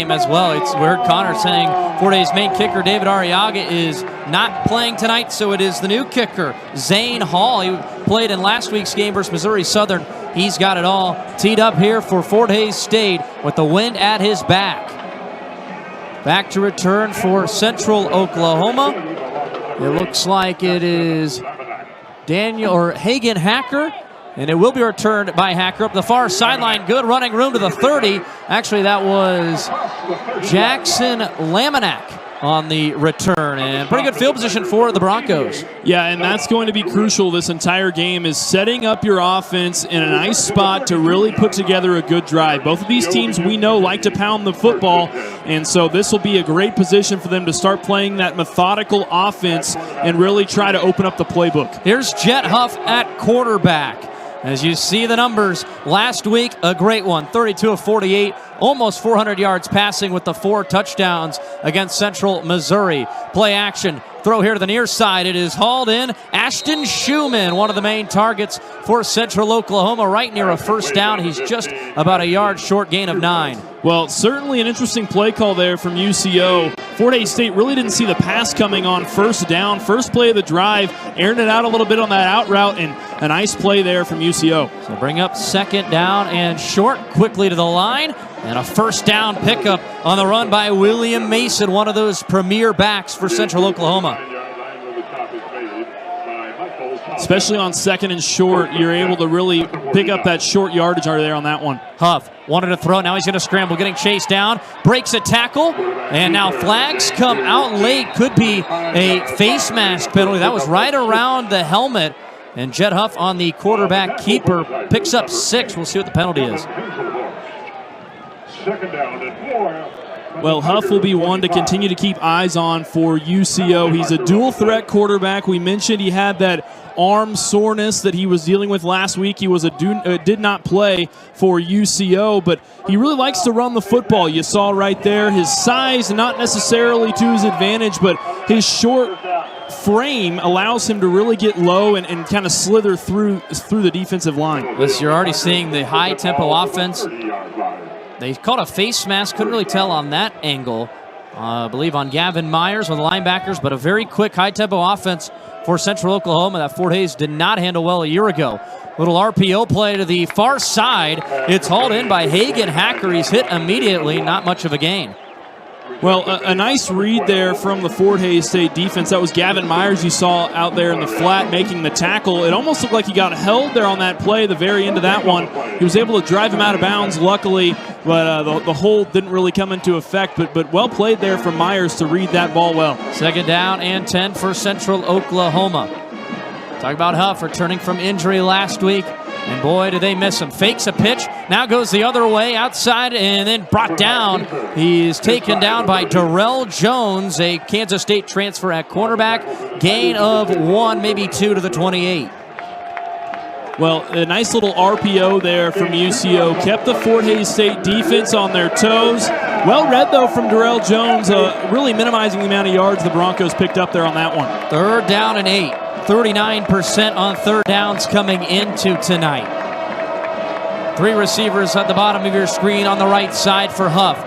as well. We heard Connor saying Fort Hays main kicker David Arriaga is not playing tonight, so it is the new kicker, Zane Hall. He played in last week's game versus Missouri Southern. He's got it all teed up here for Fort Hays State with the wind at his back. Back to return for Central Oklahoma. It looks like it is Hagen Hacker, and it will be returned by Hacker up the far sideline. Good running room to the 30. Actually, that was Jackson Laminack on the return, and pretty good field position for the Broncos. Yeah, and that's going to be crucial this entire game, is setting up your offense in a nice spot to really put together a good drive. Both of these teams, we know, like to pound the football, and so this will be a great position for them to start playing that methodical offense and really try to open up the playbook. Here's Jet Huff at quarterback. As you see the numbers, last week, a great one, 32 of 48, almost 400 yards passing with the 4 touchdowns against Central Missouri. Play action, throw here to the near side. It is hauled in. Ashton Schumann, one of the main targets for Central Oklahoma, right near a first down. He's just about a yard short, gain of 9. Well, certainly an interesting play call there from UCO. Fort Hays State really didn't see the pass coming on first down. First play of the drive, airing it out a little bit on that out route, and a nice play there from UCO. So bring up second down and short, quickly to the line, and a first down pickup on the run by William Mason, one of those premier backs for Central Oklahoma. Especially on second and short, you're able to really pick up that short yardage there on that one. Huff wanted to throw. Now he's going to scramble, getting chased down. Breaks a tackle, and now flags come out late. Could be a face mask penalty. That was right around the helmet. And Jet Huff on the quarterback keeper picks up 6. We'll see what the penalty is. Second down and 4. Well, Huff will be one to continue to keep eyes on for UCO. He's a dual-threat quarterback. We mentioned he had that arm soreness that he was dealing with last week. He was did not play for UCO, but he really likes to run the football. You saw right there his size, not necessarily to his advantage, but his short frame allows him to really get low and kind of slither through the defensive line. Listen, you're already seeing the high-tempo offense. They called a face mask. Couldn't really tell on that angle. I believe on Gavin Myers, one of the linebackers, but a very quick, high-tempo offense for Central Oklahoma that Fort Hays did not handle well a year ago. Little RPO play to the far side. It's hauled in by Hagen Hacker. He's hit immediately. Not much of a gain. Well, a nice read there from the Fort Hays State defense. That was Gavin Myers you saw out there in the flat making the tackle. It almost looked like he got held there on that play, the very end of that one. He was able to drive him out of bounds, luckily, but the hold didn't really come into effect. But well played there from Myers to read that ball well. Second down and 10 for Central Oklahoma. Talk about Huff returning from injury last week. And boy, did they miss him. Fakes a pitch, now goes the other way, outside, and then brought down. He's taken down by Darrell Jones, a Kansas State transfer at cornerback. Gain of 1, maybe 2 to the 28. Well, a nice little RPO there from UCO. Kept the Fort Hays State defense on their toes. Well read, though, from Darrell Jones, really minimizing the amount of yards the Broncos picked up there on that one. Third down and 8. 39% on third downs coming into tonight. 3 receivers at the bottom of your screen on the right side for Huff.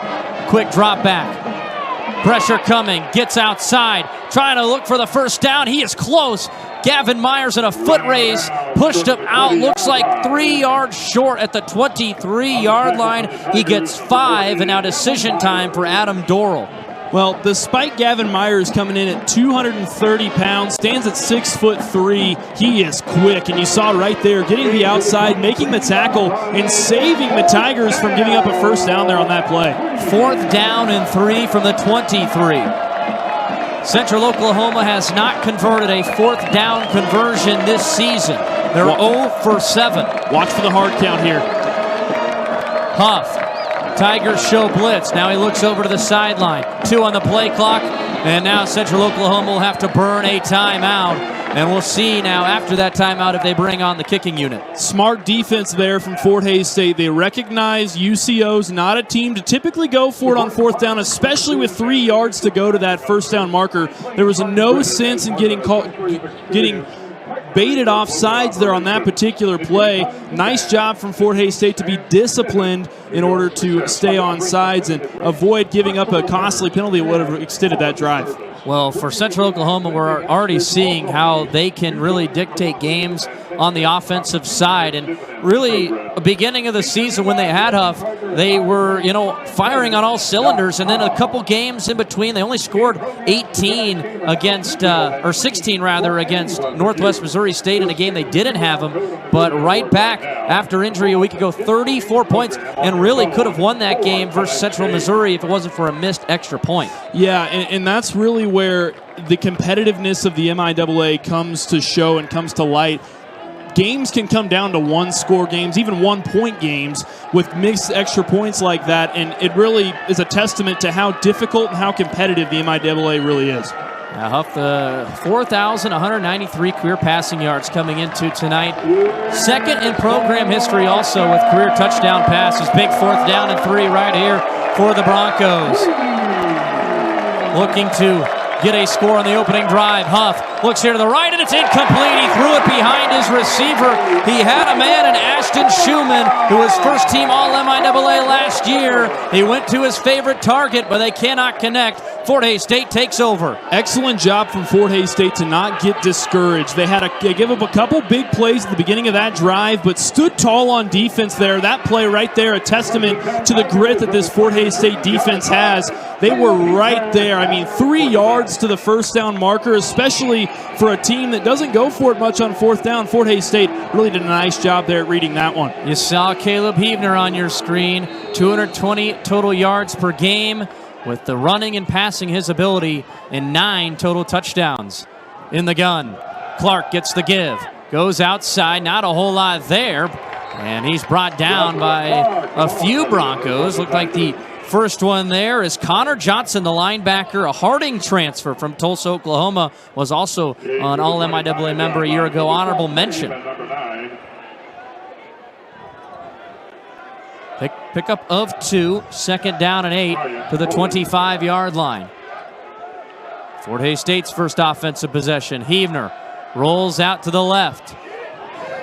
Quick drop back. Pressure coming. Gets outside. Trying to look for the first down. He is close. Gavin Myers in a foot race. Pushed him out. Looks like 3 yards short at the 23-yard line. He gets 5, and now decision time for Adam Dorrell. Well, despite Gavin Myers coming in at 230 pounds, stands at 6'3", he is quick. And you saw right there, getting to the outside, making the tackle, and saving the Tigers from giving up a first down there on that play. 4th down and 3 from the 23. Central Oklahoma has not converted a 4th down conversion this season. They're 0 for 7. Watch for the hard count here. Huff. Tigers show blitz. Now he looks over to the sideline. 2 on the play clock. And now Central Oklahoma will have to burn a timeout. And we'll see now after that timeout if they bring on the kicking unit. Smart defense there from Fort Hays State. They recognize UCO's not a team to typically go for it on 4th down, especially with 3 yards to go to that first down marker. There was no sense in getting baited off sides there on that particular play. Nice job from Fort Hays State to be disciplined in order to stay on sides and avoid giving up a costly penalty that would have extended that drive. Well, for Central Oklahoma, we're already seeing how they can really dictate games on the offensive side. And really, beginning of the season when they had Huff, they were, firing on all cylinders. And then a couple games in between, they only scored 18 against, or 16 rather, against Northwest Missouri State in a game they didn't have them. But right back after injury a week ago, 34 points, and really could have won that game versus Central Missouri if it wasn't for a missed extra point. Yeah, and that's really where the competitiveness of the MIAA comes to show and comes to light. Games can come down to one-score games, even one-point games, with mixed extra points like that, and it really is a testament to how difficult and how competitive the MIAA really is. Now Huff, the 4,193 career passing yards coming into tonight. Second in program history also with career touchdown passes. Big 4th down and 3 right here for the Broncos. Looking to get a score on the opening drive. Huff looks here to the right, and it's incomplete. He threw it behind his receiver. He had a man in Ashton Schumann, who was first-team All-MIAA last year. He went to his favorite target, but they cannot connect. Fort Hays State takes over. Excellent job from Fort Hays State to not get discouraged. They gave up a couple big plays at the beginning of that drive, but stood tall on defense there. That play right there, a testament to the grit that this Fort Hays State defense has. They were right there. 3 yards to the first down marker, especially for a team that doesn't go for it much on 4th down. Fort Hays State really did a nice job there at reading that one. You saw Caleb Heavner on your screen, 220 total yards per game, with the running and passing his ability, and 9 total touchdowns. In the gun, Clark gets the give, goes outside, not a whole lot there, and he's brought down by a few Broncos. Looked like the first one there is Connor Johnson, the linebacker, a Harding transfer from Tulsa, Oklahoma, was also an All-MIAA member a year ago, honorable mention. Pickup of 2, 2nd down and 8 to the 25-yard line. Fort Hays State's first offensive possession. Heavner rolls out to the left.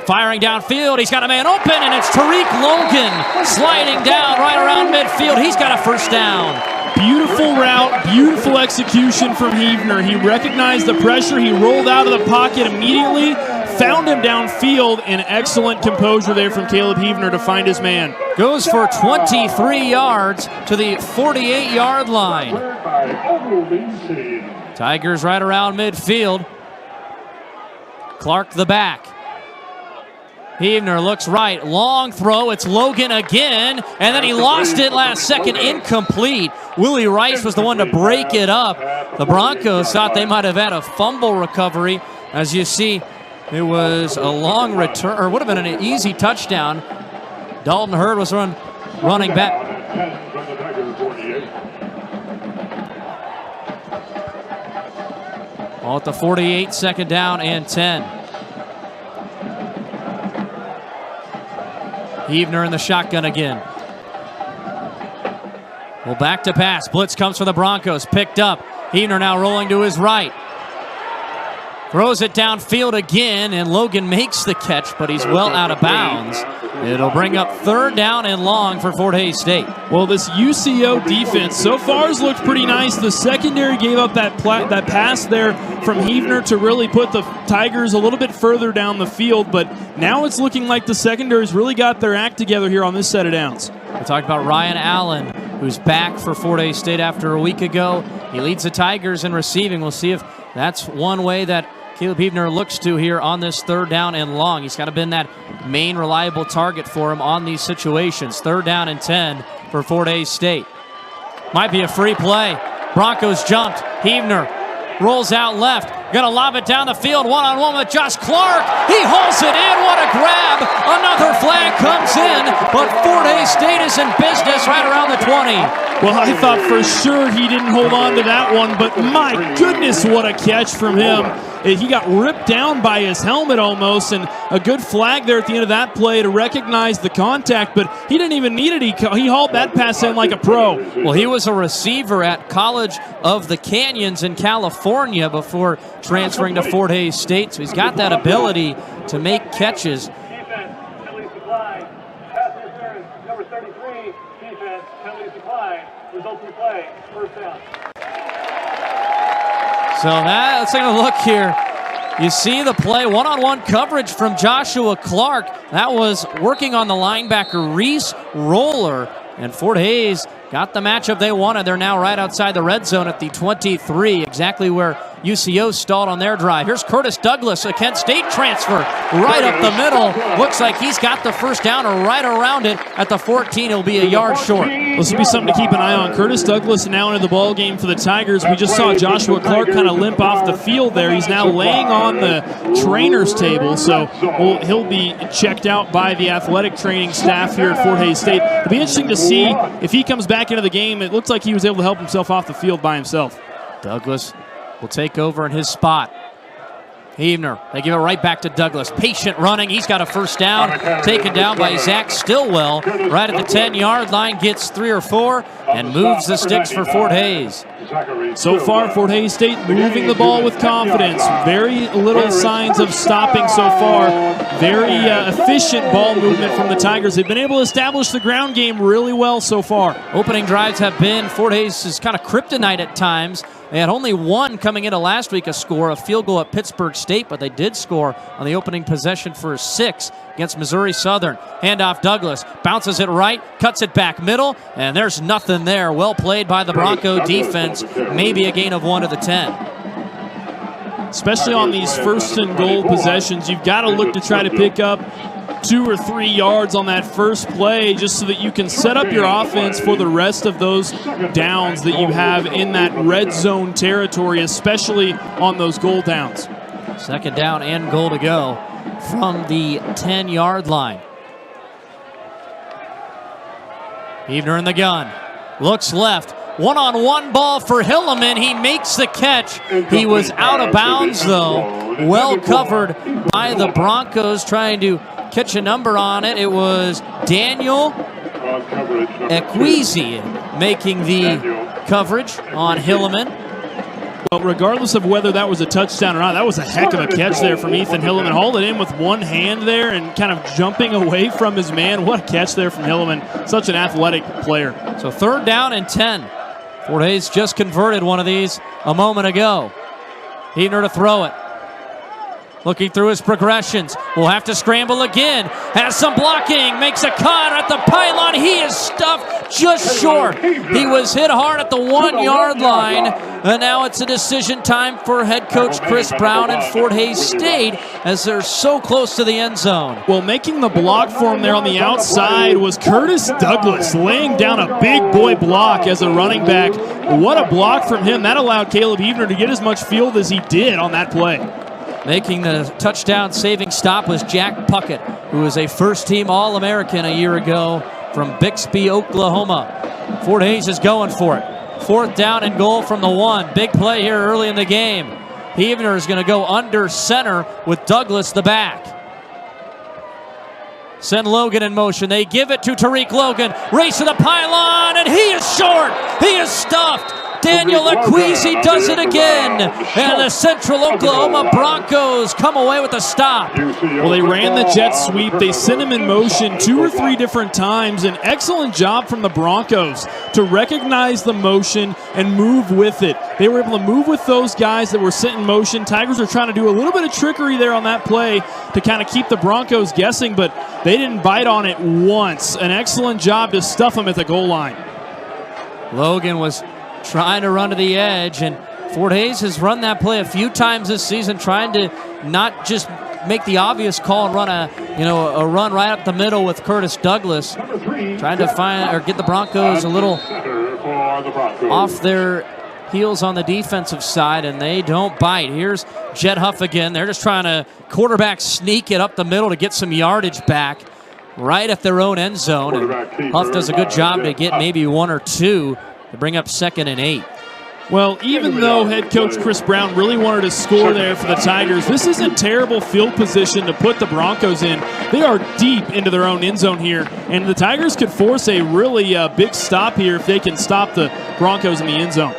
Firing downfield, he's got a man open, and it's Tariq Logan sliding down right around midfield. He's got a first down. Beautiful route, beautiful execution from Heavner. He recognized the pressure, he rolled out of the pocket immediately, found him downfield, and excellent composure there from Caleb Heavner to find his man. Goes for 23 yards to the 48-yard line. Tigers right around midfield. Clark the back. Heavner looks right, long throw, it's Logan again, and then he lost it last second, incomplete. Willie Rice was the one to break it up. The Broncos thought they might have had a fumble recovery. As you see, it was a long return, or would have been an easy touchdown. Dalton Hurd was running back. All at the 48, 2nd down and 10. Heavner in the shotgun again. Well, back to pass. Blitz comes for the Broncos. Picked up. Heavner now rolling to his right. Throws it downfield again, and Logan makes the catch, but he's well out of bounds. It'll bring up 3rd down and long for Fort Hays State. Well, this UCO defense so far has looked pretty nice. The secondary gave up that pass there from Heavner to really put the Tigers a little bit further down the field, but now it's looking like the secondary's really got their act together here on this set of downs. We talked about Ryan Allen, who's back for Fort Hays State after a week ago. He leads the Tigers in receiving. We'll see if that's one way that Caleb Heavner looks to here on this 3rd down and long. He's kind of been that main reliable target for him on these situations. 3rd down and 10 for Fort Hays State. Might be a free play. Broncos jumped. Heavner rolls out left. Gonna lob it down the field. One-on-one with Josh Clark. He hauls it in. What a grab. Another flag comes in, but Fort Hays State is in business right around the 20. Well, I thought for sure he didn't hold on to that one, but my goodness, what a catch from him. He got ripped down by his helmet almost, and a good flag there at the end of that play to recognize the contact, but he didn't even need it. He hauled that pass in like a pro. Well, he was a receiver at College of the Canyons in California before transferring to Fort Hays State, so he's got that ability to make catches. So let's take a look here. You see the play, one-on-one coverage from Joshua Clark. That was working on the linebacker Reese Roller. And Fort Hays got the matchup they wanted. They're now right outside the red zone at the 23, exactly where UCO stalled on their drive. Here's Curtis Douglas, a Kent State transfer, right up the middle. Looks like he's got the first down or right around it at the 14. He'll be a yard short. This will be something to keep an eye on. Curtis Douglas now into the ball game for the Tigers. We just saw Joshua Clark kind of limp off the field there. He's now laying on the trainer's table, so he'll be checked out by the athletic training staff here at Fort Hays State. It'll be interesting to see if he comes back into the game. It looks like he was able to help himself off the field by himself. Douglas will take over in his spot. Heavner, they give it right back to Douglas. Patient running, he's got a first down. Taken down by Zach Stillwell. Right at the 10-yard line, gets 3 or 4, and moves the sticks for Fort Hays. So far, Fort Hays State moving the ball with confidence. Very little signs of stopping so far. Very efficient ball movement from the Tigers. They've been able to establish the ground game really well so far. Opening drives have been Fort Hays' kind of kryptonite at times. They had only one coming into last week, a field goal at Pittsburgh State, but they did score on the opening possession for 6 against Missouri Southern. Handoff Douglas, bounces it right, cuts it back middle, and there's nothing there. Well played by the Bronco defense. Maybe a gain of 1 to the 10. Especially on these first and goal possessions, you've got to look to try to pick up 2 or 3 yards on that first play just so that you can set up your offense for the rest of those downs that you have in that red zone territory, especially on those goal downs. Second down and goal to go from the 10-yard line. Heavner in the gun. Looks left. One-on-one ball for Hilleman. He makes the catch. He was out of bounds, though. Well covered by the Broncos, trying to catch a number on it. It was Daniel Ekwesi making the coverage on Hilleman. Well, regardless of whether that was a touchdown or not, that was a heck of a catch there from Ethan Hilleman. Hauled it in with one hand there and kind of jumping away from his man. What a catch there from Hilleman. Such an athletic player. So 3rd down and 10. Fort Hays just converted one of these a moment ago. Heavner to throw it. Looking through his progressions. Will have to scramble again. Has some blocking. Makes a cut at the pylon. He is stuffed just short. He was hit hard at the 1-yard line. And now it's a decision time for head coach Chris Brown and Fort Hays State as they're so close to the end zone. Well, making the block for him there on the outside was Curtis Douglas, laying down a big boy block as a running back. What a block from him. That allowed Caleb Heavner to get as much field as he did on that play. Making the touchdown-saving stop was Jack Puckett, who was a first-team All-American a year ago from Bixby, Oklahoma. Fort Hays is going for it. 4th down and goal from the 1. Big play here early in the game. Heavner is going to go under center with Douglas the back. Send Logan in motion. They give it to Tariq Logan. Race to the pylon, and he is short. He is stuffed. Daniel Ekwesi does it again. And the Central Oklahoma Broncos come away with a stop. Well, they ran the jet sweep. They sent him in motion 2 or 3 different times. An excellent job from the Broncos to recognize the motion and move with it. They were able to move with those guys that were sent in motion. Tigers are trying to do a little bit of trickery there on that play to kind of keep the Broncos guessing, but they didn't bite on it once. An excellent job to stuff them at the goal line. Logan was trying to run to the edge, and Fort Hays has run that play a few times this season, trying to not just make the obvious call and run a run right up the middle with Curtis Douglas, trying to find or get the Broncos a little off their heels on the defensive side, and they don't bite. Here's Jet Huff again. They're just trying to quarterback sneak it up the middle to get some yardage back right at their own end zone, and Huff does a good job to get maybe 1 or 2 to bring up 2nd and 8. Well, even though head coach Chris Brown really wanted to score there for the Tigers, this isn't terrible field position to put the Broncos in. They are deep into their own end zone here, and the Tigers could force a really big stop here if they can stop the Broncos in the end zone.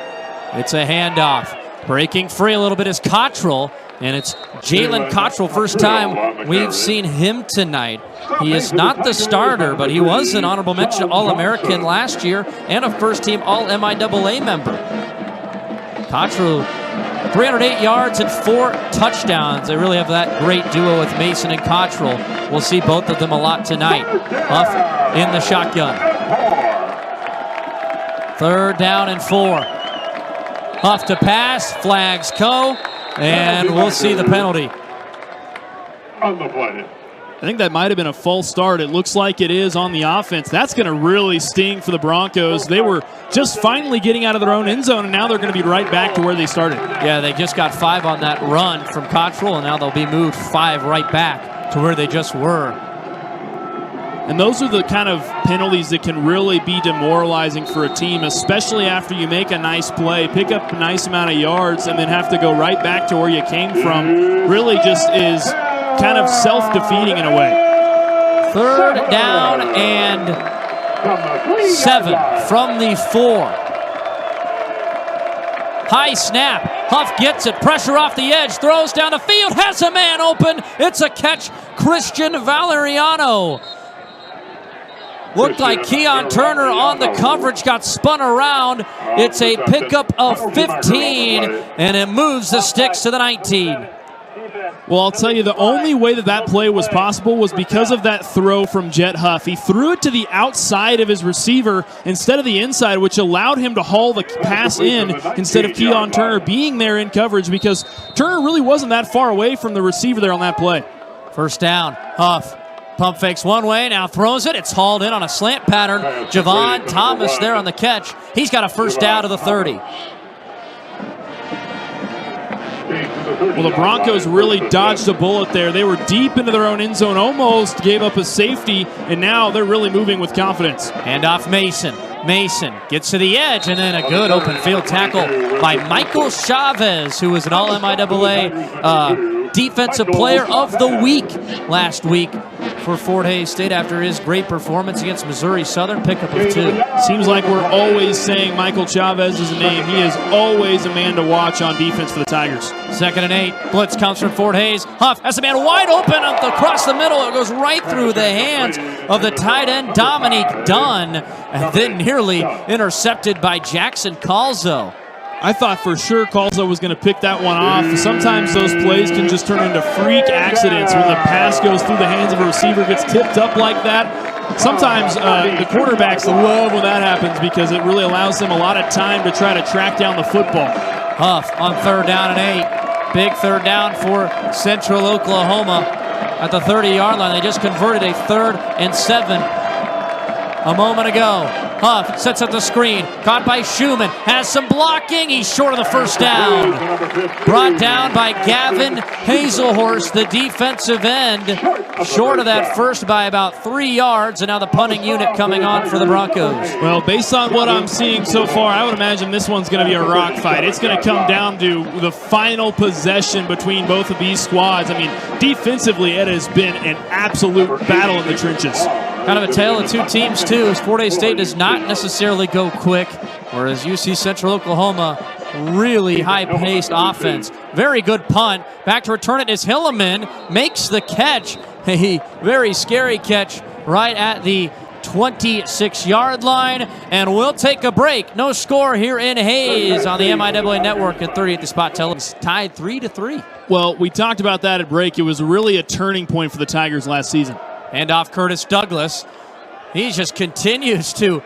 It's a handoff. Breaking free a little bit is Cottrell, and it's Jalen Cottrell. First time we've seen him tonight. He is not the starter, but he was an honorable mention All-American last year and a first-team All-MIAA member. Cottrell, 308 yards and 4 touchdowns. They really have that great duo with Mason and Cottrell. We'll see both of them a lot tonight. Huff in the shotgun. 3rd down and 4. Huff to pass, flags go, and we'll see the penalty. On the play. I think that might have been a false start. It looks like it is on the offense. That's going to really sting for the Broncos. They were just finally getting out of their own end zone, and now they're going to be right back to where they started. Yeah, they just got 5 on that run from Cottrell, and now they'll be moved 5 right back to where they just were. And those are the kind of penalties that can really be demoralizing for a team, especially after you make a nice play, pick up a nice amount of yards, and then have to go right back to where you came from. Really just is kind of self-defeating in a way. 3rd down and 7 from the 4. High snap. Huff gets it. Pressure off the edge. Throws down the field. Has a man open. It's a catch. Christian Valeriano. Looked like Keon Turner on the coverage. Got spun around. It's a pickup of 15. And it moves the sticks to the 19. Well, I'll tell you, the only way that play was possible was because of that throw from Jet Huff. He threw it to the outside of his receiver instead of the inside, which allowed him to haul the pass in instead of Keon Turner being there in coverage, because Turner really wasn't that far away from the receiver there on that play. 1st down. Huff pump fakes one way, now throws it. It's hauled in on a slant pattern. Javon Thomas there on the catch. He's got a 1st down to the 30. Well, the Broncos really dodged a bullet there. They were deep into their own end zone, almost gave up a safety, and now they're really moving with confidence. Hand off Mason. Mason gets to the edge, and then a good open field tackle by Michael Chavez, who was an All-MIAA Defensive Player of the Week last week for Fort Hays State after his great performance against Missouri Southern, pickup of 2. Seems like we're always saying Michael Chavez's name. He is always a man to watch on defense for the Tigers. 2nd and 8. Blitz comes from Fort Hays. Huff has a man wide open across the middle. It goes right through the hands of the tight end, Dominique Dunn, and then nearly intercepted by Jackson Calzo. I thought for sure Calzo was going to pick that one off. Sometimes those plays can just turn into freak accidents when the pass goes through the hands of a receiver, gets tipped up like that. Sometimes the quarterbacks love when that happens because it really allows them a lot of time to try to track down the football. Huff on 3rd down and 8. Big 3rd down for Central Oklahoma at the 30-yard line. They just converted a 3rd and 7 a moment ago. Huff sets up the screen. Caught by Schumann. Has some blocking. He's short of the 1st down. Brought down by Gavin Hazelhorst, the defensive end. Short of that first by about 3 yards. And now the punting unit coming on for the Broncos. Well, based on what I'm seeing so far, I would imagine this one's going to be a rock fight. It's going to come down to the final possession between both of these squads. I mean, defensively, it has been an absolute battle in the trenches. Kind of a tale of 2 teams, too, as Fort Hays State does not necessarily go quick, whereas UC Central Oklahoma, really high-paced offense. Very good punt. Back to return it is Hilleman. Makes the catch. A very scary catch right at the 26-yard line. And we'll take a break. No score here in Hays on the MIAA Network at 30 at the spot. Television tied 3-3. Well, we talked about that at break. It was really a turning point for the Tigers last season. Hand off Curtis Douglas. He just continues to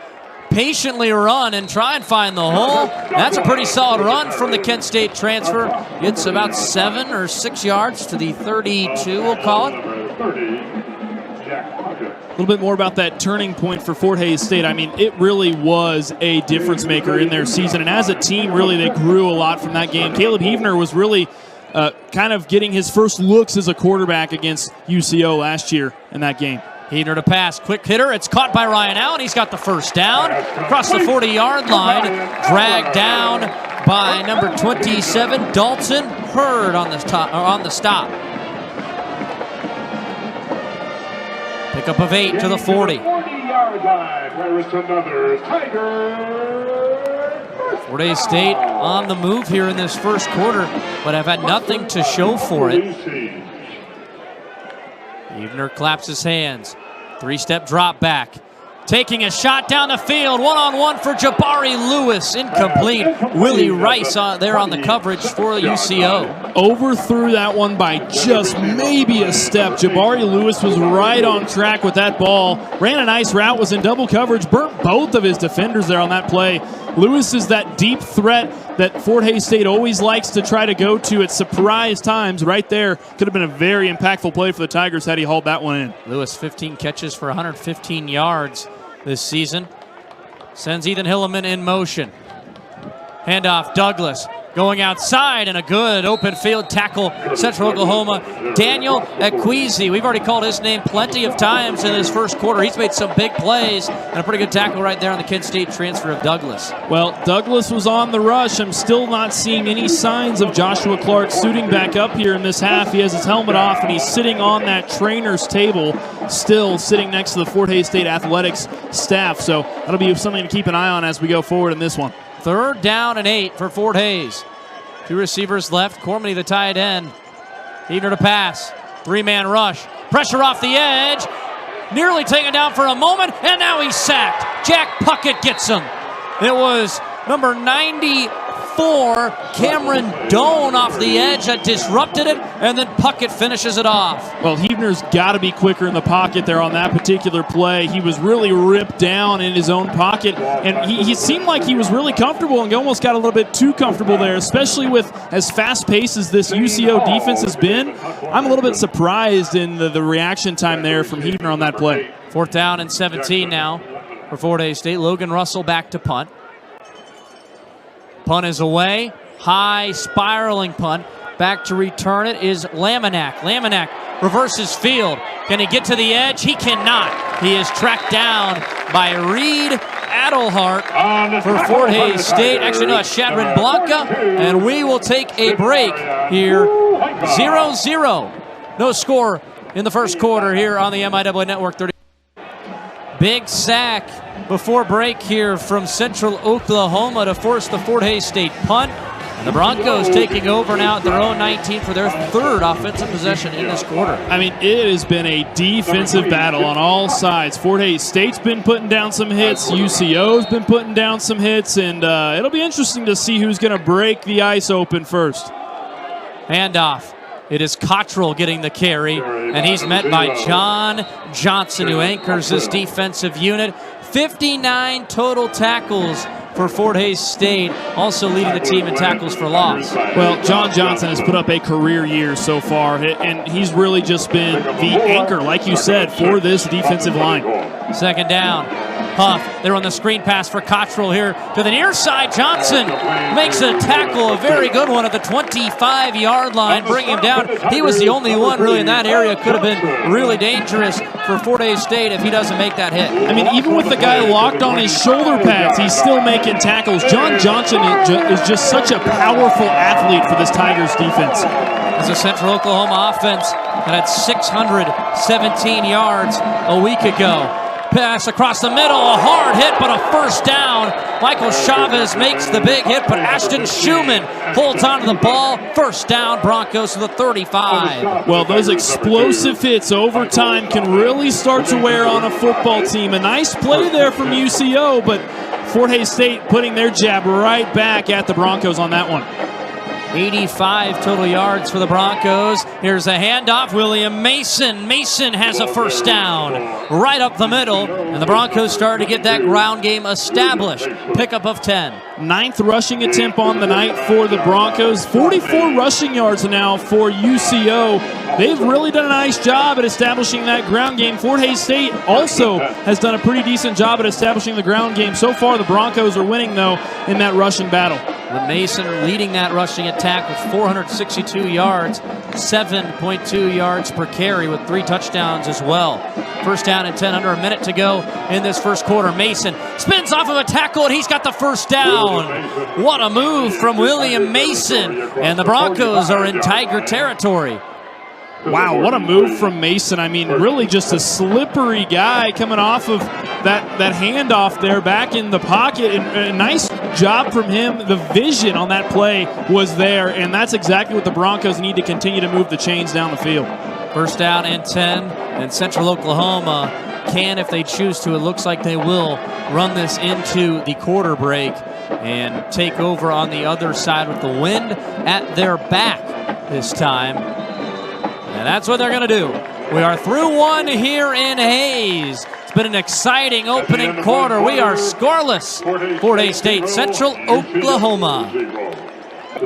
patiently run and try and find the hole. That's a pretty solid run from the Kent State transfer. Gets about 7 or 6 yards to the 32, we'll call it. A little bit more about that turning point for Fort Hays State. I mean, it really was a difference maker in their season. And as a team, really, they grew a lot from that game. Caleb Heavner was really kind of getting his first looks as a quarterback against UCO last year in that game. Heater to pass, quick hitter, it's caught by Ryan Allen, he's got the first down, across the 40-yard line, dragged down by number 27, Dalton Hurd on the stop. Pickup of 8 to the 40. 40-yard line, where is another Tiger. Fort Hays State on the move here in this first quarter, but have had nothing to show for it. Evener claps his hands. 3-step drop back. Taking a shot down the field. One-on-one for Jabari Lewis. Incomplete. Willie Rice there on the coverage for UCO. Overthrew that one by just maybe a step. Jabari Lewis was right on track with that ball. Ran a nice route, was in double coverage. Burnt both of his defenders there on that play. Lewis is that deep threat that Fort Hays State always likes to try to go to at surprise times. Right there could have been a very impactful play for the Tigers had he hauled that one in. Lewis 15 catches for 115 yards this season. Sends Ethan Hilleman in motion. Handoff, Douglas going outside, and a good open field tackle, Central Oklahoma. Daniel Ekwesi, we've already called his name plenty of times in this first quarter. He's made some big plays, and a pretty good tackle right there on the Kent State transfer of Douglas. Well, Douglas was on the rush. I'm still not seeing any signs of Joshua Clark suiting back up here in this half. He has his helmet off, and he's sitting on that trainer's table, still sitting next to the Fort Hays State athletics staff. So that'll be something to keep an eye on as we go forward in this one. 3rd down and 8 for Fort Hays. 2 receivers left. Cormany, the tight end. Eager to pass. 3-man rush. Pressure off the edge. Nearly taken down for a moment, and now he's sacked. Jack Puckett gets him. It was number 94, Cameron Doan, off the edge that disrupted it, and then Puckett finishes it off. Well, Heavner's got to be quicker in the pocket there on that particular play. He was really ripped down in his own pocket, and he seemed like he was really comfortable and almost got a little bit too comfortable there, especially with as fast-paced as this UCO defense has been. I'm a little bit surprised in the reaction time there from Heavner on that play. 4th down and 17 now for Fort Hays State. Logan Russell back to punt. Punt is away. High spiraling punt. Back to return it is Laminack. Laminack reverses field. Can he get to the edge? He cannot. He is tracked down by Reed Adelhart for Fort Hays State. Actually, no, Shadron Blanca. And we will take a break here. 0-0. No score in the first quarter here on the MIAA Network 30. Big sack before break here from Central Oklahoma to force the Fort Hays State punt. And the Broncos taking over now at their own 19 for their 3rd offensive possession in this quarter. I mean, it has been a defensive battle on all sides. Fort Hays State's been putting down some hits. UCO's been putting down some hits. And it'll be interesting to see who's going to break the ice open first. Handoff. It is Cottrell getting the carry, and he's met by John Johnson, who anchors this defensive unit. 59 total tackles for Fort Hays State, also leading the team in tackles for loss. Well, John Johnson has put up a career year so far, and he's really just been the anchor, like you said, for this defensive line. 2nd down. Huff, they're on the screen pass for Cottrell here to the near side. Johnson makes a tackle, a very good one at the 25-yard line, bring him down. He was the only one really in that area. Could have been really dangerous for Fort Hays State if he doesn't make that hit. I mean, even with the guy locked on his shoulder pads, he's still making tackles. John Johnson is just such a powerful athlete for this Tigers defense. It's a Central Oklahoma offense that had 617 yards a week ago. Pass across the middle, a hard hit, but a first down. Michael Chavez makes the big hit, but Ashton Schumann holds onto the ball. First down, Broncos to the 35. Well, those explosive hits over time can really start to wear on a football team. A nice play there from UCO, but Fort Hays State putting their jab right back at the Broncos on that one. 85 total yards for the Broncos. Here's a handoff. William Mason. Mason has a first down right up the middle, and the Broncos start to get that ground game established. Pickup of 10. 9th rushing attempt on the night for the Broncos. 44 rushing yards now for UCO. They've really done a nice job at establishing that ground game. Fort Hays State also has done a pretty decent job at establishing the ground game. So far, the Broncos are winning, though, in that rushing battle. The Mason leading that rushing attack with 462 yards, 7.2 yards per carry with 3 touchdowns as well. First down and 10, under a minute to go in this first quarter. Mason spins off of a tackle, and he's got the first down. What a move from William Mason, and the Broncos are in Tiger territory. Wow, what a move from Mason. I mean, really just a slippery guy coming off of that handoff there back in the pocket. And a nice job from him. The vision on that play was there, and that's exactly what the Broncos need to continue to move the chains down the field. First down and 10, and Central Oklahoma can, if they choose to, it looks like they will, run this into the quarter break and take over on the other side with the wind at their back this time. And that's what they're going to do. We are through one here in Hayes. It's been an exciting opening quarter. We are scoreless. Fort Hays State, Central Oklahoma.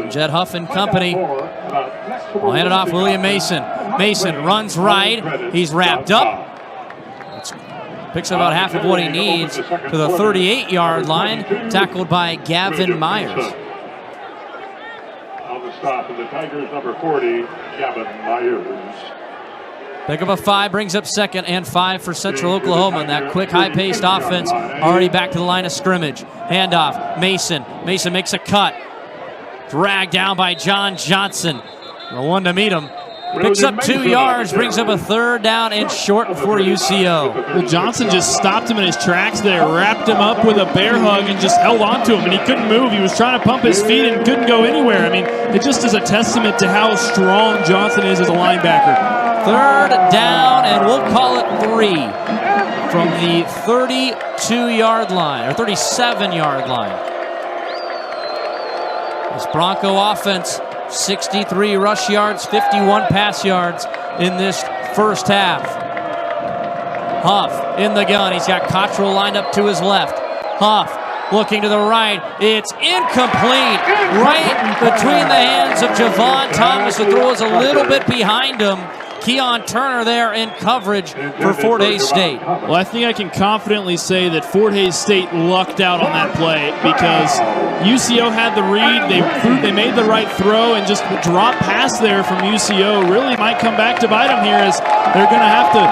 Jed Huff and company will hand it off William Mason. Mason runs right. He's wrapped up. Picks about half of what he needs to the 38-yard line. Tackled by Gavin Myers. Stop in the Tigers, number 40, Gavin Myers. Pick up a 5, brings up 2nd and 5 for Central Oklahoma. And that quick, high-paced offense already back to the line of scrimmage. Handoff, Mason. Mason makes a cut. Dragged down by John Johnson. The one to meet him. Picks up 2 yards, brings up a 3rd down and short for UCO. Well, Johnson just stopped him in his tracks there, wrapped him up with a bear hug and just held on to him, and he couldn't move. He was trying to pump his feet and couldn't go anywhere. I mean, it just is a testament to how strong Johnson is as a linebacker. 3rd down, and we'll call it 3 from the 32-yard line, or 37-yard line. This Bronco offense, 63 rush yards, 51 pass yards in this first half. Huff in the gun. He's got Cottrell lined up to his left. Huff looking to the right. It's incomplete. Right between the hands of Javon Thomas. The throw is a little bit behind him. Keon Turner there in coverage for Fort Hays State. Well, I think I can confidently say that Fort Hays State lucked out on that play because UCO had the read, they made the right throw, and just a drop pass there from UCO really might come back to bite them here, as they're going to have to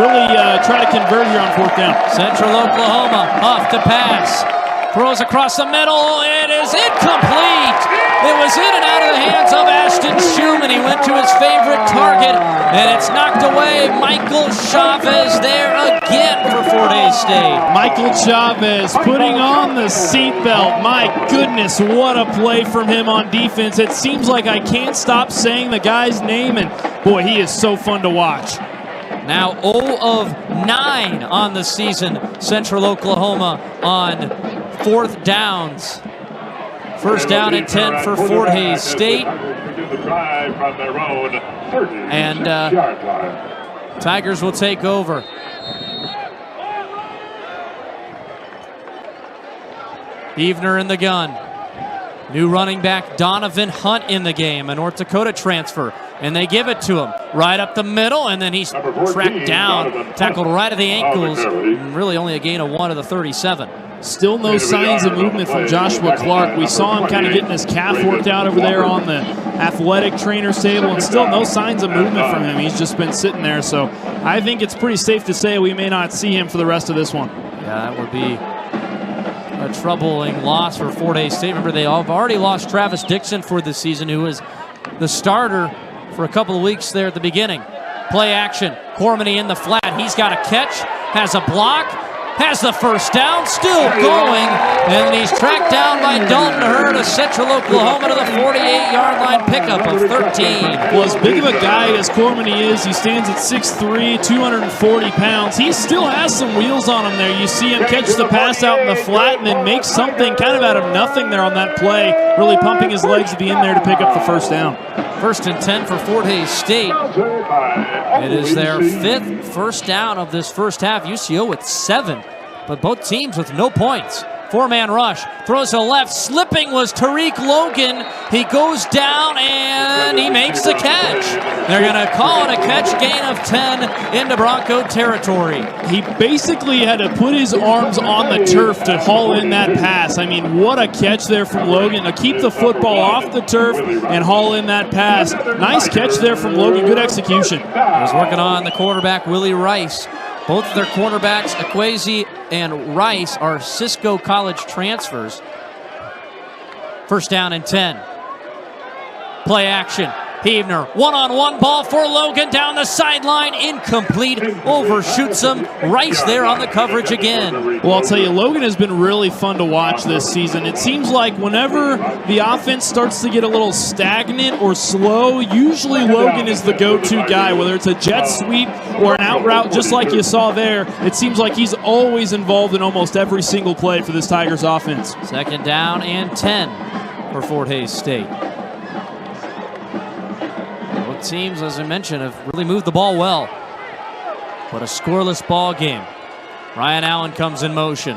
really try to convert here on 4th down. Central Oklahoma, Huff to pass. Throws across the middle. It is incomplete. It was in and out of the hands of Ashton Schumann. He went to his favorite target, and it's knocked away. Michael Chavez there again for Fort Hays State. Michael Chavez putting on the seatbelt. My goodness, what a play from him on defense. It seems like I can't stop saying the guy's name, and boy, he is so fun to watch. Now 0 of 9 on the season. Central Oklahoma on 4th downs. First down and 10 for Fort Hays State. And Tigers will take over. Evener in the gun. New running back Donovan Hunt in the game, a North Dakota transfer. And they give it to him right up the middle, and then he's tracked down, tackled right at the ankles. Really only a gain of 1 of the 37. Still no signs of movement from Joshua Clark. We saw him kind of getting his calf worked out over there on the athletic trainer's table, and still no signs of movement from him. He's just been sitting there. So I think it's pretty safe to say we may not see him for the rest of this one. Yeah, that would be a troubling loss for Fort Hays State. Remember, they have already lost Travis Dixon for the season, who was the starter for a couple of weeks there at the beginning. Play action. Cormany in the flat. He's got a catch, has a block, has the first down, still going, and he's tracked down by Dalton Hurd of Central Oklahoma to the 48-yard line, pickup of 13. Well, as big of a guy as Cormany is, he stands at 6'3", 240 pounds. He still has some wheels on him there. You see him catch the pass out in the flat and then make something kind of out of nothing there on that play, really pumping his legs to be in there to pick up the first down. 1st and 10 for Fort Hays State. It is their 5th first down of this first half. UCO with 7, but both teams with no points. 4-man rush, throws to the left, slipping was Tariq Logan. He goes down and he makes the catch. They're going to call it a catch, gain of 10 into Bronco territory. He basically had to put his arms on the turf to haul in that pass. I mean, what a catch there from Logan to keep the football off the turf and haul in that pass. Nice catch there from Logan, good execution. He was working on the quarterback, Willie Rice. Both their cornerbacks, Ekwesi and Rice, are Cisco College transfers. First down and 10. Play action. Heavner, one-on-one ball for Logan down the sideline, incomplete, overshoots him. Rice there on the coverage again. Well, I'll tell you, Logan has been really fun to watch this season. It seems like whenever the offense starts to get a little stagnant or slow, usually Logan is the go-to guy, whether it's a jet sweep or an out route, just like you saw there. It seems like he's always involved in almost every single play for this Tigers offense. Second down and 10 for Fort Hays State. Teams, as I mentioned, have really moved the ball well, but a scoreless ball game. Ryan Allen comes in motion.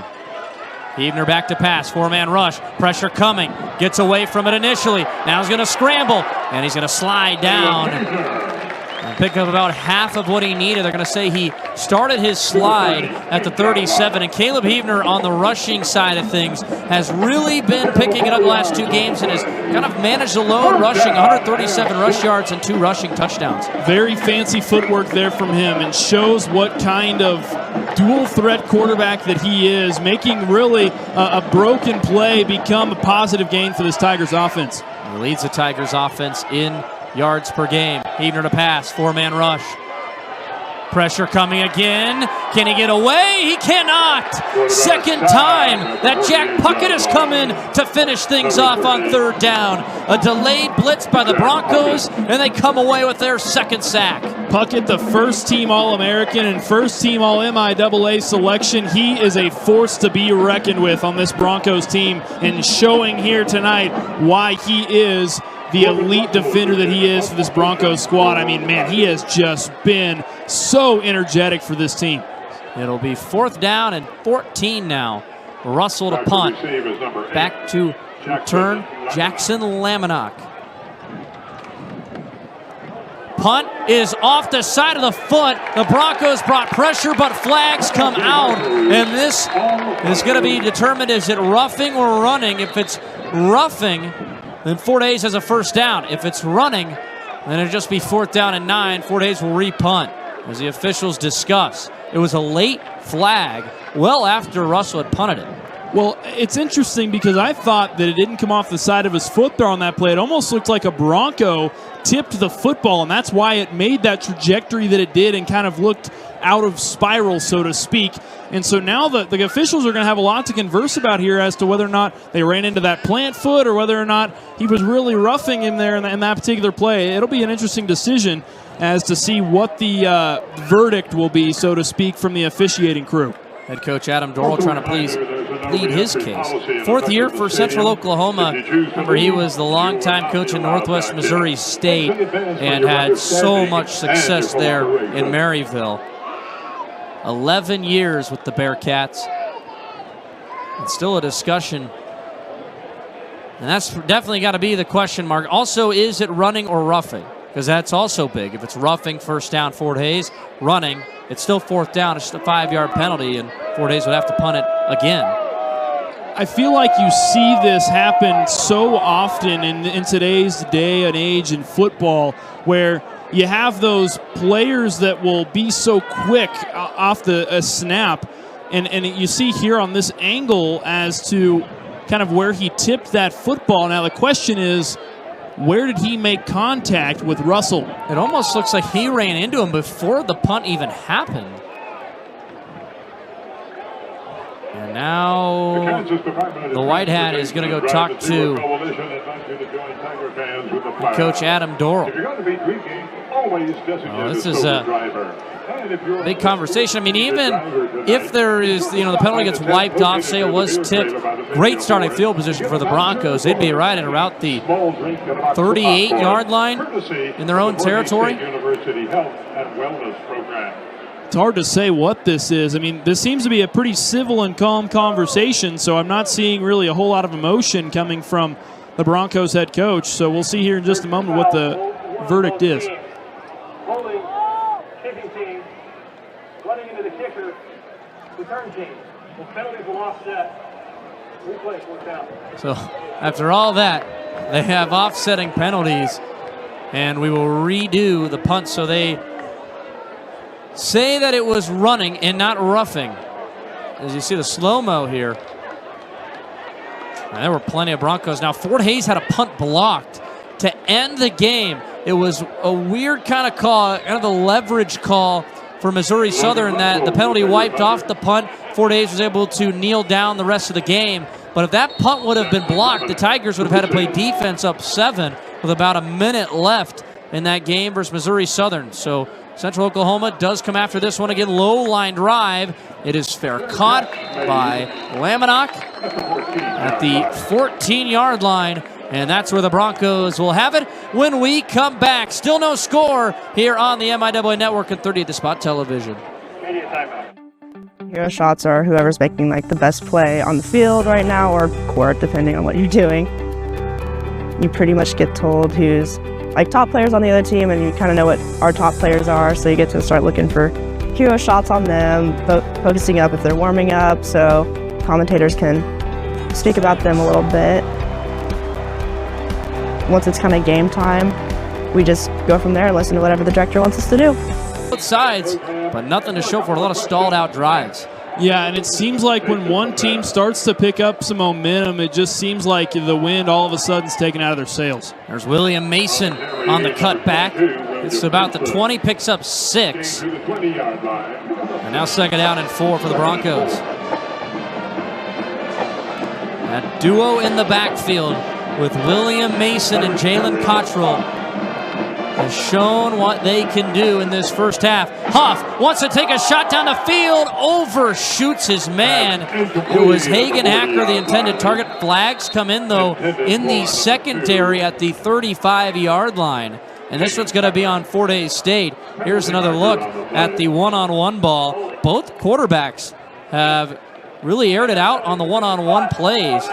Heavner back to pass, four-man rush, pressure coming, gets away from it initially. Now he's going to scramble, and he's going to slide down and pick up about half of what he needed. They're going to say he started his slide at the 37, and Caleb Heavner on the rushing side of things has really been picking it up the last two games and has kind of managed alone rushing 137 rush yards and 2 rushing touchdowns. Very fancy footwork there from him, and shows what kind of dual threat quarterback that he is, making really a broken play become a positive gain for this Tigers offense. He leads the Tigers offense in yards per game. Heavner to pass, four-man rush. Pressure coming again. Can he get away? He cannot. Second time that Jack Puckett has come in to finish things off on third down. A delayed blitz by the Broncos, and they come away with their second sack. Puckett, the first-team All-American and first-team All-MIAA selection. He is a force to be reckoned with on this Broncos team, and showing here tonight why he is the elite defender that he is for this Broncos squad. I mean, man, he has just been so energetic for this team. It'll be fourth down and 14 now. Russell to punt. Back to return Jackson Laminack. Punt is off the side of the foot. The Broncos brought pressure, but flags come out. And this is going to be determined, is it roughing or running? If it's roughing, then Fort Hays has a first down. If it's running, then it'll just be fourth down and 9. Fort Hays will re-punt, as the officials discuss. It was a late flag well after Russell had punted it. Well, it's interesting because I thought that it didn't come off the side of his foot there on that play. It almost looked like a Bronco tipped the football, and that's why it made that trajectory that it did and kind of looked out of spiral, so to speak. And so now the officials are going to have a lot to converse about here as to whether or not they ran into that plant foot or whether or not he was really roughing him there in that particular play. It'll be an interesting decision as to see what the verdict will be, so to speak, from the officiating crew. Head coach Adam Dorrell trying to plead his case. Fourth year for Central Oklahoma. Remember, he was the longtime coach in Northwest Missouri State and had so much success there in Maryville. 11 years with the Bearcats. It's still a discussion. And that's definitely got to be the question mark. Also, is it running or roughing? Because that's also big. If it's roughing, first down, Fort Hays. Running, it's still fourth down. It's just a 5-yard penalty, and Fort Hays would have to punt it again. I feel like you see this happen so often in today's day and age in football, where you have those players that will be so quick off the snap, and you see here on this angle as to kind of where he tipped that football. Now the question is, where did he make contact with Russell? It almost looks like he ran into him before the punt even happened. And now the white hat is going to go talk to Coach Adam Dorrell. This is a big conversation. I mean, even if there is, the penalty gets wiped off, say it was tipped, great starting field position for the Broncos. They'd be right at around the 38-yard line in their own territory. It's hard to say what this is. I mean, this seems to be a pretty civil and calm conversation, so I'm not seeing really a whole lot of emotion coming from the Broncos head coach. So we'll see here in just a moment what the verdict is. Holding kicking team, running into the kicker, return team. The penalties will offset. Replay worked out. So after all that, they have offsetting penalties, and we will redo the punt. So they say that it was running and not roughing. As you see the slow-mo here. And there were plenty of Broncos. Now, Fort Hays had a punt blocked to end the game. It was a weird kind of call, kind of the leverage call for Missouri Southern, that the penalty wiped off the punt. Fort Hays was able to kneel down the rest of the game. But if that punt would have been blocked, the Tigers would have had to play defense up 7 with about a minute left in that game versus Missouri Southern. So Central Oklahoma does come after this one again. Low line drive. It is fair caught by Laminack at the 14-yard line. And that's where the Broncos will have it when we come back. Still no score here on the MIAA Network and 30 at the Spot Television. Hero shots are whoever's making like the best play on the field right now, or court, depending on what you're doing. You pretty much get told who's like top players on the other team, and you kind of know what our top players are, so you get to start looking for hero shots on them, focusing up if they're warming up, so commentators can speak about them a little bit. Once it's kind of game time, we just go from there and listen to whatever the director wants us to do. Both sides, but nothing to show for it. A lot of stalled out drives. Yeah, and it seems like when one team starts to pick up some momentum, it just seems like the wind all of a sudden is taken out of their sails. There's William Mason on the cutback. It's about the 20, picks up 6. And now 2nd down and 4 for the Broncos. That duo in the backfield with William Mason and Jalen Cottrell has shown what they can do in this first half. Huff wants to take a shot down the field, overshoots his man. It was Hagen Hacker, the intended target. Flags come in, though, in the secondary at the 35-yard line. And this one's going to be on Fort Hays State. Here's another look at the one-on-one ball. Both quarterbacks have really aired it out on the one-on-one plays.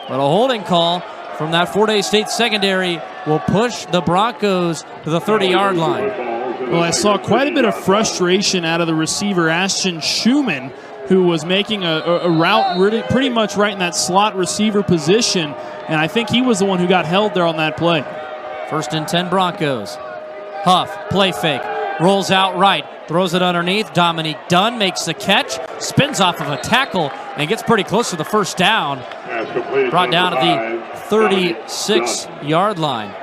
But a holding call from that Fort Hays State secondary will push the Broncos to the 30-yard line. Well, I saw quite a bit of frustration out of the receiver, Ashton Schumann, who was making a route really, pretty much right in that slot receiver position, and I think he was the one who got held there on that play. 1st and 10 Broncos. Huff, play fake, rolls out right, throws it underneath. Dominique Dunn makes the catch, spins off of a tackle, and gets pretty close to the first down. Brought down to the 36-yard line.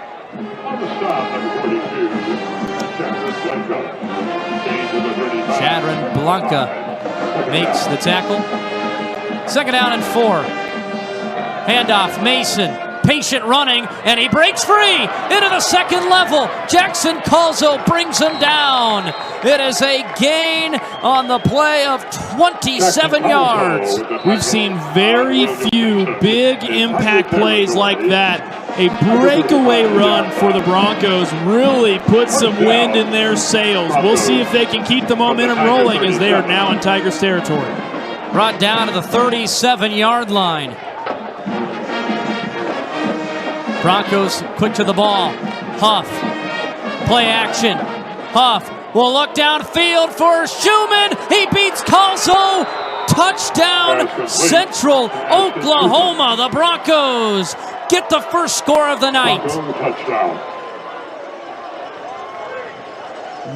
Chadron Blanca makes the tackle. 2nd down and 4. Handoff, Mason. Patient running, and he breaks free into the second level. Jackson Calzo brings him down. It is a gain on the play of 27 yards. We've seen very few big impact plays like that. A breakaway run for the Broncos really put some wind in their sails. We'll see if they can keep the momentum rolling as they are now in Tigers territory. Brought down to the 37-yard line. Broncos quick to the ball. Huff, play action. Huff will look downfield for Schumann. He beats Calzo. Touchdown, Central Oklahoma. The Broncos get the first score of the night.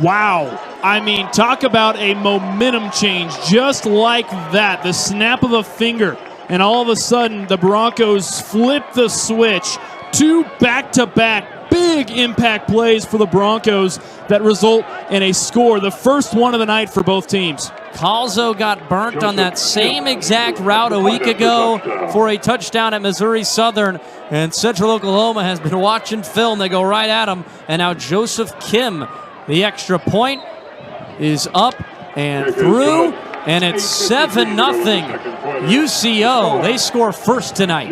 Wow. I mean, talk about a momentum change just like that. The snap of a finger. And all of a sudden, the Broncos flip the switch. 2 back-to-back big impact plays for the Broncos that result in a score, the first one of the night for both teams. Calzo got burnt on that same exact route a week ago for a touchdown at Missouri Southern, and Central Oklahoma has been watching film. They go right at him, and now Joseph Kim, the extra point, is up and through, and it's 7-0. UCO, they score first tonight.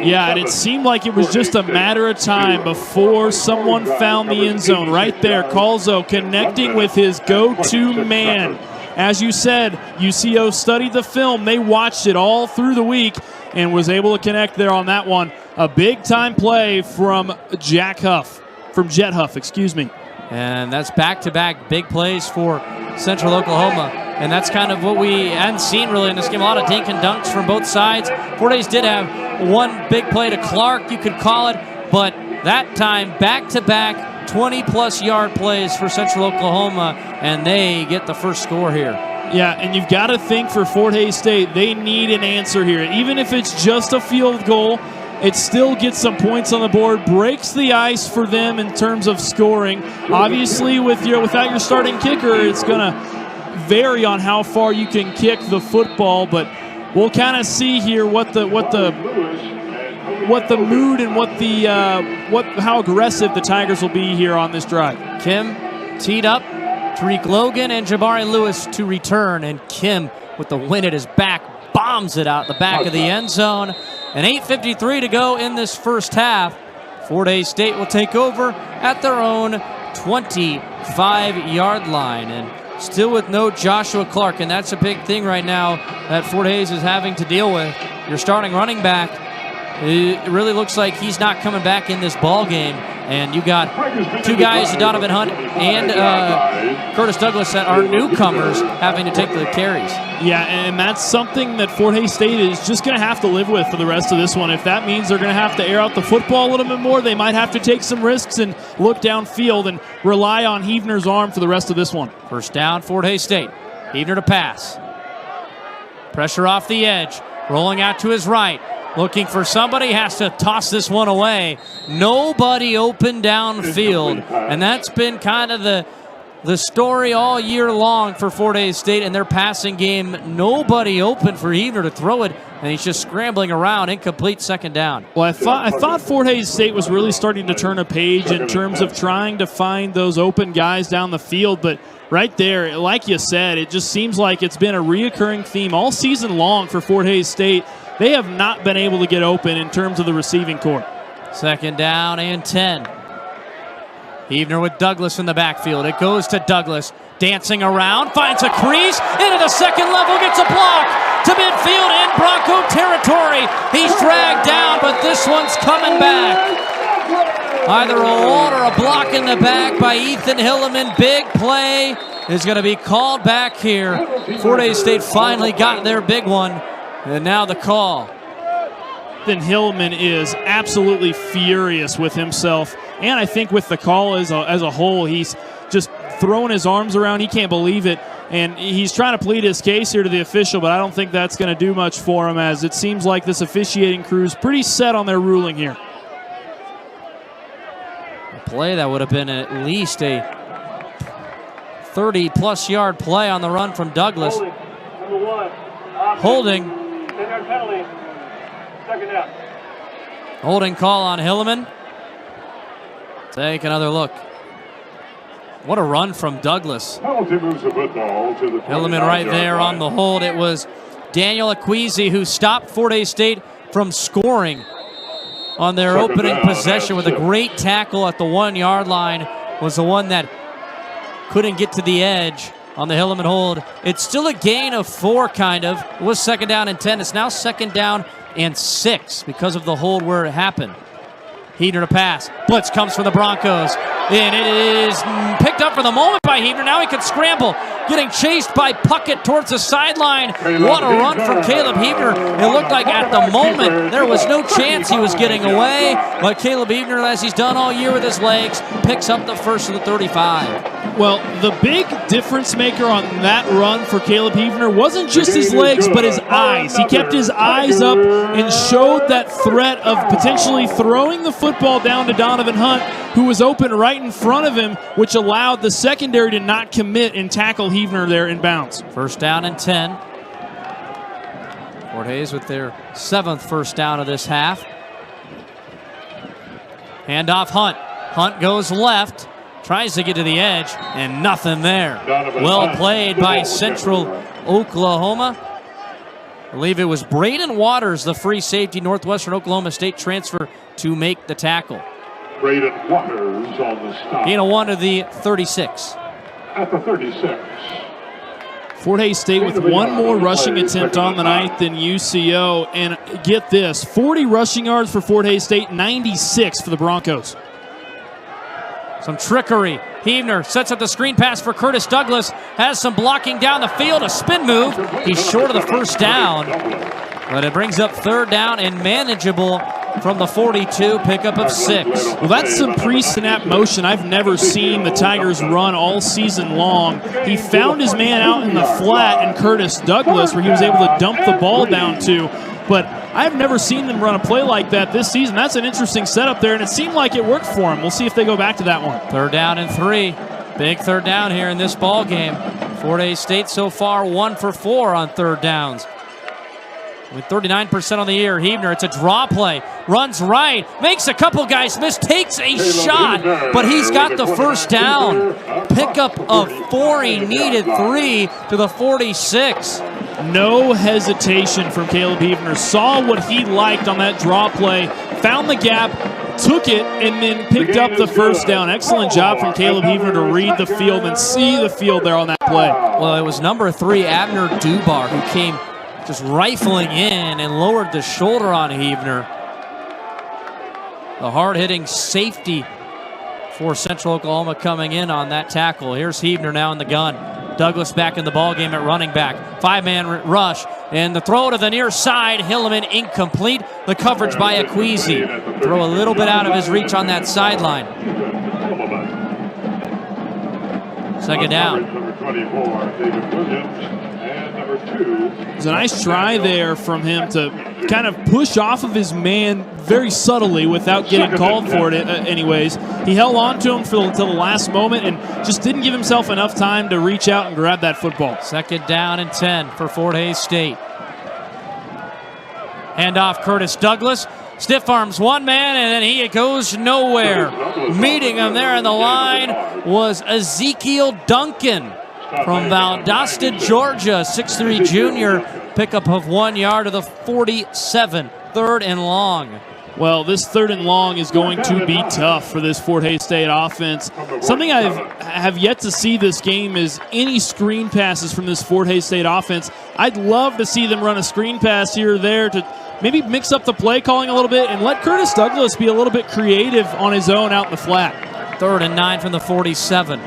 Yeah, and it seemed like it was just a matter of time before someone found the end zone right there. Calzo connecting with his go-to man. As you said, UCO studied the film. They watched it all through the week and was able to connect there on that one. A big-time play from Jet Huff, excuse me. And that's back-to-back big plays for Central Oklahoma. And that's kind of what we hadn't seen really in this game. A lot of dink and dunks from both sides. Fort Hays did have one big play to Clark, you could call it. But that time, back-to-back 20-plus yard plays for Central Oklahoma, and they get the first score here. Yeah, and you've got to think for Fort Hays State, they need an answer here. Even if it's just a field goal, it still gets some points on the board, breaks the ice for them in terms of scoring. Obviously, without your starting kicker, it's going to vary on how far you can kick the football, but we'll kind of see here what the mood and how aggressive the Tigers will be here on this drive. Kim teed up, Tariq Logan and Jabari Lewis to return, and Kim with the wind at his back bombs it out the back of the end zone. And 8:53 to go in this first half. Fort Hays State will take over at their own 25-yard line, and still with no Joshua Clark, and that's a big thing right now that Fort Hays is having to deal with. Your starting running back, it really looks like he's not coming back in this ball game, and you got two guys, Donovan Hunt and Curtis Douglas, that are newcomers having to take the carries. Yeah, and that's something that Fort Hays State is just going to have to live with for the rest of this one. If that means they're going to have to air out the football a little bit more, they might have to take some risks and look downfield and rely on Heavner's arm for the rest of this one. First down, Fort Hays State. Heavner to pass. Pressure off the edge. Rolling out to his right. Looking for somebody, has to toss this one away. Nobody open downfield. And that's been kind of the story all year long for Fort Hays State in their passing game. Nobody open for Heavner to throw it, and he's just scrambling around. Incomplete, second down. Well, I thought Fort Hays State was really starting to turn a page in terms of trying to find those open guys down the field, but right there, like you said, it just seems like it's been a reoccurring theme all season long for Fort Hays State. They have not been able to get open in terms of the receiving corps. Second down and 10. Heavner with Douglas in the backfield. It goes to Douglas, dancing around, finds a crease, into the second level, gets a block to midfield in Bronco territory. He's dragged down, but this one's coming back. Either a wall or a block in the back by Ethan Hilleman. Big play is going to be called back here. Fort Hays State finally got their big one, and now the call. Then Hillman is absolutely furious with himself, and I think with the call as a whole. He's just throwing his arms around. He can't believe it, and he's trying to plead his case here to the official, but I don't think that's going to do much for him, as it seems like this officiating crew is pretty set on their ruling here. A play that would have been at least a 30-plus yard play on the run from Douglas. Holding. Second down. Holding call on Hilleman. Take another look. What a run from Douglas. Hilleman right there on the hold. It was Daniel Acquisi who stopped Fort Hays State from scoring on their opening possession with a great tackle at the 1-yard line. Was the one that couldn't get to the edge on the Hilleman hold. It's still a gain of 4, kind of. It was second down and 10. It's now second down and 6 because of the hold where it happened. Heavner to pass. Blitz comes from the Broncos. And it is picked up for the moment by Heavner. Now he can scramble. Getting chased by Puckett towards the sideline. What a run from Caleb Heavner. It looked like at the moment there was no chance he was getting away. But Caleb Heavner, as he's done all year with his legs, picks up the first of the 35. Well, the big difference maker on that run for Caleb Heavner wasn't just his legs, but his eyes. He kept his eyes up and showed that threat of potentially throwing the football down to Donovan Hunt, who was open right in front of him, which allowed the secondary to not commit and tackle Heavner there in bounds. First down and 10. Fort Hays with their 7th first down of this half. Handoff Hunt. Hunt goes left. Tries to get to the edge, and nothing there. Well played by Central Oklahoma. I believe it was Braden Waters, the free safety, Northwestern Oklahoma State transfer, to make the tackle. Braden Waters on the stop. Gain of 1 to the 36. At the 36. Fort Hays State with one more rushing attempt on the night than UCO. And get this, 40 rushing yards for Fort Hays State, 96 for the Broncos. Some trickery. Heavner sets up the screen pass for Curtis Douglas. Has some blocking down the field. A spin move. He's short of the first down. But it brings up third down and manageable from the 42, pickup of 6. Well, that's some pre-snap motion I've never seen the Tigers run all season long. He found his man out in the flat and Curtis Douglas, where he was able to dump the ball down to. But I've never seen them run a play like that this season. That's an interesting setup there, and it seemed like it worked for him. We'll see if they go back to that one. 3rd down and 3. Big 3rd down here in this ball game. Fort Hays State so far 1 for 4 on 3rd downs. With 39% on the year, Huebner, it's a draw play. Runs right, makes a couple guys miss, takes a shot, but he's got the 1st down. Pickup of 4, he needed 3 to the 46. No hesitation from Caleb Huebner. Saw what he liked on that draw play, found the gap, took it, and then picked up the 1st down. Excellent job from Caleb Huebner to read the field and see the field there on that play. Well, it was number 3, Abner Dubar, who came just rifling in and lowered the shoulder on Huebner. The hard-hitting safety for Central Oklahoma coming in on that tackle. Here's Huebner now in the gun. Douglas back in the ballgame at running back. 5-man rush, and the throw to the near side. Hilleman incomplete. The coverage by Acquisi. Throw a little bit out of his reach on that sideline. 2nd down. It was a nice try there from him to kind of push off of his man very subtly without getting called for it anyways. He held on to him until the last moment and just didn't give himself enough time to reach out and grab that football. 2nd down and 10 for Fort Hays State. Handoff Curtis Douglas. Stiff arms one man, and then he goes nowhere. Meeting him there in the line was Ezekiel Duncan from Valdosta, Georgia, 6'3" junior. Pickup of 1 yard to the 47. 3rd and long. Well, this 3rd and long is going to be tough for this Fort Hays State offense. Something I have yet to see this game is any screen passes from this Fort Hays State offense. I'd love to see them run a screen pass here or there to maybe mix up the play calling a little bit and let Curtis Douglas be a little bit creative on his own out in the flat. 3rd and 9 from the 47.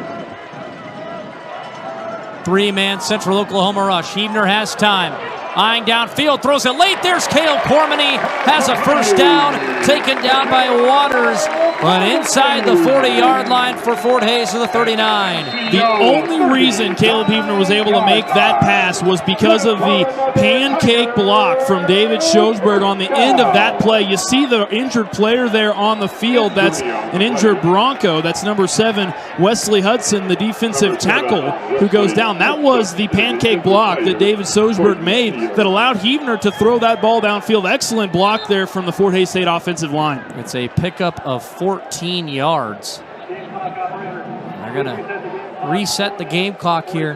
3-man Central Oklahoma rush. Huebner has time. Eyeing downfield, throws it late. There's Cale Cormany, has a 1st down, taken down by Waters, but inside the 40-yard line for Fort Hays to the 39. The only reason Caleb Huebner was able to make that pass was because of the pancake block from David Schosberg on the end of that play. You see the injured player there on the field. That's an injured Bronco. That's number 7, Wesley Hudson, the defensive tackle, who goes down. That was the pancake block that David Schosberg made that allowed Huebner to throw that ball downfield. Excellent block there from the Fort Hays State offensive line. It's a pickup of 14 yards. They're going to reset the game clock here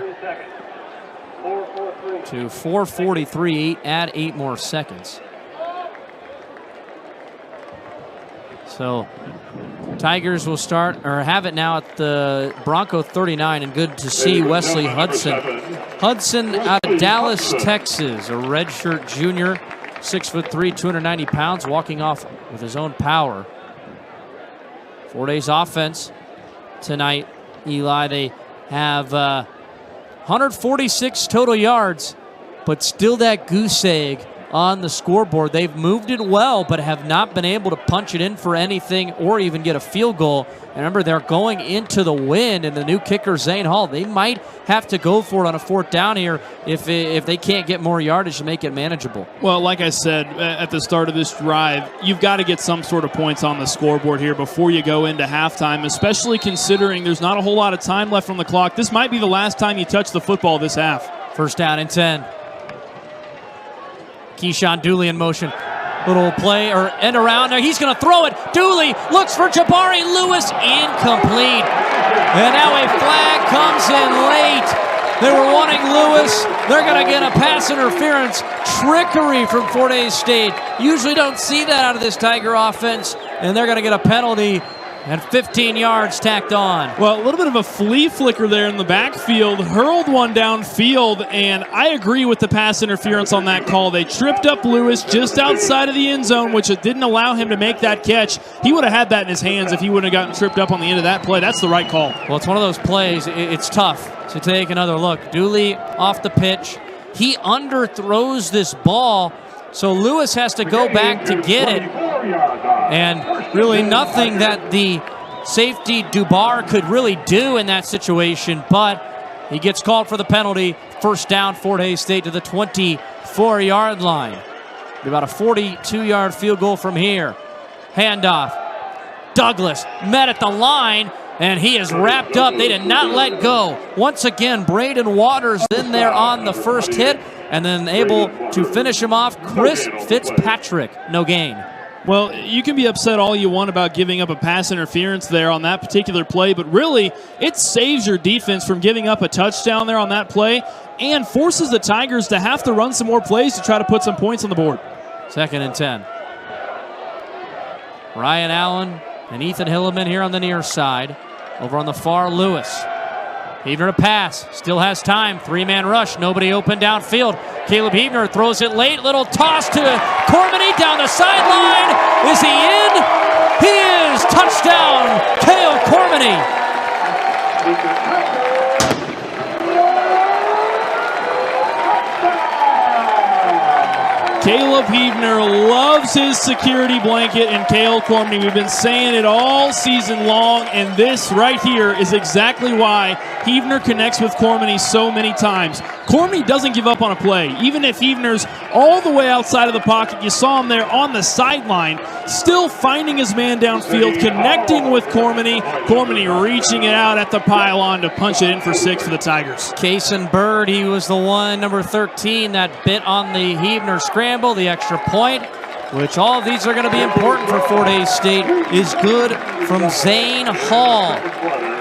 to 4:43. Add 8 more seconds. So Tigers will start, or have it now at the Bronco 39, and good to see Wesley Hudson. Hudson out of Dallas, Texas, a redshirt junior, 6'3", 290 pounds, walking off with his own power. Fort Hays offense tonight, Eli, they have 146 total yards, but still that goose egg on the scoreboard. They've moved it well, but have not been able to punch it in for anything or even get a field goal. And remember, they're going into the wind, and the new kicker, Zane Hall, they might have to go for it on a 4th down here if they can't get more yardage to make it manageable. Well, like I said at the start of this drive, you've got to get some sort of points on the scoreboard here before you go into halftime, especially considering there's not a whole lot of time left on the clock. This might be the last time you touch the football this half. 1st down and 10. Keyshawn Dooley in motion. Little play or end around there. He's going to throw it. Dooley looks for Jabari Lewis. Incomplete. And now a flag comes in late. They were wanting Lewis. They're going to get a pass interference. Trickery from Fort Hays State. Usually don't see that out of this Tiger offense. And they're going to get a penalty. And 15 yards tacked on. Well, a little bit of a flea flicker there in the backfield. Hurled one downfield, and I agree with the pass interference on that call. They tripped up Lewis just outside of the end zone, which it didn't allow him to make that catch. He would have had that in his hands if he wouldn't have gotten tripped up on the end of that play. That's the right call. Well, it's one of those plays. It's tough to take another look. Dooley off the pitch. He underthrows this ball, so Lewis has to go back to get it. And really nothing that the safety Dubar could really do in that situation, but he gets called for the penalty. First down, Fort Hays State to the 24-yard line. About a 42-yard field goal from here. Handoff. Douglas met at the line, and he is wrapped up. They did not let go. Once again, Braden Waters in there on the first hit, and then able to finish him off, Chris Fitzpatrick. No gain. Well, you can be upset all you want about giving up a pass interference there on that particular play, but really, it saves your defense from giving up a touchdown there on that play and forces the Tigers to have to run some more plays to try to put some points on the board. 2nd and 10. Ryan Allen and Ethan Hilleman here on the near side. Over on the far, Lewis. Heavner to pass. Still has time. 3-man rush. Nobody open downfield. Caleb Heavner throws it late. Little toss to Cormany down the sideline. Is he in? He is. Touchdown, Cale Cormany. Caleb Heavner loves his security blanket and Cale Cormany. We've been saying it all season long, and this right here is exactly why Heavner connects with Cormany so many times. Cormany doesn't give up on a play. Even if Heavner's all the way outside of the pocket, you saw him there on the sideline, still finding his man downfield, connecting with Cormany. Cormany reaching it out at the pylon to punch it in for 6 for the Tigers. Kason Bird, he was the one, number 13, that bit on the Heavner scramble, the extra point, which all of these are going to be important for Fort Hays State, is good from Zane Hall.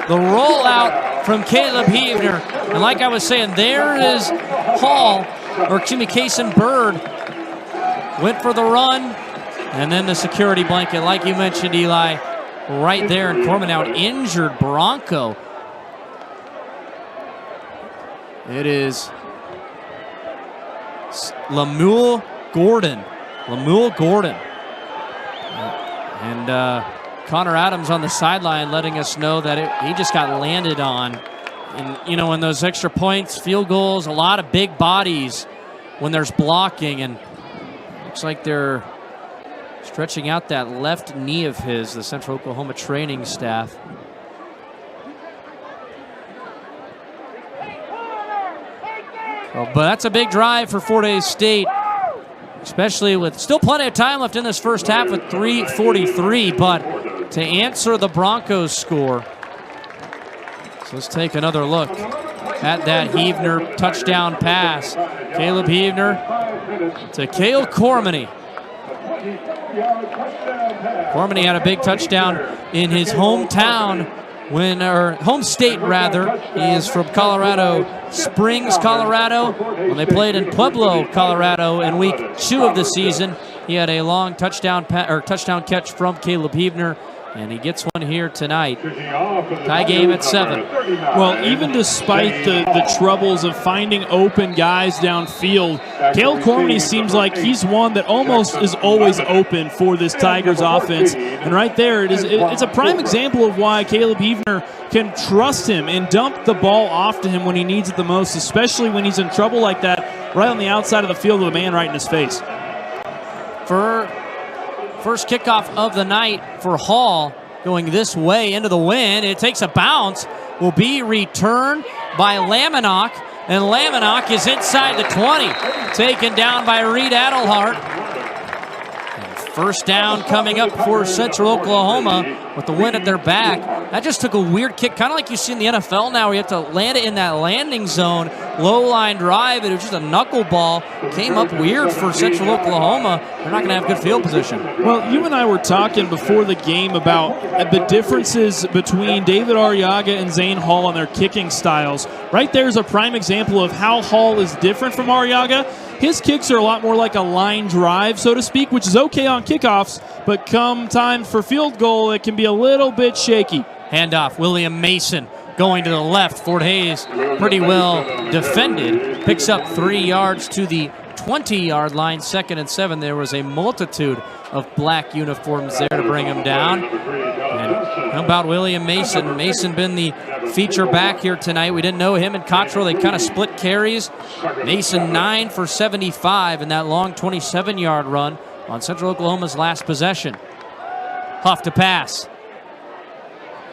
The rollout from Caleb Heavner. And like I was saying, there is Hall, or excuse me, Kason Bird went for the run, and then the security blanket, like you mentioned, Eli, right there. And Corman out injured Bronco. It is Lemuel Gordon. And Connor Adams on the sideline letting us know that he just got landed on. And, you know, in those extra points, field goals, a lot of big bodies when there's blocking. And looks like they're stretching out that left knee of his, the Central Oklahoma training staff. But that's a big drive for Fort Hays State, especially with still plenty of time left in this first half with 3:43. But to answer the Broncos score, so let's take another look at that Heavner touchdown pass. Caleb Heavner to Cale Cormany. Cormany had a big touchdown in his hometown, home state rather. He is from Colorado Springs, Colorado. When they played in Pueblo, Colorado in week 2 of the season, he had a long touchdown catch from Caleb Heavner, and he gets one here tonight. Tie game at 7. Well, even despite the troubles of finding open guys downfield, Cale Cormany seems like he's one that almost is always open for this Tigers offense. And right there, it's a prime example of why Caleb Heavner can trust him and dump the ball off to him when he needs it the most, especially when he's in trouble like that, right on the outside of the field with a man right in his face. For first kickoff of the night for Hall, going this way into the wind. It takes a bounce, will be returned by Laminock, and Laminock is inside the 20, taken down by Reed Adelhart. And first down coming up for Central Oklahoma with the wind at their back. That just took a weird kick, kind of like you see in the NFL now, where you have to land it in that landing zone, low line drive. It was just a knuckleball. Came up weird for Central Oklahoma. They're not going to have good field position. Well, you and I were talking before the game about the differences between David Arriaga and Zane Hall on their kicking styles. Right there's a prime example of how Hall is different from Arriaga. His kicks are a lot more like a line drive, so to speak, which is okay on kickoffs, but come time for field goal, it can be a little bit shaky. Handoff, William Mason going to the left. Fort Hays pretty well defended. Picks up 3 yards to the 20-yard line. 2nd and 7. There was a multitude of black uniforms there to bring him down. And how about William Mason? Mason been the feature back here tonight. We didn't know him and Cottrell. They kind of split carries. Mason 9 for 75 in that long 27-yard run. on Central Oklahoma's last possession. Huff to pass.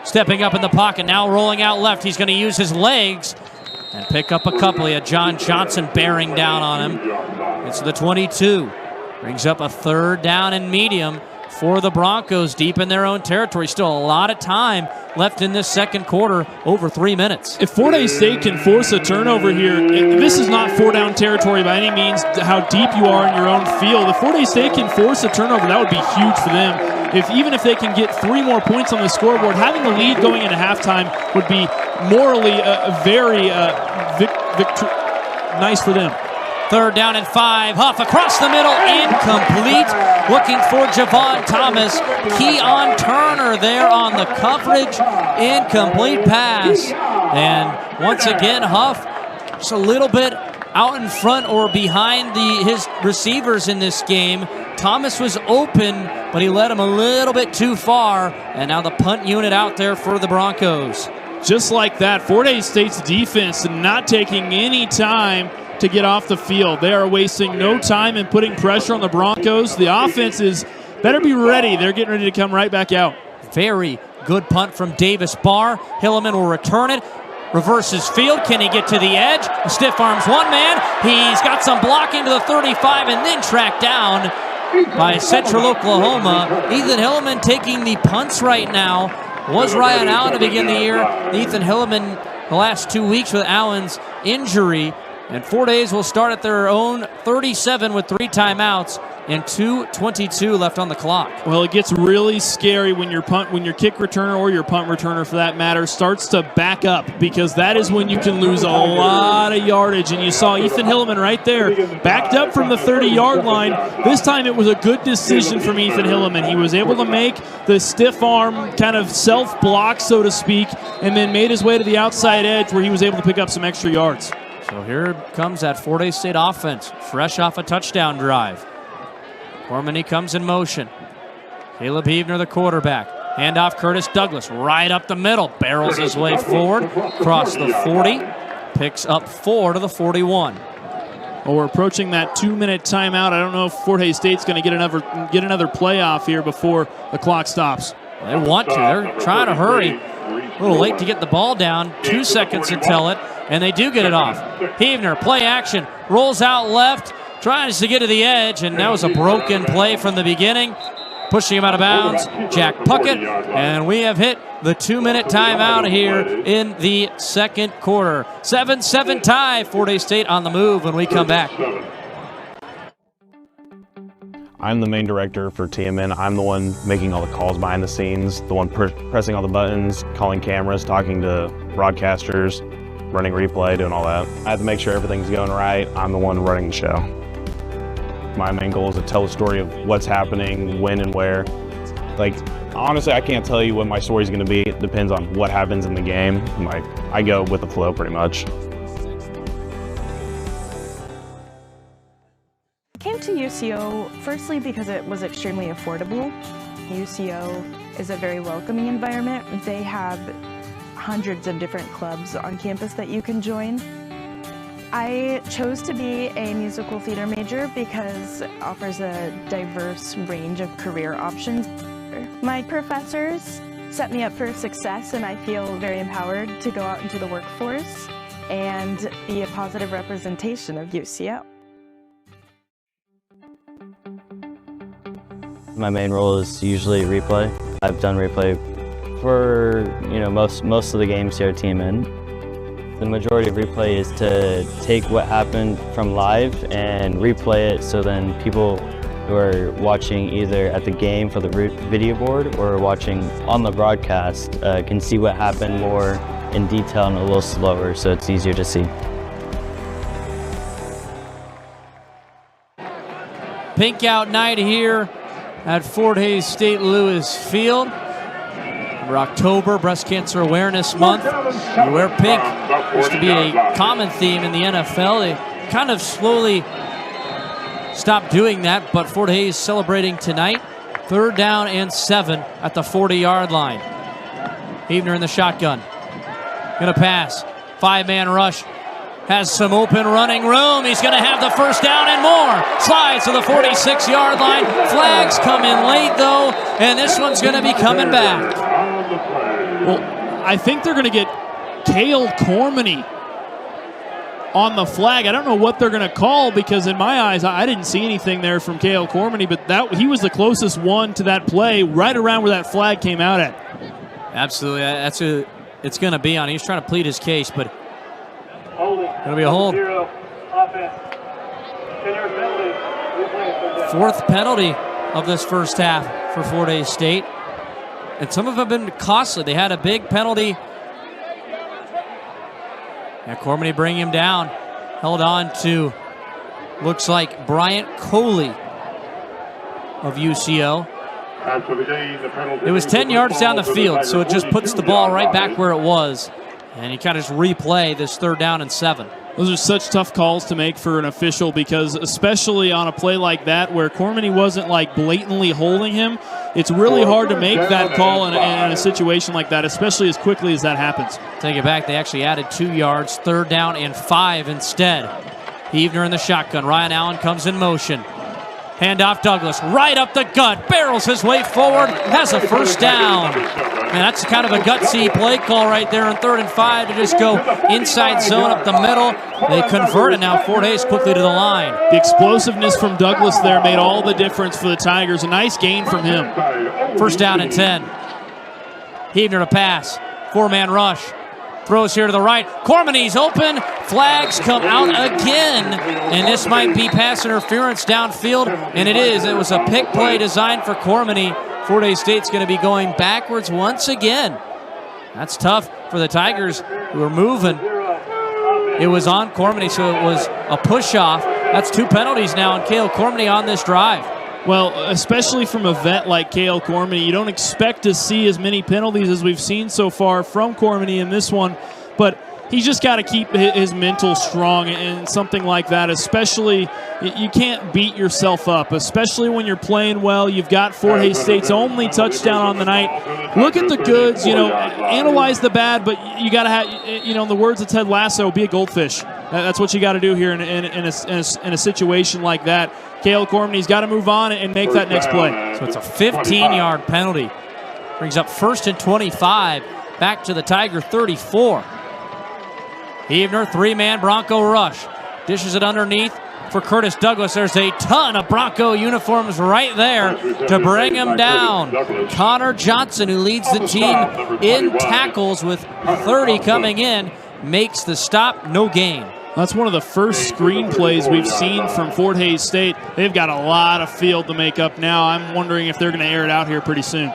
Stepping up in the pocket, now rolling out left. He's going to use his legs and pick up a couple. He had John Johnson bearing down on him. It's the 22. Brings up a 3rd down and medium for the Broncos deep in their own territory. Still a lot of time left in this second quarter, over 3 minutes. If Fort Hays State can force a turnover here, this is not 4-down territory by any means, how deep you are in your own field. If Fort Hays State can force a turnover, that would be huge for them. Even if they can get 3 more points on the scoreboard, having the lead going into halftime would be morally very nice for them. 3rd down and 5. Huff across the middle, incomplete. Looking for Javon Thomas. Keon Turner there on the coverage. Incomplete pass. And once again, Huff just a little bit out in front or behind his receivers in this game. Thomas was open, but he led him a little bit too far. And now the punt unit out there for the Broncos. Just like that, Fort Hays State's defense not taking any time to get off the field. They are wasting no time in putting pressure on the Broncos. The offense is better be ready. They're getting ready to come right back out. Very good punt from Davis Barr. Hilleman will return it. Reverses field. Can he get to the edge? Stiff arms one man. He's got some blocking to the 35 and then tracked down by Central Oklahoma. Ethan Hilleman taking the punts right now. Was Ryan Allen to begin the year. Ethan Hilleman the last 2 weeks with Allen's injury. And Fort Hays will start at their own 37 with 3 timeouts and 2:22 left on the clock. Well, it gets really scary when your kick returner or your punt returner, for that matter, starts to back up, because that is when you can lose a lot of yardage. And you saw Ethan Hilleman right there, backed up from the 30-yard line. This time it was a good decision from Ethan Hilleman. He was able to make the stiff arm kind of self-block, so to speak, and then made his way to the outside edge where he was able to pick up some extra yards. So here comes that Fort Hays State offense, fresh off a touchdown drive. Cormany comes in motion. Caleb Heavner, the quarterback. Handoff Curtis Douglas, right up the middle. Barrels his way forward, across the 40. Picks up 4 to the 41. Well, we're approaching that 2-minute timeout. I don't know if Fort Hays State's going to get another playoff here before the clock stops. They want to. They're trying to hurry. A little late to get the ball down. 2 seconds to tell it, and they do get it off. Heavner, play action, rolls out left, tries to get to the edge, and that was a broken play from the beginning. Pushing him out of bounds, Jack Puckett, and we have hit the 2-minute timeout here in the second quarter. 7-7 tie, Fort Hays State on the move when we come back. I'm the main director for TMN. I'm the one making all the calls behind the scenes, the one pressing all the buttons, calling cameras, talking to broadcasters, running replay, doing all that. I have to make sure everything's going right. I'm the one running the show. My main goal is to tell the story of what's happening, when and where. Like, honestly, I can't tell you what my story's gonna be. It depends on what happens in the game. I go with the flow pretty much. Came to UCO firstly because it was extremely affordable. UCO is a very welcoming environment. They have hundreds of different clubs on campus that you can join. I chose to be a musical theater major because it offers a diverse range of career options. My professors set me up for success, and I feel very empowered to go out into the workforce and be a positive representation of UCO. My main role is usually replay. I've done replay for most of the games here at TMN. The majority of replay is to take what happened from live and replay it, so then people who are watching either at the game for the video board or watching on the broadcast can see what happened more in detail and a little slower, so it's easier to see. Pink out night here at Fort Hays State Lewis Field. For October, Breast Cancer Awareness Month. You wear pink. Used to be a common theme in the NFL. They kind of slowly stopped doing that, but Fort Hays celebrating tonight. 3rd down and 7 at the 40-yard line. Heavner in the shotgun. Gonna pass. 5-man rush. has some open running room. He's going to have the first down and more. Slides to the 46-yard line. Flags come in late, though, and this one's going to be coming back. Well, I think they're going to get Cale Cormany on the flag. I don't know what they're going to call, because in my eyes, I didn't see anything there from Cale Cormany, but he was the closest one to that play, right around where that flag came out at. Absolutely. That's who it's going to be on. He's trying to plead his case, but it'll be a hold. Fourth penalty of this first half for Fort Hays State. And some of them have been costly. They had a big penalty. And Cormany bring him down. Held on to, looks like, Bryant Coley of UCO. It was 10 yards down the field, so it just puts the ball right back where it was. And you kind of just replay this 3rd down and 7. Those are such tough calls to make for an official, because especially on a play like that where Cormany wasn't like blatantly holding him, it's really hard to make that call in a situation like that, especially as quickly as that happens. Take it back. They actually added 2 yards, 3rd down and 5 instead. Heavner in the shotgun. Ryan Allen comes in motion. Handoff Douglas, right up the gut, barrels his way forward, has a first down. Man, that's kind of a gutsy play call right there on 3rd and 5 to just go inside zone up the middle. They convert it now. Fort Hays quickly to the line. The explosiveness from Douglas there made all the difference for the Tigers. A nice gain from him. First down and 10. Heavner to pass. 4-man rush. Throws here to the right. Cormany's open. Flags come out again. And this might be pass interference downfield. And it is. It was a pick play designed for Cormany. Fort Hays State's going to be going backwards once again. That's tough for the Tigers, who are moving. It was on Cormany, so it was a push-off. That's 2 penalties now on Cale Cormany on this drive. Well, especially from a vet like Cale Cormany, you don't expect to see as many penalties as we've seen so far from Cormany in this one, but he's just got to keep his mental strong in something like that, especially you can't beat yourself up, especially when you're playing well. You've got Fort Hays State's only touchdown on the night. Look at the goods, analyze the bad, but you got to have, in the words of Ted Lasso, be a goldfish. That's what you got to do here in a situation like that. Cale Cormany's got to move on and make that next play. So it's a 15-yard penalty. Brings up 1st and 25, back to the Tiger 34. Heavner, 3-man Bronco rush. Dishes it underneath for Curtis Douglas. There's a ton of Bronco uniforms right there to bring him down. Connor Johnson, who leads the team in tackles with 30 coming in, makes the stop, no gain. That's one of the first screen plays we've seen from Fort Hays State. They've got a lot of field to make up now. I'm wondering if they're going to air it out here pretty soon.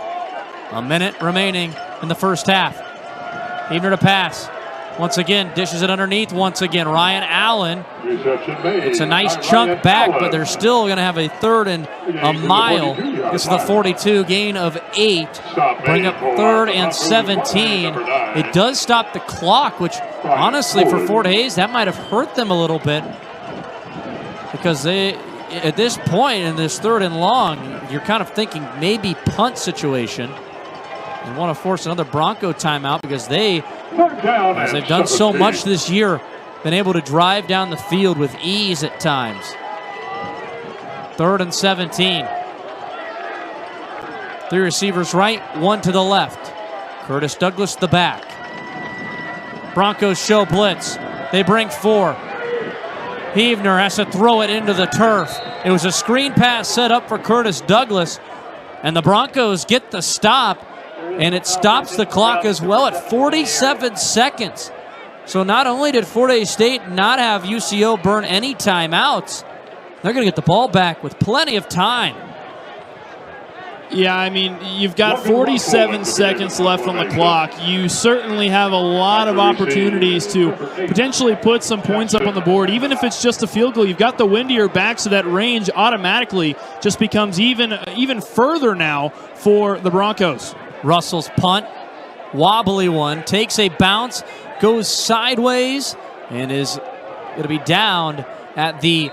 A minute remaining in the first half. Heavner to pass. Once again, dishes it underneath. Once again, Ryan Allen. It's a nice chunk back, but they're still going to have a 3rd and a mile. This is the 42, gain of 8. Bring up 3rd and 17. It does stop the clock, which honestly for Fort Hays, that might have hurt them a little bit, because they, at this point in this 3rd and long, you're kind of thinking maybe punt situation. And want to force another Bronco timeout, because they, as they've done so much this year, been able to drive down the field with ease at times. 3rd and 17. 3 receivers right, 1 to the left. Curtis Douglas the back. Broncos show blitz. They bring 4. Heavner has to throw it into the turf. It was a screen pass set up for Curtis Douglas, and the Broncos get the stop. And it stops the clock as well at 47 seconds. So not only did Fort Hays State not have UCO burn any timeouts, they're going to get the ball back with plenty of time. Yeah, I mean, you've got 47 seconds left on the clock. You certainly have a lot of opportunities to potentially put some points up on the board. Even if it's just a field goal, you've got the wind to your back, so that range automatically just becomes even further now for the Broncos. Russell's punt, wobbly one, takes a bounce, goes sideways, and is going to be downed at the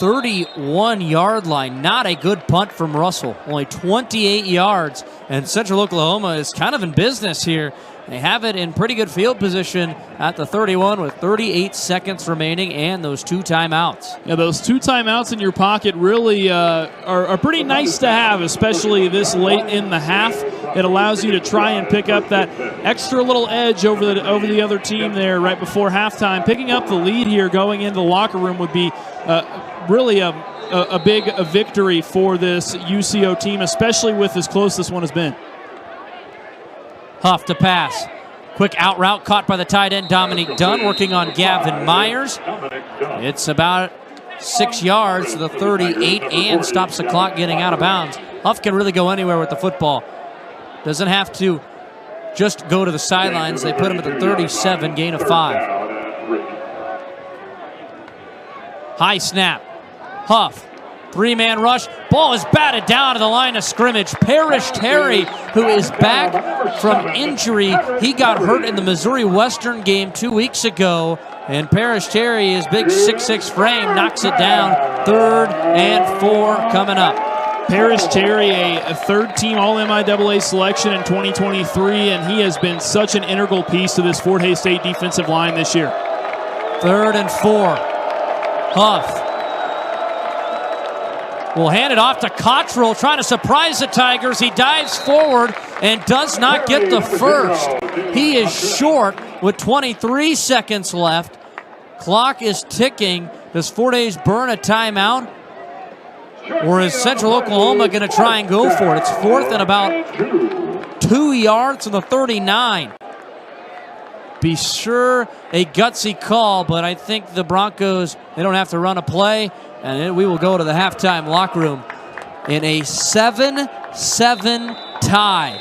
31-yard line. Not a good punt from Russell. Only 28 yards. And Central Oklahoma is kind of in business here. They have it in pretty good field position at the 31 with 38 seconds remaining and those 2 timeouts. Yeah, those 2 timeouts in your pocket really are pretty nice to have, especially this late in the half. It allows you to try and pick up that extra little edge over the other team there right before halftime. Picking up the lead here going into the locker room would be really a big victory for this UCO team, especially with as close this one has been. Huff to pass. Quick out route caught by the tight end, Dominique Dunn, working on Gavin Myers. It's about 6 yards to the 38 and stops the clock getting out of bounds. Huff can really go anywhere with the football. Doesn't have to just go to the sidelines. They put him at the 37, gain of 5. High snap. Huff. 3-man rush. Ball is batted down to the line of scrimmage. Parrish Terry, who is back from injury. He got hurt in the Missouri Western game 2 weeks ago. And Parrish Terry, his big 6'6" frame, knocks it down. 3rd and 4 coming up. Parrish Terry, a third-team All-MIAA selection in 2023, and he has been such an integral piece to this Fort Hays State defensive line this year. 3rd and 4. Huff will hand it off to Cottrell, trying to surprise the Tigers. He dives forward and does not get the first. He is short with 23 seconds left. Clock is ticking. Does Fort Hays burn a timeout? Or is Central Oklahoma going to try and go for it? It's 4th and about 2 yards to the 39. Be sure a gutsy call, but I think the Broncos, they don't have to run a play. And we will go to the halftime locker room in a 7-7 tie.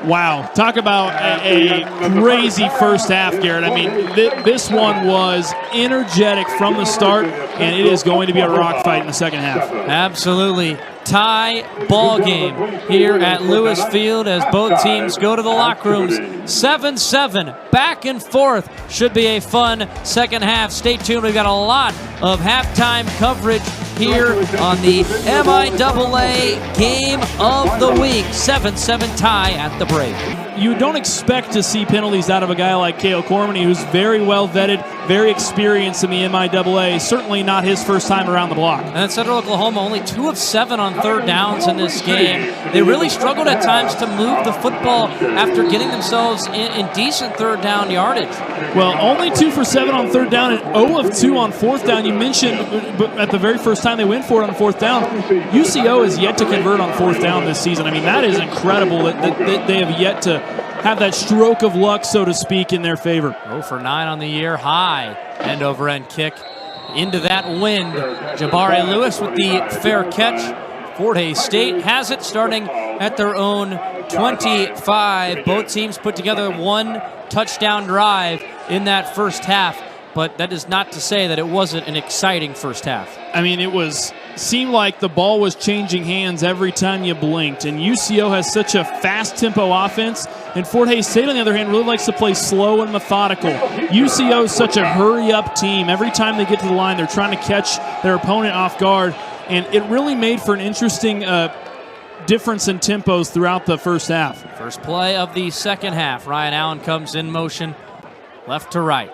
Wow, talk about a crazy first half, Garrett. I mean, this one was energetic from the start, and it is going to be a rock fight in the second half. Absolutely. Tie ball game here at Lewis Field as both teams go to the locker rooms. 7-7, back and forth. Should be a fun second half. Stay tuned. We've got a lot of halftime coverage here on the MIAA Game of the Week. 7-7 tie at the break. You don't expect to see penalties out of a guy like Cale Cormany, who's very well vetted, very experienced in the MIAA. Certainly not his first time around the block. And Central Oklahoma only 2 of 7 on third downs in this game. They really struggled at times to move the football after getting themselves in decent third down yardage. Well, only 2 for 7 on third down and 0 of 2 on fourth down. You mentioned at the very first time they went for it on fourth down, UCO has yet to convert on fourth down this season. I mean, that is incredible that they have yet to have that stroke of luck, so to speak, in their favor. 0 for 9 on the year. High end over end kick into that wind. Jabari Lewis with the fair catch. Fort Hays State has it starting at their own 25. Both teams put together 1 touchdown drive in that first half, but that is not to say that it wasn't an exciting first half. I mean, seemed like the ball was changing hands every time you blinked, and UCO has such a fast tempo offense, and Fort Hays State, on the other hand, really likes to play slow and methodical. UCO is such a hurry-up team. Every time they get to the line, they're trying to catch their opponent off guard, and it really made for an interesting difference in tempos throughout the first half. First play of the second half. Ryan Allen comes in motion, left to right.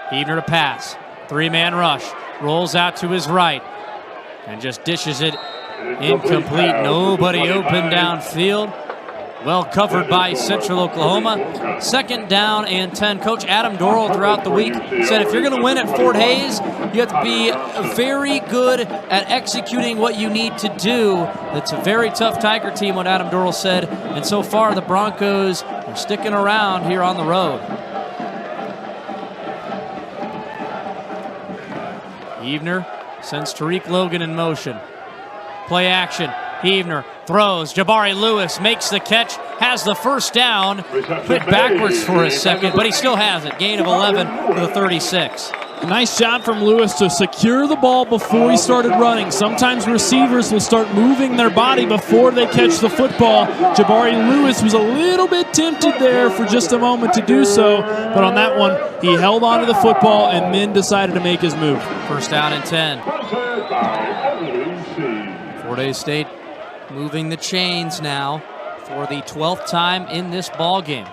Heavner to pass. 3-man rush. Rolls out to his right and just dishes it incomplete. Nobody open downfield. Well covered by Central Oklahoma. 2nd down and 10. Coach Adam Dorrell throughout the week said if you're going to win at Fort Hays, you have to be very good at executing what you need to do. It's a very tough Tiger team, what Adam Dorrell said. And so far, the Broncos are sticking around here on the road. Heavner sends Tariq Logan in motion. Play action. Heavner throws. Jabari Lewis makes the catch, has the first down. Hit backwards for a second, but he still has it. Gain of 11 to the 36. Nice job from Lewis to secure the ball before he started running. Sometimes receivers will start moving their body before they catch the football. Jabari Lewis was a little bit tempted there for just a moment to do so, but on that one, he held on to the football and then decided to make his move. First down and 10. Fort Hays State moving the chains now for the 12th time in this ball game.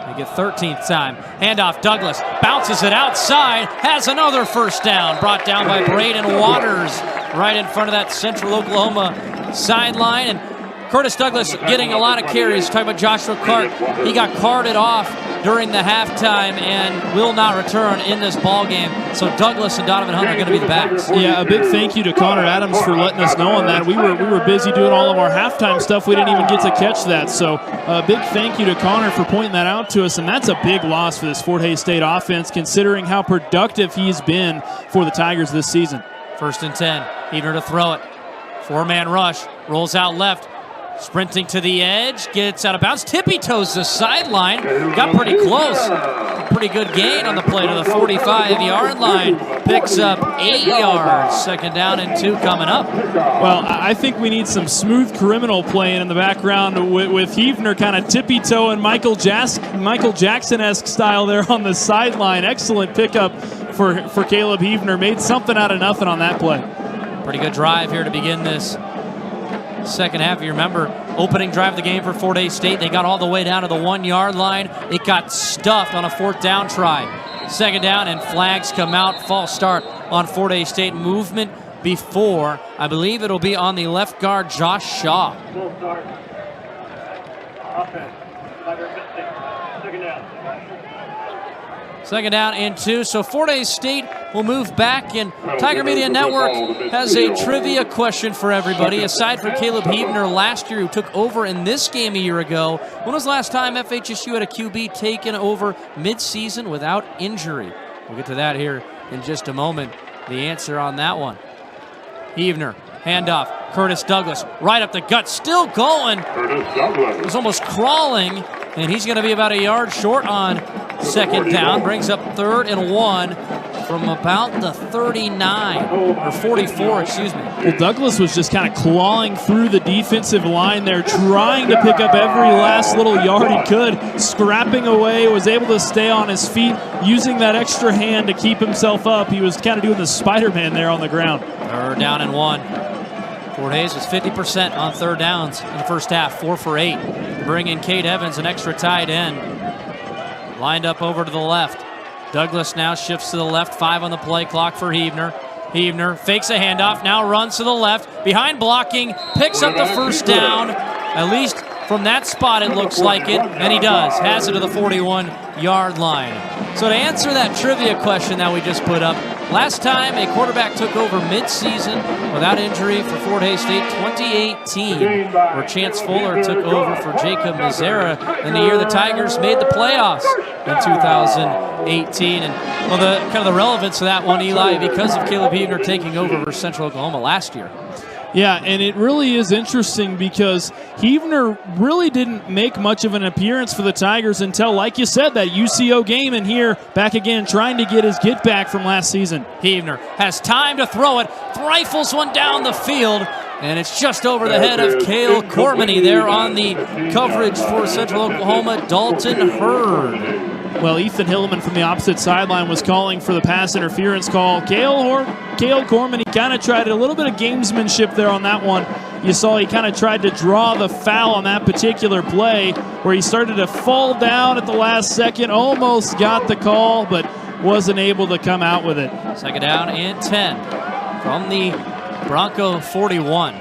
Make it 13th time. Handoff, Douglas bounces it outside, has another first down, brought down by Braden Waters right in front of that Central Oklahoma sideline. And Curtis Douglas getting a lot of carries. Talking about Joshua Clark, he got carted off during the halftime and will not return in this ball game. So Douglas and Donovan Hunt are going to be the backs. Yeah, a big thank you to Connor Adams for letting us know on that. We were busy doing all of our halftime stuff. We didn't even get to catch that. So a big thank you to Connor for pointing that out to us. And that's a big loss for this Fort Hays State offense, considering how productive he's been for the Tigers this season. First and 10. Heaver to throw it. Four-man rush. Rolls out left. Sprinting to the edge, gets out of bounds, tippy-toes the sideline, got pretty close. Pretty good gain on the play to the 45-yard line. Picks up 8 yards. Second down and 2 coming up. Well, I think we need some smooth criminal playing in the background with Heavner kind of tippy-toeing Michael Jackson-esque style there on the sideline. Excellent pickup for Caleb Heavner. Made something out of nothing on that play. Pretty good drive here to begin this second half. You remember, opening drive of the game for Fort Hays State, they got all the way down to the 1-yard line. It got stuffed on a fourth down try. Second down, and flags come out. False start on Fort Hays State. Movement before. I believe it'll be on the left guard, Josh Shaw. Full start. Offense. Second down. Second down and 2. So Fort Hays State will move back, and Tiger Media Network has a trivia question for everybody. Aside from Caleb Heavner last year, who took over in this game a year ago, when was the last time FHSU had a QB taken over mid-season without injury? We'll get to that here in just a moment. The answer on that one. Heavner, handoff, Curtis Douglas, right up the gut, still going. Curtis Douglas. He's almost crawling, and he's going to be about a yard short on second down. Brings up 3rd and 1 from about the 39, or 44, excuse me. Well, Douglas was just kind of clawing through the defensive line there, trying to pick up every last little yard he could, scrapping away, was able to stay on his feet, using that extra hand to keep himself up. He was kind of doing the Spider-Man there on the ground. 3rd down and 1. Fort Hays was 50% on third downs in the first half, 4 for 8. Bring in Cade Evans, an extra tight end. Lined up over to the left. Douglas now shifts to the left, 5 on the play clock for Heavner. Heavner fakes a handoff, now runs to the left, behind blocking, picks up the first down. At least from that spot it looks like it, and he does. Has it to the 41-yard line. So to answer that trivia question that we just put up, last time a quarterback took over mid-season without injury for Fort Hays State, 2018, where Chance Fuller took over for Jacob Mazzara, and the year the Tigers made the playoffs in 2018. And well, the relevance of that one, Eli, because of Caleb Heavner taking over for Central Oklahoma last year. Yeah, and it really is interesting because Heavner really didn't make much of an appearance for the Tigers until, like you said, that UCO game, and here back again trying to get his get back from last season. Heavner has time to throw it, rifles one down the field, and it's just over the head of Cale Cormany there on the coverage for Central Oklahoma, Dalton Hurd. Well, Ethan Hilleman from the opposite sideline was calling for the pass interference call. Cale Cormany kind of tried a little bit of gamesmanship there on that one. You saw he kind of tried to draw the foul on that particular play where he started to fall down at the last second, almost got the call, but wasn't able to come out with it. Second down and 10 from the Bronco 41.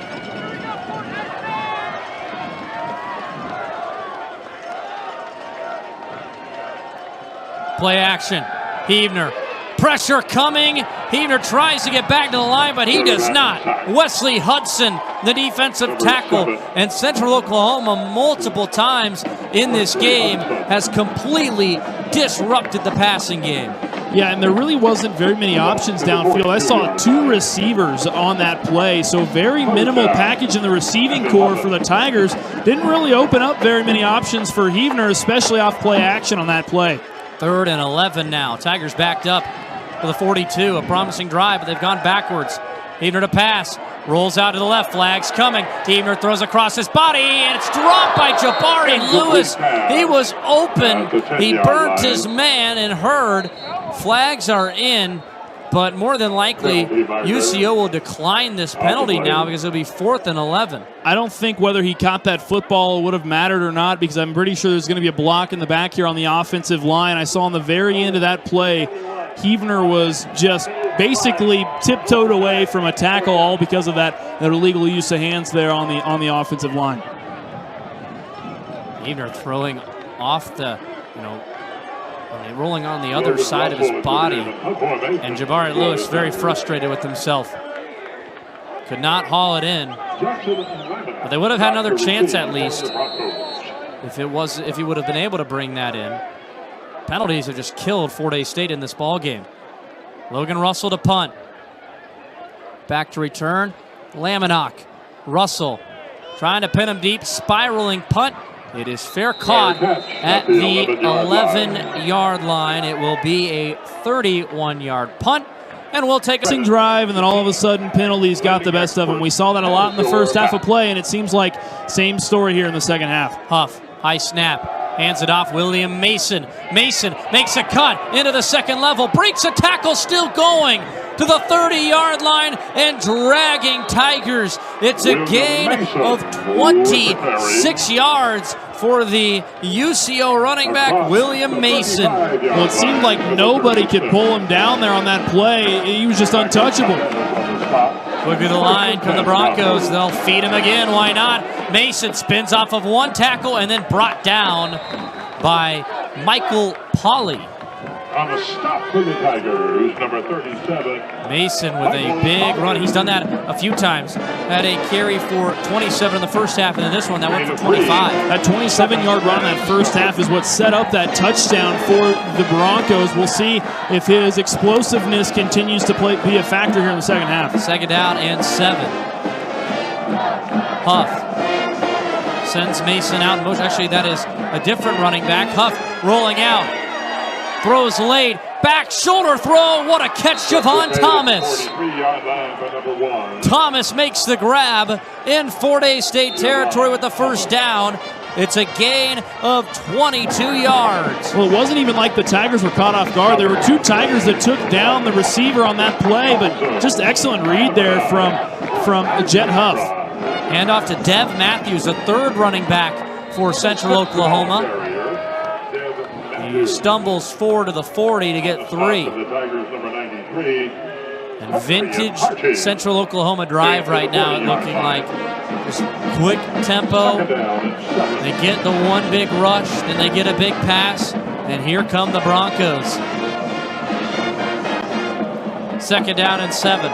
Play action. Heavner. Pressure coming. Heavner tries to get back to the line, but he does not. Wesley Hudson, the defensive tackle, and Central Oklahoma multiple times in this game has completely disrupted the passing game. Yeah, and there really wasn't very many options downfield. I saw 2 receivers on that play, so very minimal package in the receiving core for the Tigers. Didn't really open up very many options for Heavner, especially off play action on that play. 3rd and 11 now. Tigers backed up for the 42. A promising drive, but they've gone backwards. Heavner to pass. Rolls out to the left. Flag's coming. Heavner throws across his body, and it's dropped by Jabari Lewis. He was open. He burnt his man and heard. Flags are in, but more than likely, UCO will decline this penalty now because it'll be 4th and 11. I don't think whether he caught that football would have mattered or not, because I'm pretty sure there's going to be a block in the back here on the offensive line. I saw on the very end of that play, Heavner was just basically tiptoed away from a tackle, all because of that illegal use of hands there on the offensive line. Heavner throwing off the, rolling on the other side of his body. And Jabari Lewis very frustrated with himself. Could not haul it in. But they would have had another chance at least if he would have been able to bring that in. Penalties have just killed Fort Hays State in this ball game. Logan Russell to punt. Back to return. Laminock. Russell trying to pin him deep. Spiraling punt. It is fair caught at the 11-yard line. It will be a 31-yard punt. And we'll take a drive, and then all of a sudden penalties got the best of them. We saw that a lot in the first half of play, and it seems like same story here in the second half. Huff, high snap. Hands it off, William Mason. Mason makes a cut into the second level. Breaks a tackle, still going to the 30-yard line and dragging Tigers. It's a gain of 26 yards for the UCO running back, William Mason. Well, it seemed like nobody could pull him down there on that play. He was just untouchable. Quick to the line come the Broncos. They'll feed him again. Why not? Mason spins off of one tackle and then brought down by Michael Pauley. On the stop for the Tigers, number 37. Mason with a big run. He's done that a few times. Had a carry for 27 in the first half, and then this one that went for 25. That 27-yard run in that first half is what set up that touchdown for the Broncos. We'll see if his explosiveness continues to be a factor here in the second half. 2nd down and 7. Huff sends Mason out in motion. Actually, that is a different running back. Huff rolling out. Throws late, back shoulder throw. What a catch, Javon Thomas. Thomas makes the grab in Fort Hays State territory with the first down. It's a gain of 22 yards. Well, it wasn't even like the Tigers were caught off guard. There were 2 Tigers that took down the receiver on that play, but just excellent read there from Jet Huff. Hand off to Dev Matthews, the 3rd running back for Central Oklahoma. He stumbles forward to the 40 to get 3. And vintage Central Oklahoma drive right now, looking like just quick tempo. They get the one big rush, then they get a big pass, and here come the Broncos. 2nd down and 7.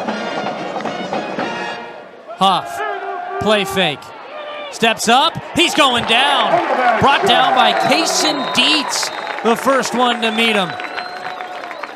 Huff, play fake. Steps up, he's going down. Brought down by Kaysen Dietz, the first one to meet him.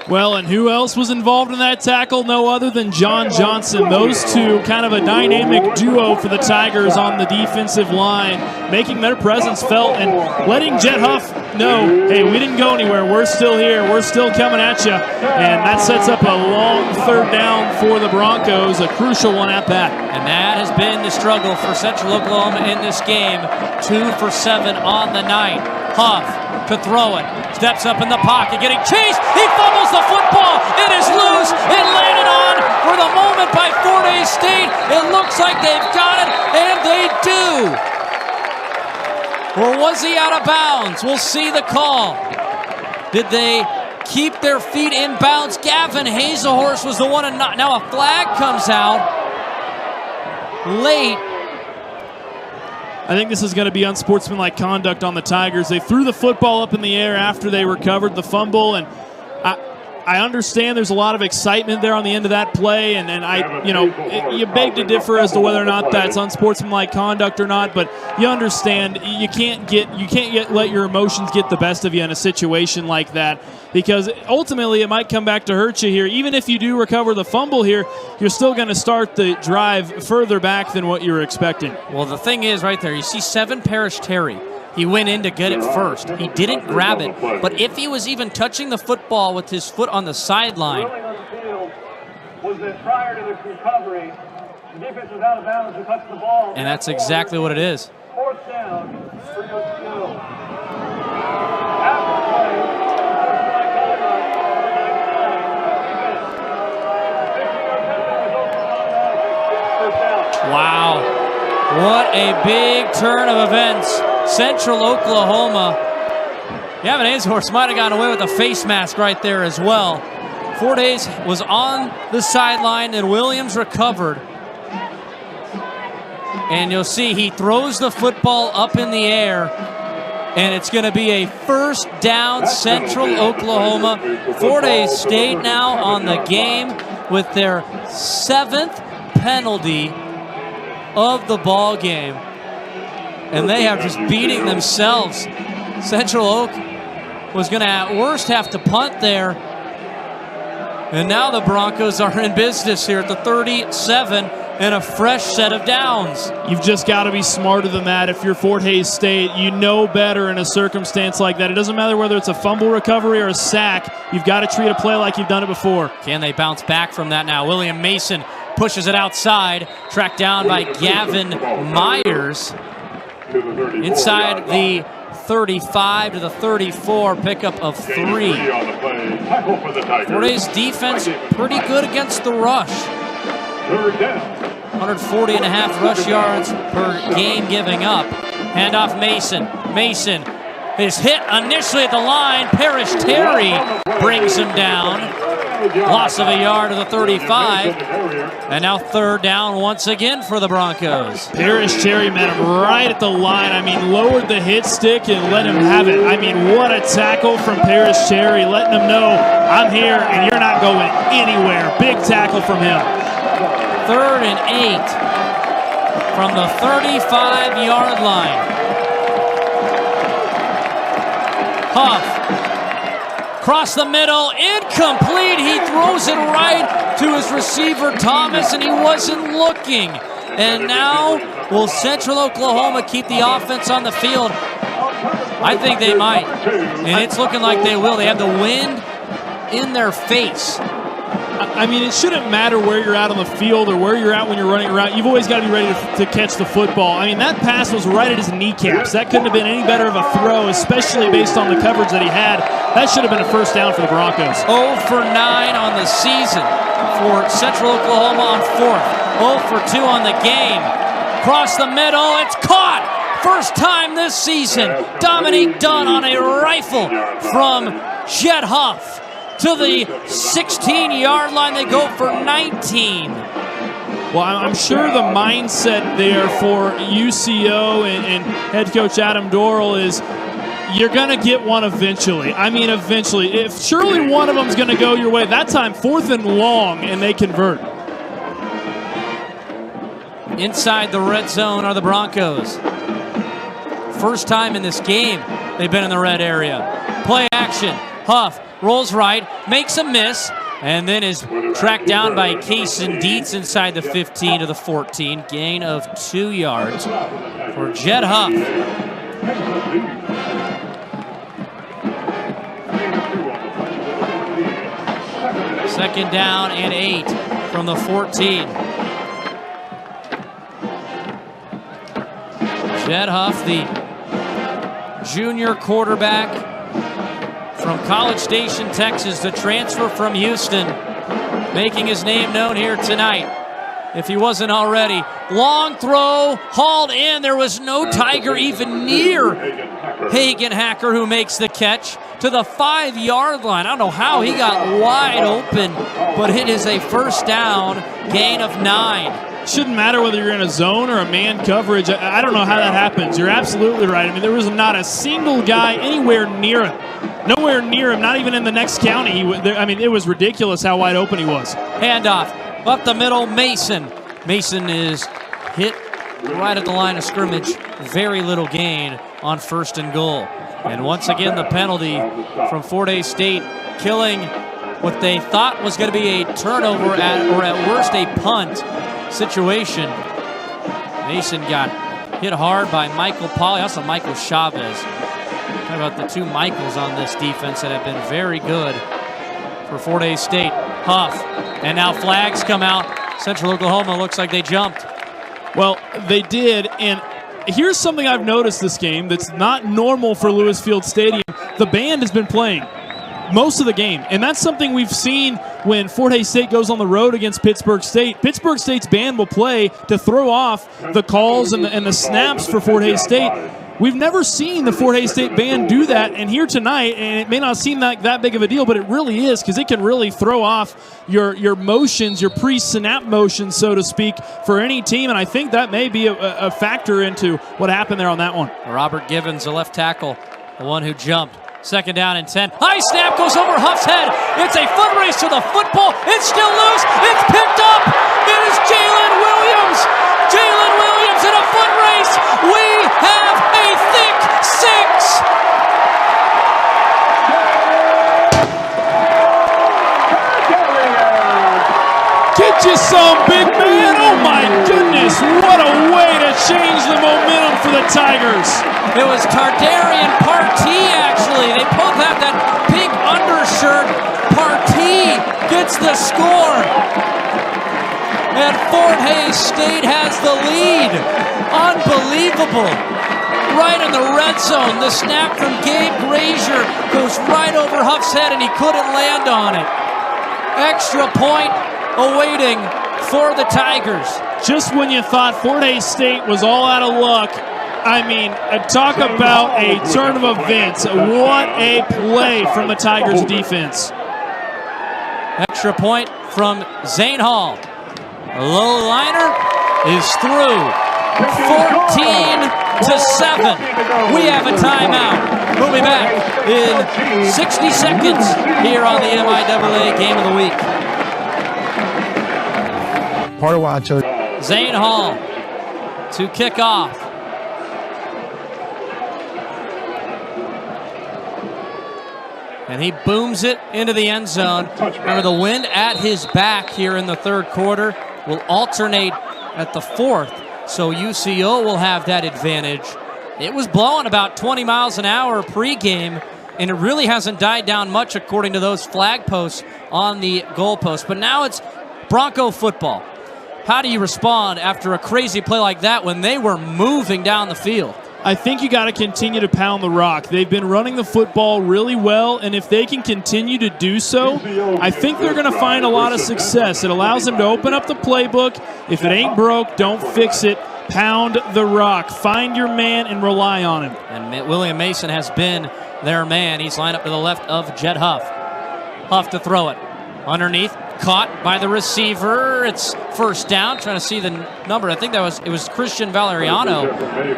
Well, and who else was involved in that tackle? No other than John Johnson. Those two, kind of a dynamic duo for the Tigers on the defensive line, making their presence felt and letting Jet Huff know, hey, we didn't go anywhere. We're still here. We're still coming at you. And that sets up a long 3rd down for the Broncos, a crucial one at that. And that has been the struggle for Central Oklahoma in this game. 2 for 7 on the night. Huff to throw it. Steps up in the pocket, getting chased. He fumbles the football. It is loose. It landed on for the moment by Fort Hays State. It looks like they've got it, and they do. Or was he out of bounds? We'll see the call. Did they keep their feet in bounds? Gavin Hazelhorse was the one, and now a flag comes out late. I think this is going to be unsportsmanlike conduct on the Tigers. They threw the football up in the air after they recovered the fumble, and I understand there's a lot of excitement there on the end of that play, and you beg to differ as to whether or not that's unsportsmanlike conduct or not, but you understand you can't let your emotions get the best of you in a situation like that, because ultimately it might come back to hurt you here. Even if you do recover the fumble here, you're still going to start the drive further back than what you were expecting. Well, the thing is right there, you see 7 Parrish Terry. He went in to get it first. He didn't grab it. But if he was even touching the football with his foot on the sideline. The ruling on the field was that prior to the recovery, the defense was out of bounds and touched the ball. And that's exactly what it is. Fourth down for UCO. After the play, Wow. What a big turn of events. Central Oklahoma. Gavin Azehorst might have gotten away with a face mask right there as well. Fort Hays was on the sideline and Williams recovered. And you'll see he throws the football up in the air. And it's going to be a first down, Central Oklahoma. Fort Hays State now on the game with their 7th penalty of the ball game. And they are just beating themselves. Central Oak was going to at worst have to punt there. And now the Broncos are in business here at the 37 and a fresh set of downs. You've just got to be smarter than that. If you're Fort Hays State, you know better in a circumstance like that. It doesn't matter whether it's a fumble recovery or a sack. You've got to treat a play like you've done it before. Can they bounce back from that now? William Mason pushes it outside, tracked down by Gavin Myers. Inside the 35 to the 34, pickup of 3. Fort Hays defense pretty good against the rush. 140.5 rush yards per game giving up. Handoff Mason. Mason is hit initially at the line. Parrish Terry brings him down. Loss of a yard to the 35. And now third down once again for the Broncos. Parrish Terry met him right at the line. I mean, lowered the hit stick and let him have it. I mean, what a tackle from Parrish Terry, letting him know, I'm here and you're not going anywhere. Big tackle from him. 3rd and 8 from the 35-yard line. Huff. Across the middle, incomplete. He throws it right to his receiver, Thomas, and he wasn't looking. And now, will Central Oklahoma keep the offense on the field? I think they might. And it's looking like they will. They have the wind in their face. I mean, it shouldn't matter where you're at on the field or where you're at when you're running around. You've always got to be ready to catch the football. I mean, that pass was right at his kneecaps. That couldn't have been any better of a throw, especially based on the coverage that he had. That should have been a first down for the Broncos. 0 for 9 on the season for Central Oklahoma on 4th. 0 for 2 on the game. Cross the middle, it's caught! First time this season. Dominique Dunn on a rifle from Jed Huff. To the 16-yard line, they go for 19. Well, I'm sure the mindset there for UCO and head coach Adam Dorrell is you're going to get one eventually. I mean, eventually. If surely one of them is going to go your way, that time 4th and long, and they convert. Inside the red zone are the Broncos. First time in this game they've been in the red area. Play action. Huff rolls right, makes a miss, and then is tracked down by Kaysen Dietz inside the 15 to the 14. Gain of 2 yards for Jed Huff. Second down and 8 from the 14. Jed Huff, the junior quarterback from College Station, Texas, the transfer from Houston, making his name known here tonight, if he wasn't already. Long throw, hauled in. There was no Tiger even near Hagen Hacker, who makes the catch to the 5-yard line. I don't know how he got wide open, but it is a first down, gain of 9. Shouldn't matter whether you're in a zone or a man coverage. I don't know how that happens. You're absolutely right. I mean, there was not a single guy anywhere near him. Nowhere near him, not even in the next county. I mean, it was ridiculous how wide open he was. Handoff up the middle, Mason. Mason is hit right at the line of scrimmage. Very little gain on 1st and goal. And once again, the penalty from Fort Hays State, killing what they thought was going to be a turnover or at worst a punt situation. Mason got hit hard by Michael Pauly, also Michael Chavez. Talk about the two Michaels on this defense that have been very good for Fort Hays State. Huff, and now flags come out. Central Oklahoma looks like they jumped. Well, they did, and here's something I've noticed this game that's not normal for Lewis Field Stadium. The band has been playing most of the game, and that's something we've seen when Fort Hays State goes on the road against Pittsburgh State. Pittsburgh State's band will play to throw off the calls and the snaps for Fort Hays State. We've never seen the Fort Hays State band do that, and here tonight, and it may not seem like that big of a deal, but it really is, because it can really throw off your motions, your pre-snap motions, so to speak, for any team, and I think that may be a factor into what happened there on that one. Robert Givens, the left tackle, the one who jumped. Second down and 10. High snap goes over Huff's head. It's a foot race to the football. It's still loose. It's picked up. It is Jalen Williams. Jalen Williams in a foot race. We have a thick six. Get you some, big man. Oh, my goodness. What a way to change the momentum for the Tigers. It was Tardarian Partee, actually. They both have that pink undershirt. Partee gets the score. And Fort Hays State has the lead. Unbelievable. Right in the red zone. The snap from Gabe Grazier goes right over Huff's head, and he couldn't land on it. Extra point awaiting for the Tigers. Just when you thought Fort Hays State was all out of luck, I mean, talk about a turn of events. What a play from the Tigers defense. Extra point from Zane Hall. A low liner is through. 14-7. We have a timeout. We'll be back in 60 seconds here on the MIAA Game of the Week. Part of why I chose Zane Hall to kick off. And he booms it into the end zone. Remember, the wind at his back here in the third quarter will alternate at the fourth. So UCO will have that advantage. It was blowing about 20 miles an hour pregame, and it really hasn't died down much according to those flag posts on the goalpost. But now it's Bronco football. How do you respond after a crazy play like that when they were moving down the field? I think you got to continue to pound the rock. They've been running the football really well, and if they can continue to do so, I think they're going to find a lot of success. It allows them to open up the playbook. If it ain't broke, don't fix it. Pound the rock. Find your man and rely on him. And William Mason has been their man. He's lined up to the left of Jed Huff. Huff to throw it. Underneath, caught by the receiver. It's first down. Trying to see the number. I think it was Christian Valeriano.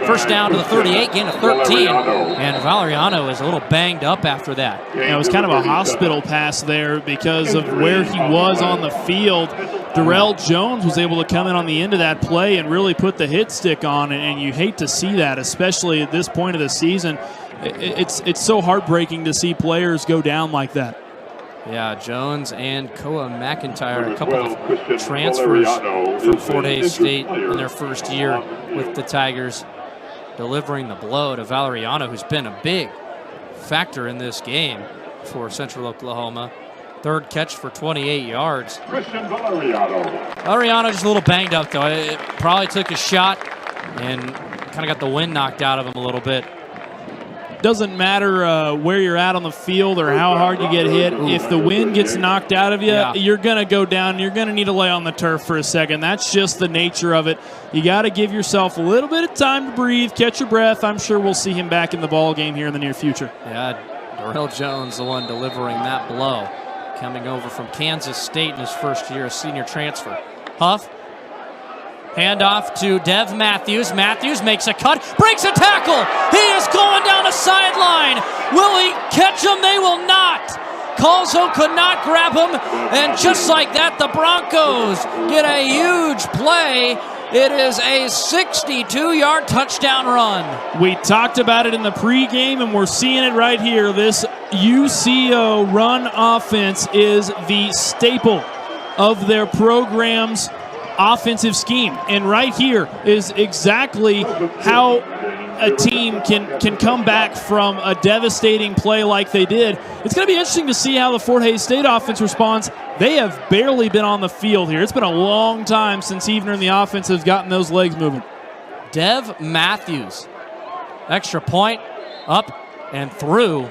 First down to the 38, gain of 13. And Valeriano is a little banged up after that. Yeah, it was kind of a hospital pass there because of where he was on the field. Darrell Jones was able to come in on the end of that play and really put the hit stick on it, and you hate to see that, especially at this point of the season. It's so heartbreaking to see players go down like that. Yeah, Jones and Koa McIntyre, a couple of transfers from Fort Hays State in their first year with the Tigers, delivering the blow to Valeriano, who's been a big factor in this game for Central Oklahoma. Third catch for 28 yards. Christian Valeriano. Valeriano just a little banged up, though. It probably took a shot and kind of got the wind knocked out of him a little bit. Doesn't matter where you're at on the field or how hard you get hit. If the wind gets knocked out of you, you're going to go down. You're going to need to lay on the turf for a second. That's just the nature of it. You got to give yourself a little bit of time to breathe, catch your breath. I'm sure we'll see him back in the ball game here in the near future. Yeah, Darrell Jones, the one delivering that blow, coming over from Kansas State in his first year, a senior transfer. Huff. Handoff to Dev Matthews. Matthews makes a cut, breaks a tackle. He is going down the sideline. Will he catch him? They will not. Colzo could not grab him. And just like that, the Broncos get a huge play. It is a 62-yard touchdown run. We talked about it in the pregame, and we're seeing it right here. This UCO run offense is the staple of their programs. offensive scheme. And right here is exactly how a team can come back from a devastating play like they did. It's going to be interesting to see how the Fort Hays State offense responds. They have barely been on the field here. It's been a long time since Heavner and the offense has gotten those legs moving. Dev Matthews, extra point, up and through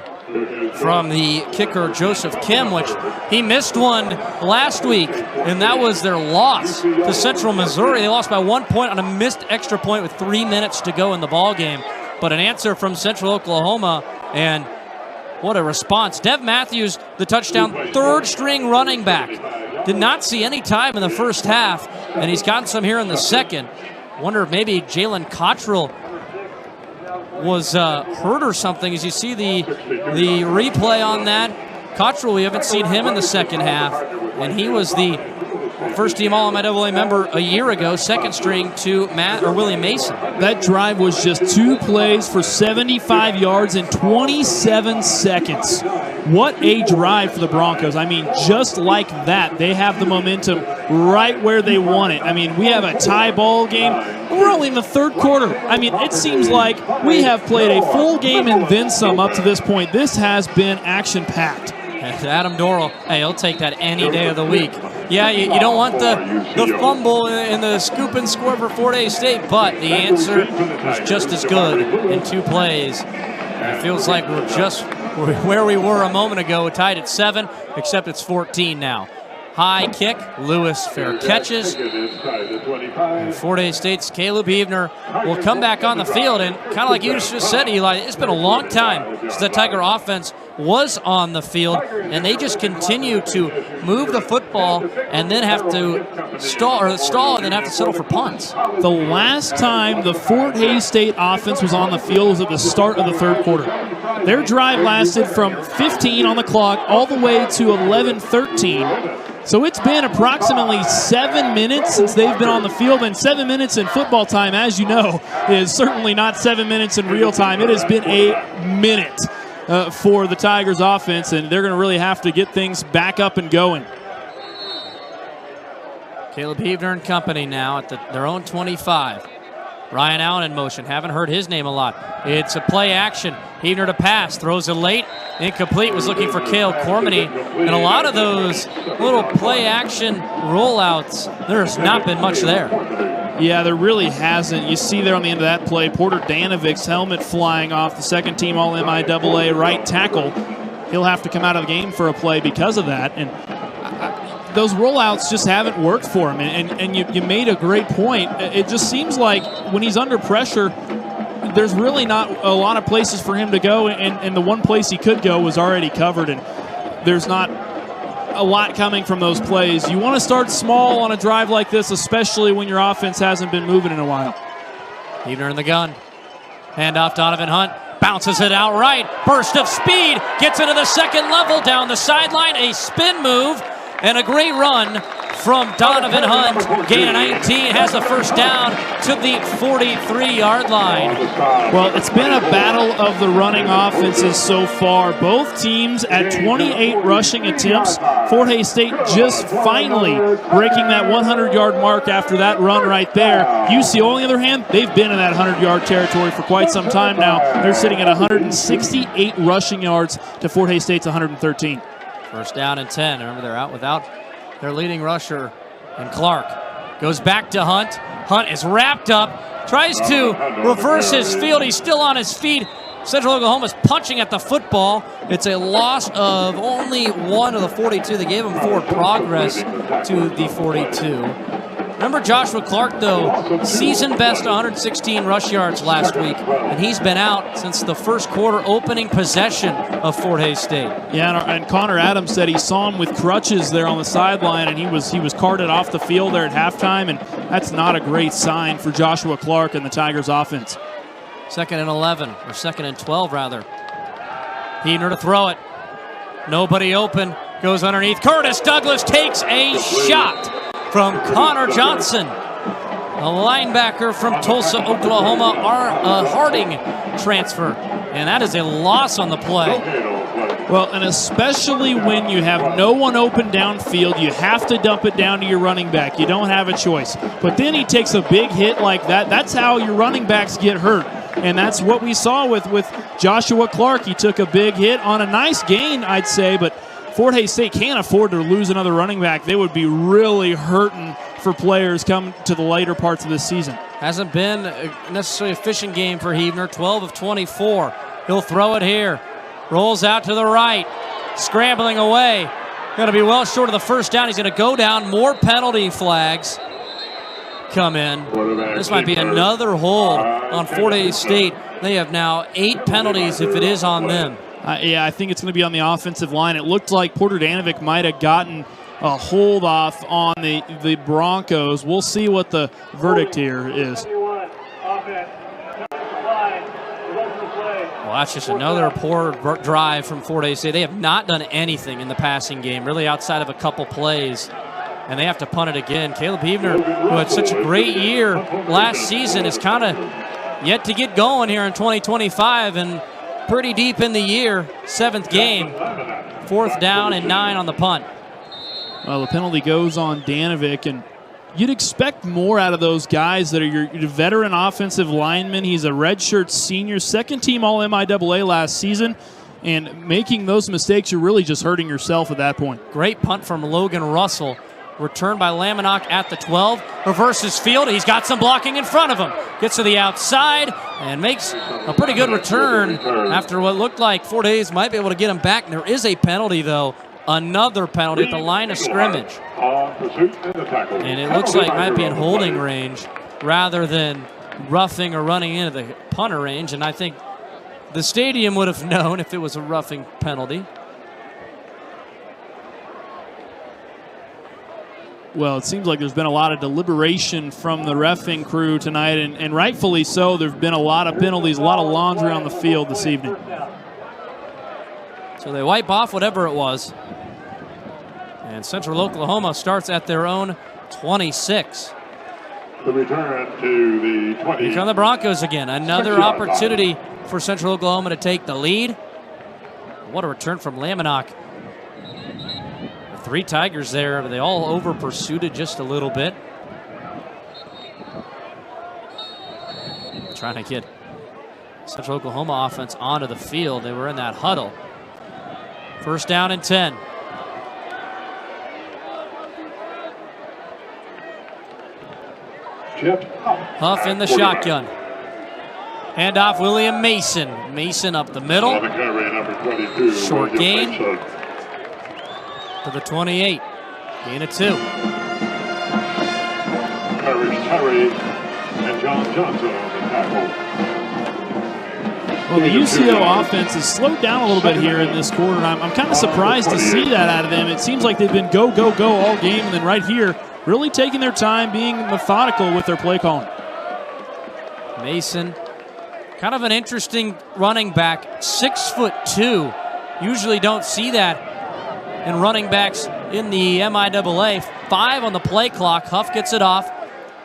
from the kicker Joseph Kim, which he missed one last week, and that was their loss to Central Missouri. They lost by 1 point on a missed extra point with 3 minutes to go in the ball game. But an answer from Central Oklahoma, and what a response. Dev Matthews, the touchdown, third-string running back. Did not see any time in the first half, and he's gotten some here in the second. Wonder if maybe Jalen Cottrell was hurt or something. As you see the replay on that, Cottrell, we haven't seen him in the second half, and he was the first-team All-MIAA member a year ago, second string to William Mason. That drive was just 2 plays for 75 yards in 27 seconds. What a drive for the Broncos. I mean, just like that, they have the momentum right where they want it. I mean, we have a tie ball game. We're only in the third quarter. I mean, it seems like we have played a full game and then some up to this point. This has been action-packed. Adam Dorrell, hey, he'll take that any day of the week. Yeah, you don't want the fumble and the scoop and score for Fort Hays State, but the answer was just as good in 2 plays. And it feels like we're just where we were a moment ago, tied at 7, except it's 14 now. High kick, Lewis fair catches. And Fort Hays State's Caleb Heavner will come back on the field, and kind of like you just said, Eli, it's been a long time since the Tiger offense was on the field, and they just continue to move the football and then have to stall and then have to settle for punts. The last time the Fort Hays State offense was on the field was at the start of the third quarter. Their drive lasted from 15 on the clock all the way to 11:13. So it's been approximately 7 minutes since they've been on the field, and 7 minutes in football time, as you know, is certainly not 7 minutes in real time. It has been a minute for the Tigers offense, and they're going to really have to get things back up and going. Caleb Heavner and company now at their own 25. Ryan Allen in motion. Haven't heard his name a lot. It's a play action. Heavner to pass. Throws it late. Incomplete. Was looking for Cale Cormany. And a lot of those little play action rollouts, there's not been much there. Yeah, there really hasn't. You see there on the end of that play, Porter Danovic's helmet flying off, the second team All-MIAA right tackle. He'll have to come out of the game for a play because of that. And those rollouts just haven't worked for him. And you made a great point. It just seems like when he's under pressure, there's really not a lot of places for him to go. And the one place he could go was already covered. And there's not a lot coming from those plays. You want to start small on a drive like this, especially when your offense hasn't been moving in a while. Heavner in the gun. Hand off Donovan Hunt. Bounces it out right. Burst of speed. Gets into the second level down the sideline. A spin move. And a great run from Donovan Hunt. Gain of 19, has the first down to the 43-yard line. Well, it's been a battle of the running offenses so far. Both teams at 28 rushing attempts. Fort Hays State just finally breaking that 100-yard mark after that run right there. UCO, on the other hand, they've been in that 100-yard territory for quite some time now. They're sitting at 168 rushing yards to Fort Hays State's 113. First down and 10. Remember, they're out without their leading rusher. And Clark goes back to Hunt. Hunt is wrapped up. Tries to reverse his field. He's still on his feet. Central Oklahoma's punching at the football. It's a loss of only 1 of the 42. They gave him forward progress to the 42. Remember Joshua Clark, though, season best 116 rush yards last week, and he's been out since the first quarter opening possession of Fort Hays State. Yeah, and Connor Adams said he saw him with crutches there on the sideline, and he was carted off the field there at halftime, and that's not a great sign for Joshua Clark and the Tigers offense. 2nd and 11, or 2nd and 12, rather. Heavner to throw it. Nobody open. Goes underneath. Curtis Douglas takes a shot from Connor Johnson, a linebacker from Tulsa, Oklahoma, Harding transfer. And that is a loss on the play. Well, and especially when you have no one open downfield, you have to dump it down to your running back. You don't have a choice. But then he takes a big hit like that. That's how your running backs get hurt. And that's what we saw with Joshua Clark. He took a big hit on a nice gain, I'd say, but Fort Hays State can't afford to lose another running back. They would be really hurting for players come to the later parts of this season. Hasn't been necessarily a efficient game for Huebner. 12 of 24. He'll throw it here. Rolls out to the right. Scrambling away. Going to be well short of the first down. He's going to go down. More penalty flags come in. This might be another hold on Fort Hays State. They have now 8 penalties if it is on them. Yeah, I think it's going to be on the offensive line. It looked like Porter Danovic might have gotten a hold off on the Broncos. We'll see what the verdict here is. Well, that's just another poor drive from Fort Hays State. They have not done anything in the passing game, really outside of a couple plays. And they have to punt it again. Caleb Huebner, who had such a great year last season, is kind of yet to get going here in 2025 and pretty deep in the year. 7th game. 4th down and 9 on the punt. Well, the penalty goes on Danovic, and you'd expect more out of those guys that are your veteran offensive linemen. He's a redshirt senior, 2nd-team All-MIAA last season, and making those mistakes, you're really just hurting yourself at that point. Great punt from Logan Russell. Returned by Laminack at the 12. Reverses field. He's got some blocking in front of him. Gets to the outside and makes a pretty good return after what looked like Fort Hays might be able to get him back. And there is a penalty, though. Another penalty at the line of scrimmage. And it looks like it might be in holding range rather than roughing or running into the punter range. And I think the stadium would have known if it was a roughing penalty. Well, it seems like there's been a lot of deliberation from the reffing crew tonight, and rightfully so. There have been a lot of penalties, a lot of laundry on the field this evening. So they wipe off whatever it was. And Central Oklahoma starts at their own 26. The return to the 20. Here come the Broncos again. Another opportunity for Central Oklahoma to take the lead. What a return from Laminack. 3 Tigers there, but they all over pursued just a little bit. Trying to get Central Oklahoma offense onto the field. They were in that huddle. 1st down and 10. Huff in the shotgun. Handoff William Mason. Mason up the middle. Short gain to the 28. Gain of 2. Terry and John Johnson on the tackle. Well, the UCO offense has slowed down a little bit here in this quarter, and I'm kind of surprised to see that out of them. It seems like they've been go, go, go all game, and then right here, really taking their time, being methodical with their play calling. Mason, kind of an interesting running back, 6'2". Usually don't see that in running backs in the MIAA. 5 on the play clock. Huff gets it off.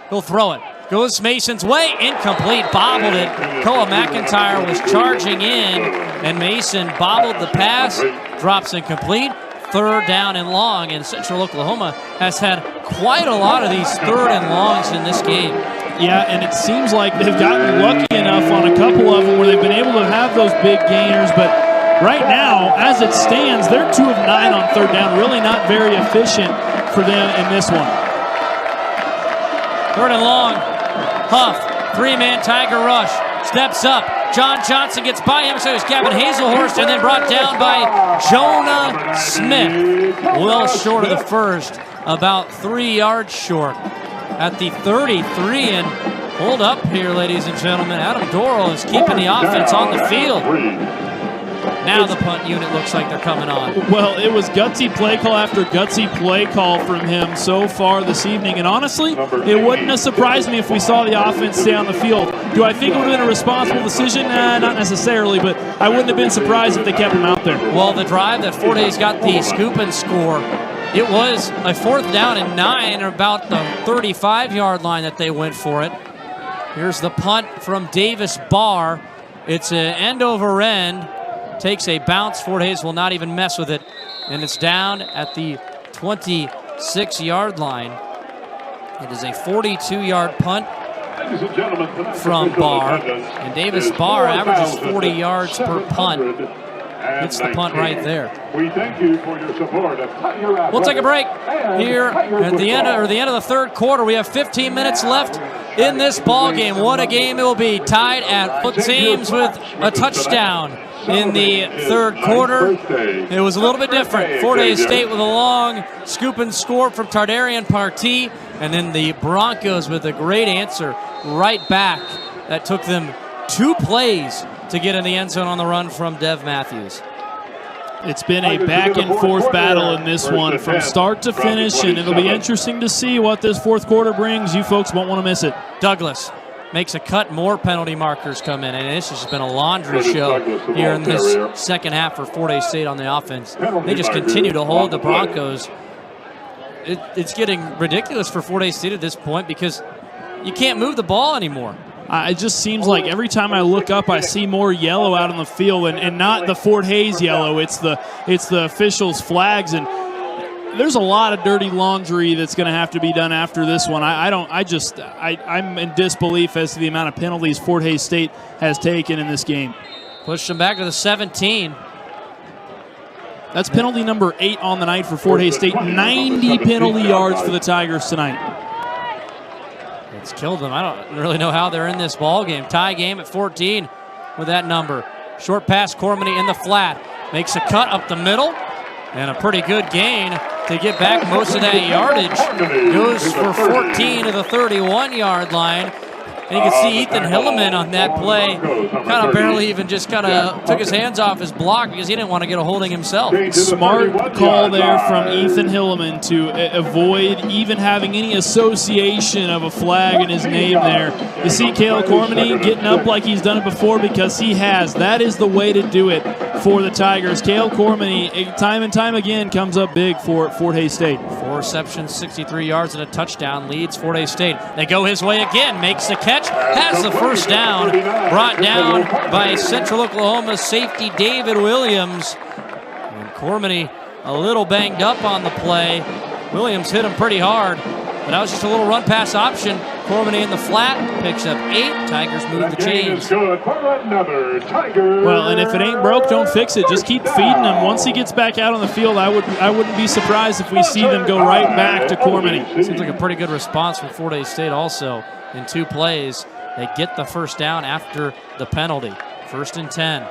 He'll throw it. Goes Mason's way. Incomplete. Bobbled it. Koa McIntyre was charging in, and Mason bobbled the pass. Drops incomplete. 3rd down and long, and Central Oklahoma has had quite a lot of these 3rd and longs in this game. Yeah, and it seems like they've gotten lucky enough on a couple of them where they've been able to have those big gainers, but right now, as it stands, they're 2 of 9 on 3rd down. Really not very efficient for them in this one. 3rd and long. Huff, 3-man Tiger rush. Steps up. John Johnson gets by him, so it's Gavin Hazelhorst, and then brought down by Jonah Smith. Well short of the first, about 3 yards short. At the 33, and hold up here, ladies and gentlemen. Adam Dorrell is keeping the offense on the field. Now the punt unit looks like they're coming on. Well, it was gutsy play call after gutsy play call from him so far this evening. And honestly, it wouldn't have surprised me if we saw the offense stay on the field. Do I think it would have been a responsible decision? Not necessarily, but I wouldn't have been surprised if they kept him out there. Well, the drive that Fort Hays got the scoop and score, it was a 4th down and 9, about the 35-yard line that they went for it. Here's the punt from Davis Barr. It's an end over end. takes a bounce. Fort Hays will not even mess with it, and it's down at the 26-yard line. It is a 42-yard punt from Barr, and Davis Barr averages 40 yards per punt. It's the punt right there. We thank you for your support of Tiger We'll take a break here at the end of the third quarter. We have 15 minutes left in this ball game. What a game it will be. Tied at both teams with a touchdown in the third quarter. It was a little bit different. Fort Hays State with a long scoop and score from Tardarian Partee, and then the Broncos with a great answer right back that took them 2 plays to get in the end zone on the run from Dev Matthews. It's been a back and forth battle in this one from start to finish, and it'll be interesting to see what this fourth quarter brings. You folks won't want to miss it. Douglas makes a cut, more penalty markers come in, and it's just been a laundry show here in this second half for Fort Hays State on the offense. They just continue to hold the Broncos. It's getting ridiculous for Fort Hays State at this point because you can't move the ball anymore. It just seems like every time I look up, I see more yellow out on the field, and not the Fort Hays yellow. It's the officials' flags, and there's a lot of dirty laundry that's going to have to be done after this one. I'm in disbelief as to the amount of penalties Fort Hays State has taken in this game. Pushed them back to the 17. That's penalty number 8 on the night for Fort Hays State. 90 penalty yards for the Tigers tonight. It's killed them. I don't really know how they're in this ball game. Tie game at 14 with that number. Short pass, Cormany in the flat. Makes a cut up the middle, and a pretty good gain to get back most of that yardage. Goes for 14 to the 31-yard line. And you can see Ethan Hilleman on that play kind of barely even just kind of took his hands off his block because he didn't want to get a holding himself. Smart call there from Ethan Hilleman to avoid even having any association of a flag in his name there. You see Cale Cormany getting up like he's done it before because he has. That is the way to do it for the Tigers. Cale Cormany, time and time again, comes up big for Fort Hays State. 4 receptions, 63 yards, and a touchdown leads Fort Hays State. They go his way again, makes the catch, has the first down, brought down by Central Oklahoma safety David Williams. And Cormany a little banged up on the play. Williams hit him pretty hard, but that was just a little run pass option. Cormany in the flat, picks up 8. Tigers move the chains. Well, and if it ain't broke, don't fix it. Just keep feeding him. Once he gets back out on the field, I wouldn't be surprised if we see them go right back to Cormany. Seems like a pretty good response from Fort Hays State also. In 2 plays, they get the first down after the penalty. 1st and 10.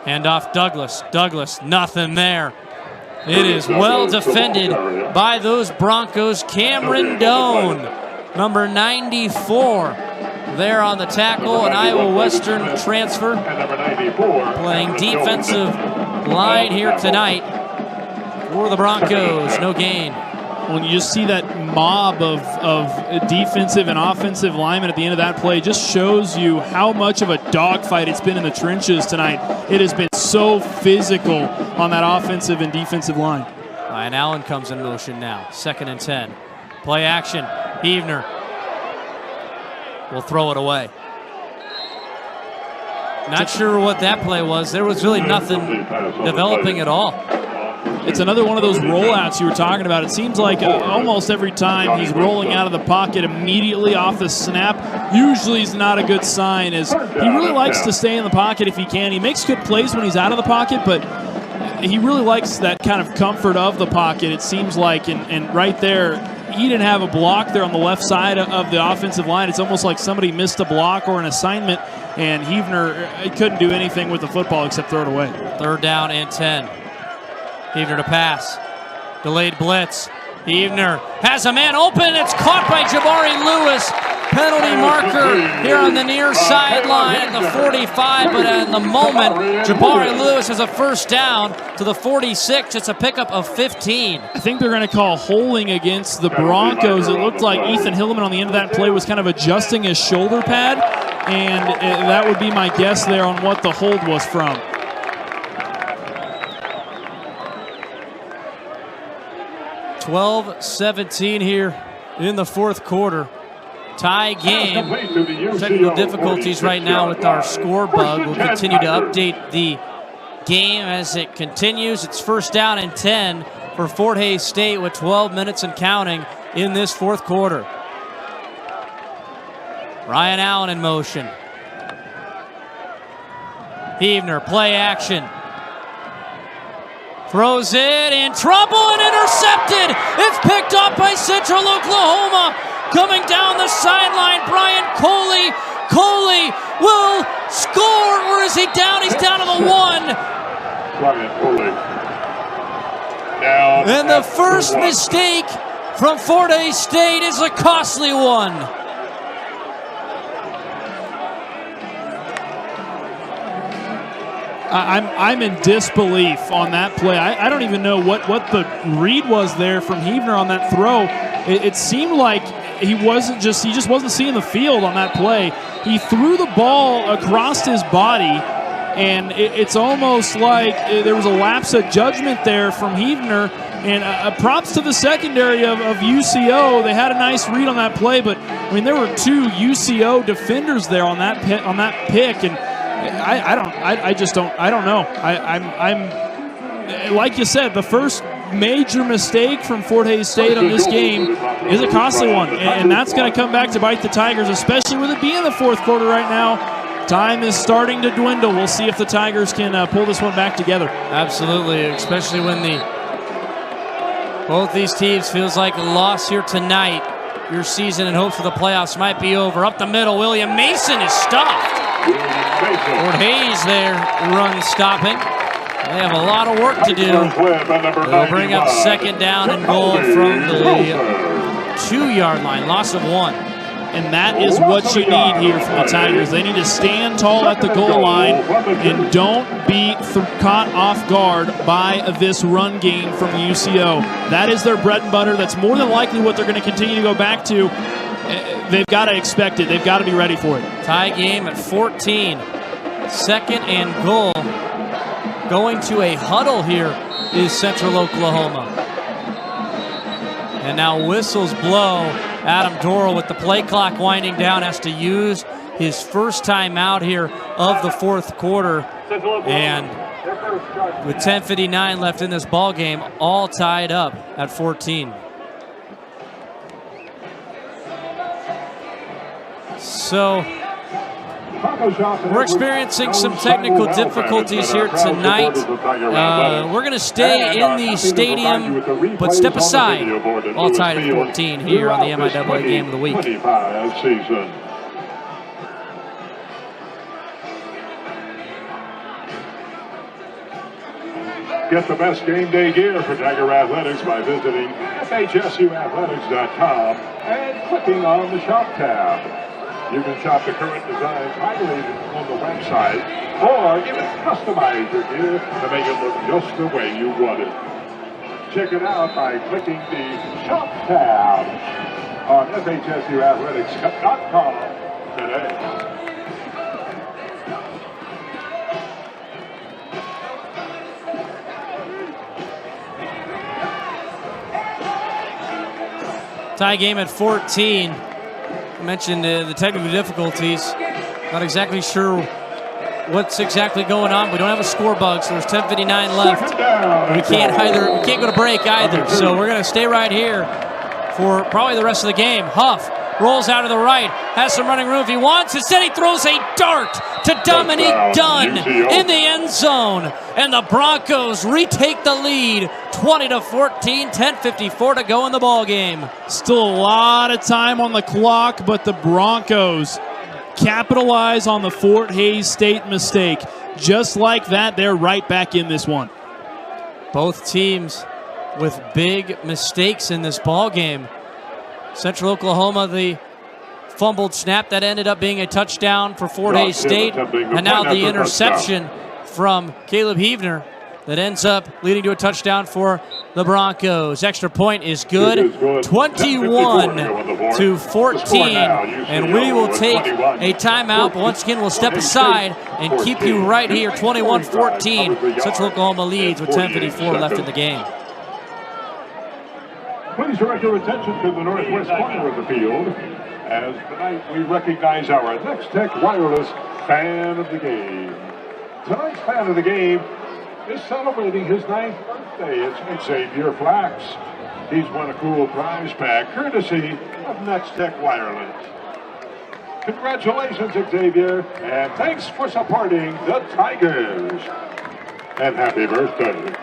Handoff Douglas. Douglas, nothing there. It is well defended by those Broncos. Cameron Doan, number 94, there on the tackle, an Iowa Western transfer, playing defensive line here tonight for the Broncos. No gain. When you just see that mob of defensive and offensive linemen at the end of that play, just shows you how much of a dogfight it's been in the trenches tonight. It has been so physical on that offensive and defensive line. Ryan Allen comes in motion now. 2nd and 10. Play action. Heavner will throw it away. Not sure what that play was. There was really nothing developing at all. It's another one of those rollouts you were talking about. It seems like almost every time he's rolling out of the pocket immediately off the snap, usually is not a good sign, as he really likes to stay in the pocket if he can. He makes good plays when he's out of the pocket, but he really likes that kind of comfort of the pocket, it seems like. And right there, he didn't have a block there on the left side of the offensive line. It's almost like somebody missed a block or an assignment, and Heavner couldn't do anything with the football except throw it away. 3rd down and 10. Heavner to pass. Delayed blitz. Heavner has a man open. It's caught by Jabari Lewis. Penalty marker here on the near sideline at the 45, but at the moment, Jabari Lewis has a first down to the 46. It's a pickup of 15. I think they're going to call holding against the Broncos. It looked like Ethan Hilleman on the end of that play was kind of adjusting his shoulder pad, and that would be my guess there on what the hold was from. 12-17 here in the 4th quarter. Tie game. Technical difficulties right now with our score bug. We'll continue to update the game as it continues. It's first down and 10 for Fort Hays State with 12 minutes and counting in this fourth quarter. Ryan Allen in motion. Heavner, play action. Throws it in trouble and intercepted. It's picked up by Central Oklahoma. Coming down the sideline, Brian Coley. Coley will score, or is he down? He's down to the 1. Brian Coley. Down And the first mistake from Fort Hays State is a costly one. I'm in disbelief on that play. I don't even know what the read was there from Heavner on that throw. It seemed like he just wasn't seeing the field on that play. He threw the ball across his body, and it's almost like there was a lapse of judgment there from Heavner. And props to the secondary of UCO. They had a nice read on that play, but I mean there were 2 UCO defenders there on that pick, and I don't know. I'm like you said, the first major mistake from Fort Hays State on this game is a costly one, and that's going to come back to bite the Tigers, especially with it being the fourth quarter right now. Time is starting to dwindle. We'll see if the Tigers can pull this one back together. Absolutely, especially when both these teams feels like a loss here tonight. Your season and hopes for the playoffs might be over. Up the middle, William Mason is stopped. Fort Hays there run stopping. They have a lot of work to do. They'll bring up second down and goal from the 2-yard line. Loss of 1. And that is what you need here from the Tigers. They need to stand tall at the goal line and don't be caught off guard by this run game from UCO. That is their bread and butter. That's more than likely what they're going to continue to go back to. They've got to expect it. They've got to be ready for it. Tie game at 14. Second and goal. Going to a huddle here is Central Oklahoma. And now whistles blow. Adam Dorrell, with the play clock winding down, has to use his first time out here of the fourth quarter. And with 10:59 left in this ball game, all tied up at 14. So we're experiencing some technical difficulties here tonight. We're going to stay in the stadium, but step aside. All tied at 14 here on the MIAA Game of the Week. Get the best game day gear for Tiger Athletics by visiting FHSUathletics.com and clicking on the Shop tab. You can shop the current designs highlighted on the website, or even customize your gear to make it look just the way you want it. Check it out by clicking the Shop tab on FHSUathletics.com today. Tie game at 14. I mentioned the technical difficulties. Not exactly sure what's exactly going on. We don't have a score bug, so there's 10:59 left. We can't go to break either. So we're gonna stay right here for probably the rest of the game. Huff rolls out to the right, has some running room if he wants. Instead, he throws a dart to Dominique Dunn in the end zone. And the Broncos retake the lead, 20-14, 10:54 to go in the ball game. Still a lot of time on the clock, but the Broncos capitalize on the Fort Hays State mistake. Just like that, they're right back in this one. Both teams with big mistakes in this ball game. Central Oklahoma, the fumbled snap that ended up being a touchdown for Fort Hays State, and now the interception from Caleb Heavner that ends up leading to a touchdown for the Broncos. Extra point is good, 21-14, and we will take a timeout, but once again we'll step aside and keep you right here, 21-14. Central Oklahoma leads with 10:54 left in the game. Please direct your attention to the northwest corner of the field As tonight we recognize our Next Tech Wireless Fan of the Game. Tonight's Fan of the Game is celebrating his 9th birthday. It's Xavier Flax. He's won a cool prize pack courtesy of Next Tech Wireless. Congratulations, Xavier, and thanks for supporting the Tigers. And happy birthday.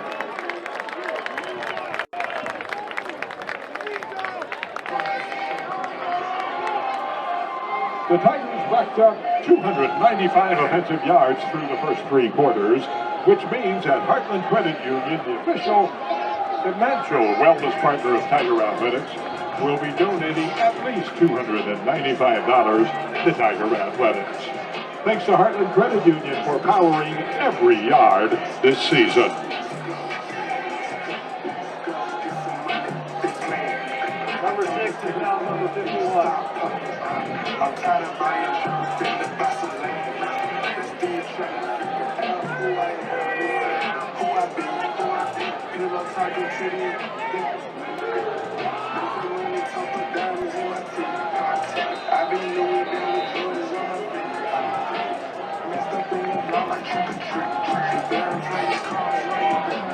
The Tigers racked up 295 offensive yards through the first 3 quarters, which means that Heartland Credit Union, the official financial wellness partner of Tiger Athletics, will be donating at least $295 to Tiger Athletics. Thanks to Heartland Credit Union for powering every yard this season. Number 6 is now number 51. I'm tired of buying shoes in the Vaseline. Let's be a trainer. Who I am, who I be. Fill up Tiger City. Money, talk of diamonds in my teeth. I be Louis down with Jordans on my feet. Messed up in the block like trick or treat. Darren plays cars right there.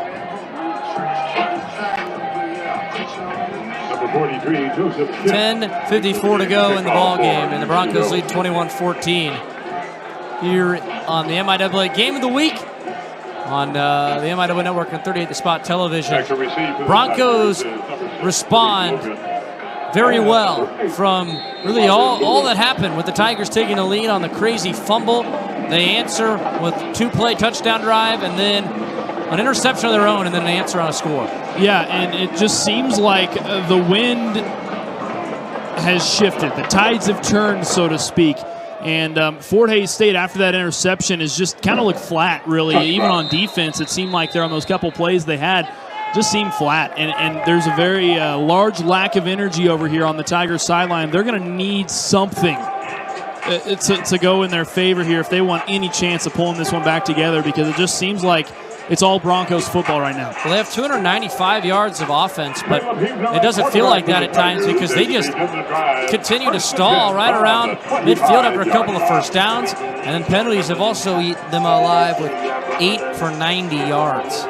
Number 43, Joseph. 10:54 to go in the ball game, and the Broncos lead 21-14. Here on the MIAA Game of the Week on the MIAA Network and 38 The Spot Television. Broncos respond very well from really all that happened with the Tigers taking the lead on the crazy fumble. They answer with 2-play touchdown drive and then an interception of their own and then an answer on a score. Yeah, and it just seems like the wind has shifted. The tides have turned, so to speak. And Fort Hays State, after that interception, has just kind of looked flat, really. Even on defense, it seemed like there on those couple plays they had just seemed flat. And there's a very large lack of energy over here on the Tigers sideline. They're going to need something to go in their favor here if they want any chance of pulling this one back together, because it just seems like it's all Broncos football right now. Well, they have 295 yards of offense, but it doesn't feel like that at times because they just continue to stall right around midfield after a couple of first downs. And then penalties have also eaten them alive with 8 for 90 yards.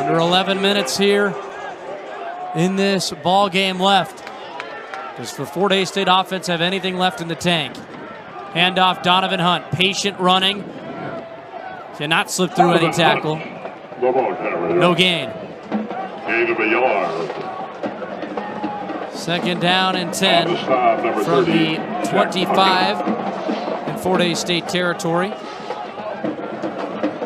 Under 11 minutes here in this ball game left. Does the Fort Hays State offense have anything left in the tank? Handoff, Donovan Hunt, patient running. Cannot slip through any tackle. No gain. Gain of a yard. Second down and 10 from the 25 in Fort Hays State territory.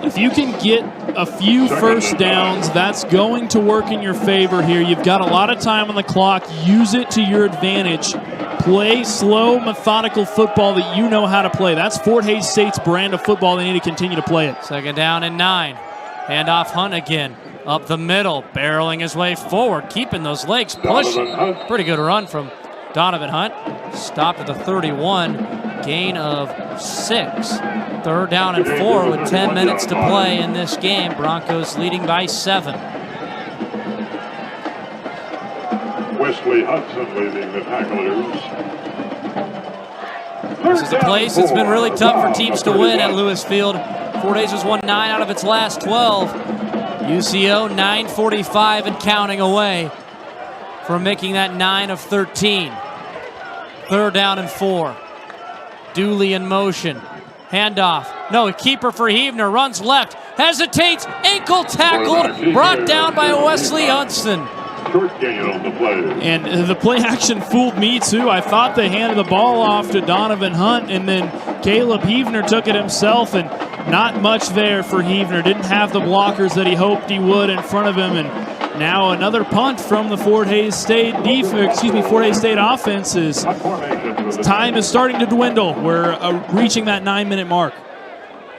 If you can get a few first downs, that's going to work in your favor here. You've got a lot of time on the clock. Use it to your advantage. Play slow, methodical football that you know how to play. That's Fort Hays State's brand of football. They need to continue to play it. Second down and 9. Handoff Hunt again. Up the middle, barreling his way forward, keeping those legs pushing. Pretty good run from Donovan Hunt. Stopped at the 31. Gain of 6. Third down and 4 with 10 minutes to play in this game. Broncos leading by 7. Wesley Hudson leading the tacklers. This is a place that's been really tough for teams to win at Lewis Field. Fort Hays has won 9 out of its last 12. UCO 9:45 and counting away from making that 9 of 13. Third down and 4. Dooley in motion. Handoff. No, a keeper for Heavner. Runs left. Hesitates. Ankle tackled. Brought down by Wesley Hudson. Short gain on the play. And the play action fooled me too. I thought they handed the ball off to Donovan Hunt, and then Caleb Heavner took it himself, and not much there for Heavner. Didn't have the blockers that he hoped he would in front of him, and now another punt from the Fort Hays State Fort Hays State offenses. Time is starting to dwindle. We're reaching that 9-minute mark.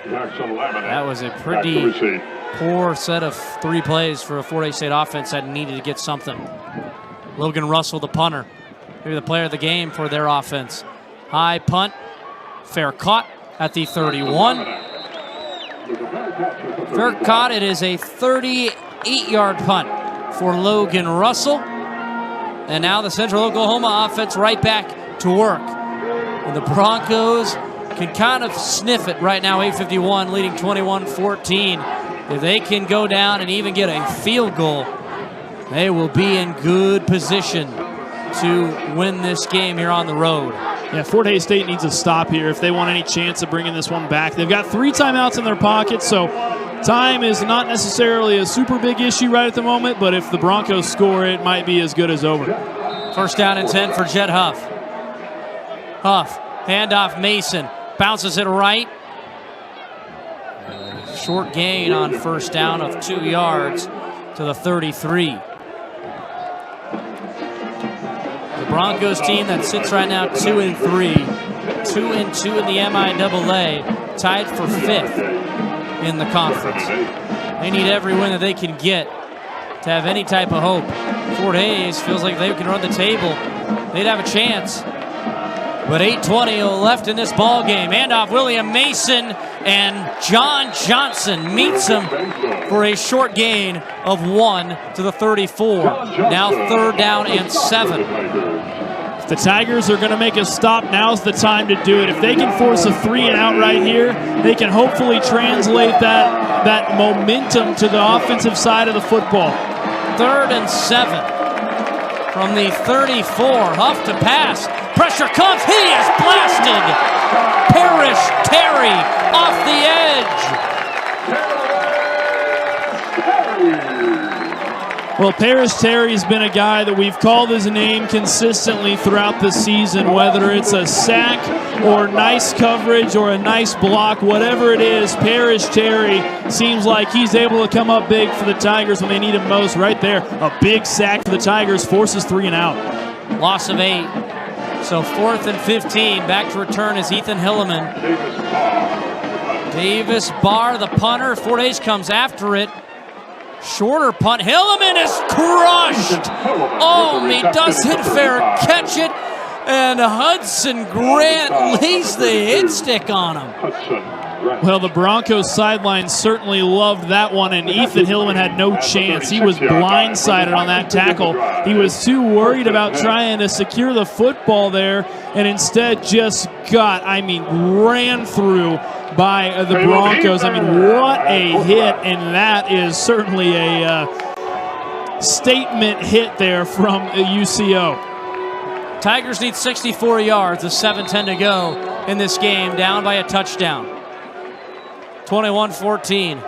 That was a pretty poor set of 3 plays for a Fort Hays State offense that needed to get something. Logan Russell, the punter, maybe the player of the game for their offense. High punt, fair caught at the 31. Fair caught. It is a 38-yard punt for Logan Russell. And now the Central Oklahoma offense right back to work. And the Broncos can kind of sniff it right now, 8:51, leading 21-14. If they can go down and even get a field goal, they will be in good position to win this game here on the road. Yeah, Fort Hays State needs a stop here if they want any chance of bringing this one back. They've got 3 timeouts in their pocket, so time is not necessarily a super big issue right at the moment, but if the Broncos score, it might be as good as over. First down and 10 for Jet Huff. Huff, handoff Mason, bounces it right. Short gain on first down of 2 yards to the 33. The Broncos team that sits right now 2-3, 2-2 in the MIAA, tied for 5th in the conference. They need every win that they can get to have any type of hope. Fort Hays feels like if they can run the table, they'd have a chance. But 8:20 left in this ball game. Handoff William Mason, and John Johnson meets him for a short gain of 1 to the 34. Now 3rd down and 7. If the Tigers are going to make a stop, now's the time to do it. If they can force a 3 and out right here, they can hopefully translate that momentum to the offensive side of the football. 3rd and 7 from the 34. Huff to pass. Pressure comes. He is blasted. Parrish Terry off the edge. Well, Parrish Terry's been a guy that we've called his name consistently throughout the season, whether it's a sack or nice coverage or a nice block, whatever it is, Parrish Terry seems like he's able to come up big for the Tigers when they need him most. Right there, a big sack for the Tigers, forces 3 and out. Loss of 8. So 4th and 15. Back to return is Ethan Hilleman. Davis Barr, the punter. Fort Hays comes after it. Shorter punt. Hilleman is crushed. Oh, he doesn't fair catch it. And Hudson Grant lays the hit stick on him. Well, the Broncos sideline certainly loved that one, and Ethan Hillman had no chance. He was blindsided on that tackle. He was too worried about trying to secure the football there, and instead just ran through by the Broncos. What a hit, and that is certainly a statement hit there from UCO. Tigers need 64 yards with 7:10 to go in this game, down by a touchdown. 21-14.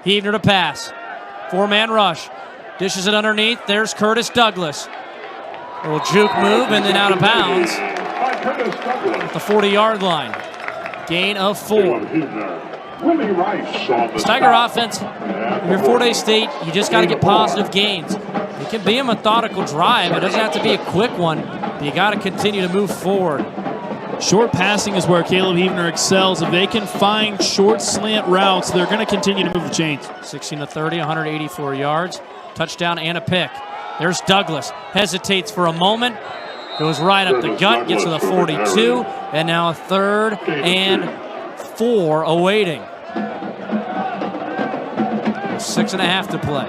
Heavner to pass. 4-man rush. Dishes it underneath. There's Curtis Douglas. A little juke move and then out of bounds at the 40-yard line. Gain of 4. This Tiger offense, if you're Fort Hays State, you just got to get positive gains. It can be a methodical drive. It doesn't have to be a quick one, but you got to continue to move forward. Short passing is where Caleb Heavner excels. If they can find short slant routes, they're going to continue to move the chains. 16-30, 184 yards. Touchdown and a pick. There's Douglas. Hesitates for a moment. Goes right up the gut. Gets to the 42. And now a 3rd and 4 awaiting. 6.5 to play.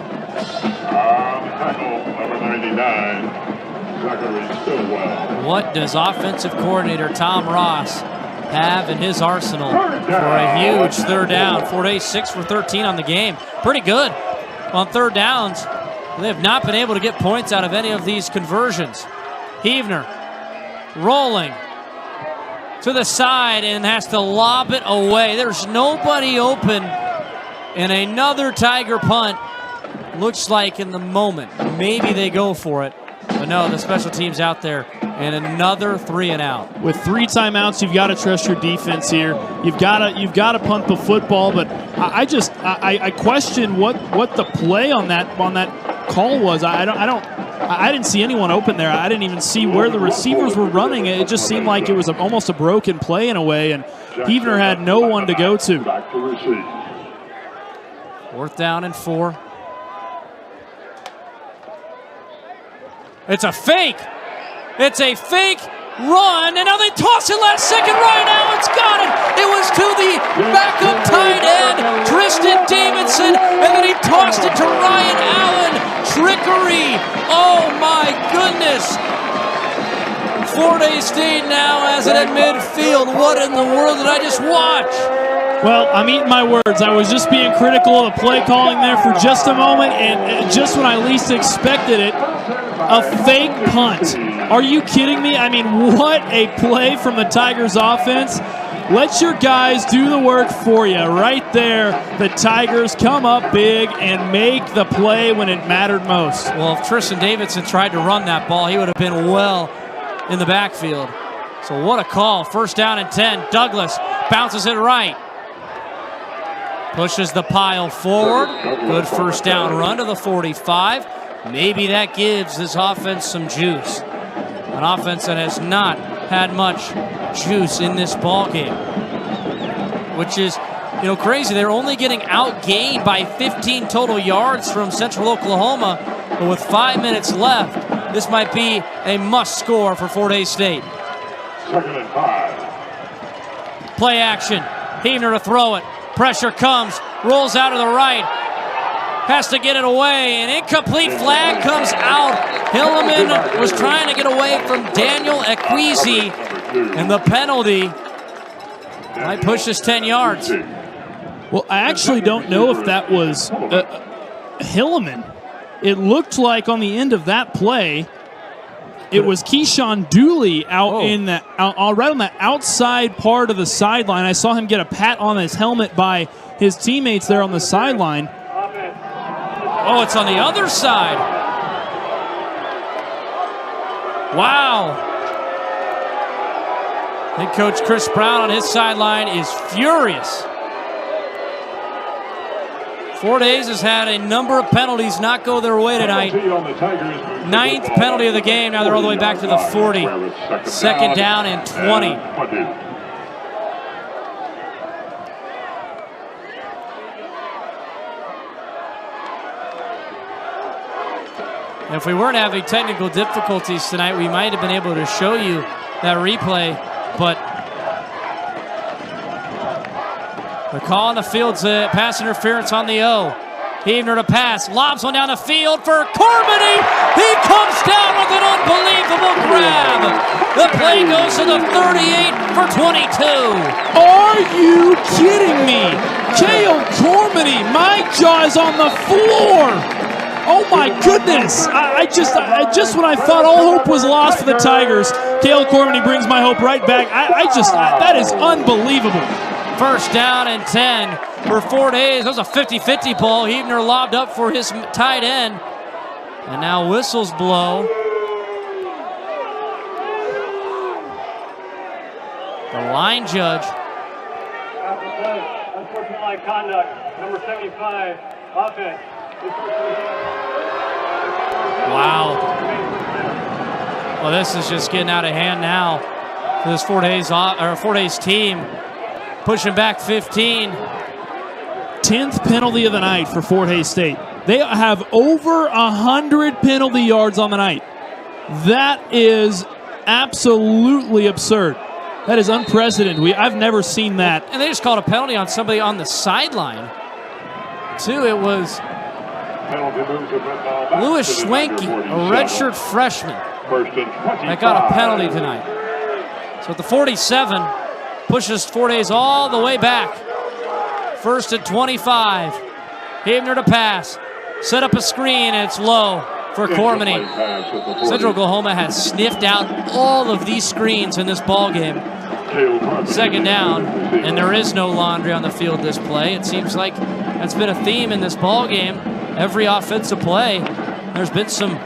Number 99. What does offensive coordinator Tom Ross have in his arsenal for a huge 3rd down? Fort Hays 6 for 13 on the game. Pretty good on 3rd downs. They have not been able to get points out of any of these conversions. Heavner rolling to the side and has to lob it away. There's nobody open, and another Tiger punt. Looks like in the moment maybe they go for it. But no, the special team's out there, and another 3 and out. With 3 timeouts, you've got to trust your defense here. You've got to punt the football. But I question what the play on that call was. I didn't see anyone open there. I didn't even see where the receivers were running. It just seemed like it was almost a broken play in a way, and Heavner had no one to go to. 4th down and 4. It's a fake. It's a fake run, and now they toss it last second. Ryan Allen's got it. It was to the backup tight end, Tristan Davidson, and then he tossed it to Ryan Allen. Trickery this. Fort Hays State now has it at midfield. What in the world did I just watch? Well, I'm eating my words. I was just being critical of the play calling there for just a moment, and just when I least expected it, a fake punt. Are you kidding me? I mean, what a play from the Tigers offense. Let your guys do the work for you. Right there, the Tigers come up big and make the play when it mattered most. Well, if Tristan Davidson tried to run that ball, he would have been well in the backfield. So what a call. First down and 10. Douglas bounces it right. Pushes the pile forward. Good first down run to the 45. Maybe that gives this offense some juice. An offense that has not had much juice in this ball game, which is, crazy. They're only getting outgained by 15 total yards from Central Oklahoma, but with 5 minutes left, this might be a must score for Fort Hays State. 2nd and 5. Play action. Heavner to throw it. Pressure comes. Rolls out to the right. Has to get it away. An incomplete flag comes out. Hilleman was trying to get away from Daniel Ekwesi, and the penalty might push us 10 yards. Well, I actually don't know if that was Hilleman. It looked like on the end of that play, it was Keyshawn Dooley out right on the outside part of the sideline. I saw him get a pat on his helmet by his teammates there on the sideline. Oh, it's on the other side. Wow. Head coach Chris Brown on his sideline is furious. Fort Hays has had a number of penalties not go their way tonight. 9th penalty of the game. Now they're all the way back to the 40. 2nd down and 20. If we weren't having technical difficulties tonight, we might have been able to show you that replay, but the call on the field's pass interference on the O. Heavner to pass, lobs one down the field for Cormany. He comes down with an unbelievable grab. The play goes to the 38 for 22. Are you kidding me? Kale Cormany, my jaw is on the floor. Oh my goodness! I just when I thought all hope was lost for the Tigers, Kale Cormany brings my hope right back. That is unbelievable. First down and 10 for Fort Hays. That was a 50-50 ball. Heavner lobbed up for his tight end. And now whistles blow. The line judge. Unsportsmanlike conduct, number 75, offense. Wow. Well, this is just getting out of hand now for this Fort Hays team. Pushing back 15. 10th penalty of the night for Fort Hays State. They have over 100 penalty yards on the night. That is absolutely absurd. That is unprecedented. I've never seen that. And they just called a penalty on somebody on the sideline, too. It was Lewis Schwenke, a redshirt freshman, that got a penalty tonight. So at the 47, pushes Fort Hays all the way back. 1st and 25. Heavner to pass. Set up a screen, and it's low for Cormany. Central Oklahoma has sniffed out all of these screens in this ball game. 2nd down, and there is no laundry on the field this play. It seems like that's been a theme in this ball game. Every offensive play, there's been some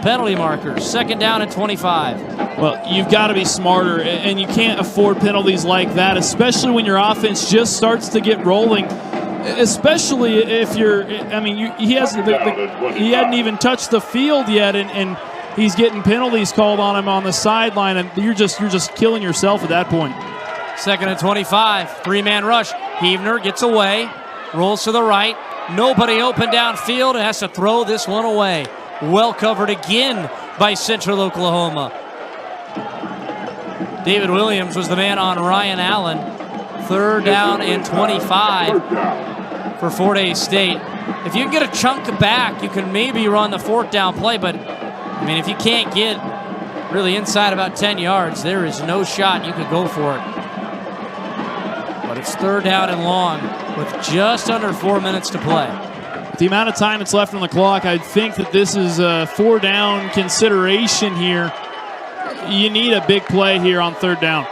penalty markers. 2nd down and 25. Well, you've got to be smarter, and you can't afford penalties like that, especially when your offense just starts to get rolling. Especially if you're, he hadn't even touched the field yet, and he's getting penalties called on him on the sideline, and you're just killing yourself at that point. 2nd and 25, 3-man rush. Heavner gets away, rolls to the right. Nobody open downfield and has to throw this one away. Well covered again by Central Oklahoma. David Williams was the man on Ryan Allen. 3rd down and 25 for Fort Hays State. If you can get a chunk back, you can maybe run the 4th down play, but I mean, if you can't get really inside about 10 yards, there is no shot you could go for it. But it's 3rd down and long with just under 4 minutes to play. The amount of time that's left on the clock, I think that this is a 4-down consideration here. You need a big play here on 3rd down.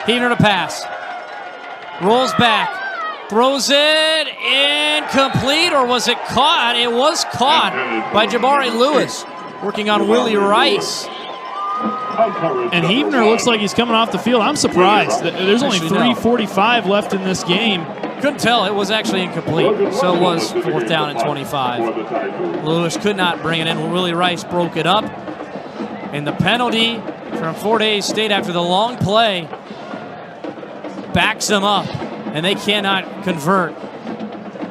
Heater to pass. Rolls back. Throws it incomplete, or was it caught? It was caught by Jabari Lewis, working on Willie Rice. And Heavner looks like he's coming off the field. I'm surprised. There's only 3:45 left in this game. Couldn't tell. It was actually incomplete. So it was 4th down and 25. Lewis could not bring it in. Willie Rice broke it up. And the penalty from Fort Hays State after the long play backs them up, and they cannot convert.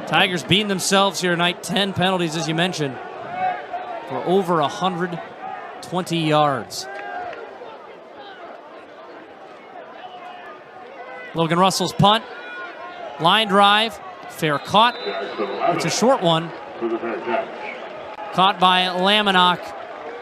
Tigers beating themselves here tonight. 10 penalties, as you mentioned, for over 120 yards. Logan Russell's punt. Line drive. Fair caught. It's a short one. Caught by Laminack.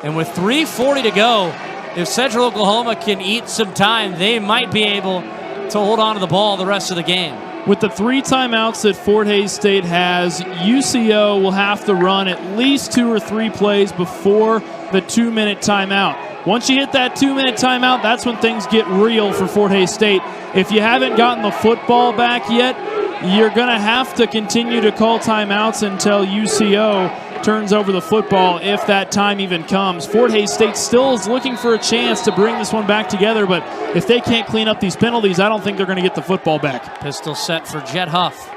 And with 3:40 to go, if Central Oklahoma can eat some time, they might be able to hold on to the ball the rest of the game. With the 3 timeouts that Fort Hays State has, UCO will have to run at least 2 or 3 plays before the 2-minute timeout. Once you hit that 2-minute timeout, that's when things get real for Fort Hays State. If you haven't gotten the football back yet, you're going to have to continue to call timeouts until UCO turns over the football, if that time even comes. Fort Hays State still is looking for a chance to bring this one back together, but if they can't clean up these penalties, I don't think they're going to get the football back. Pistol set for Jet Huff.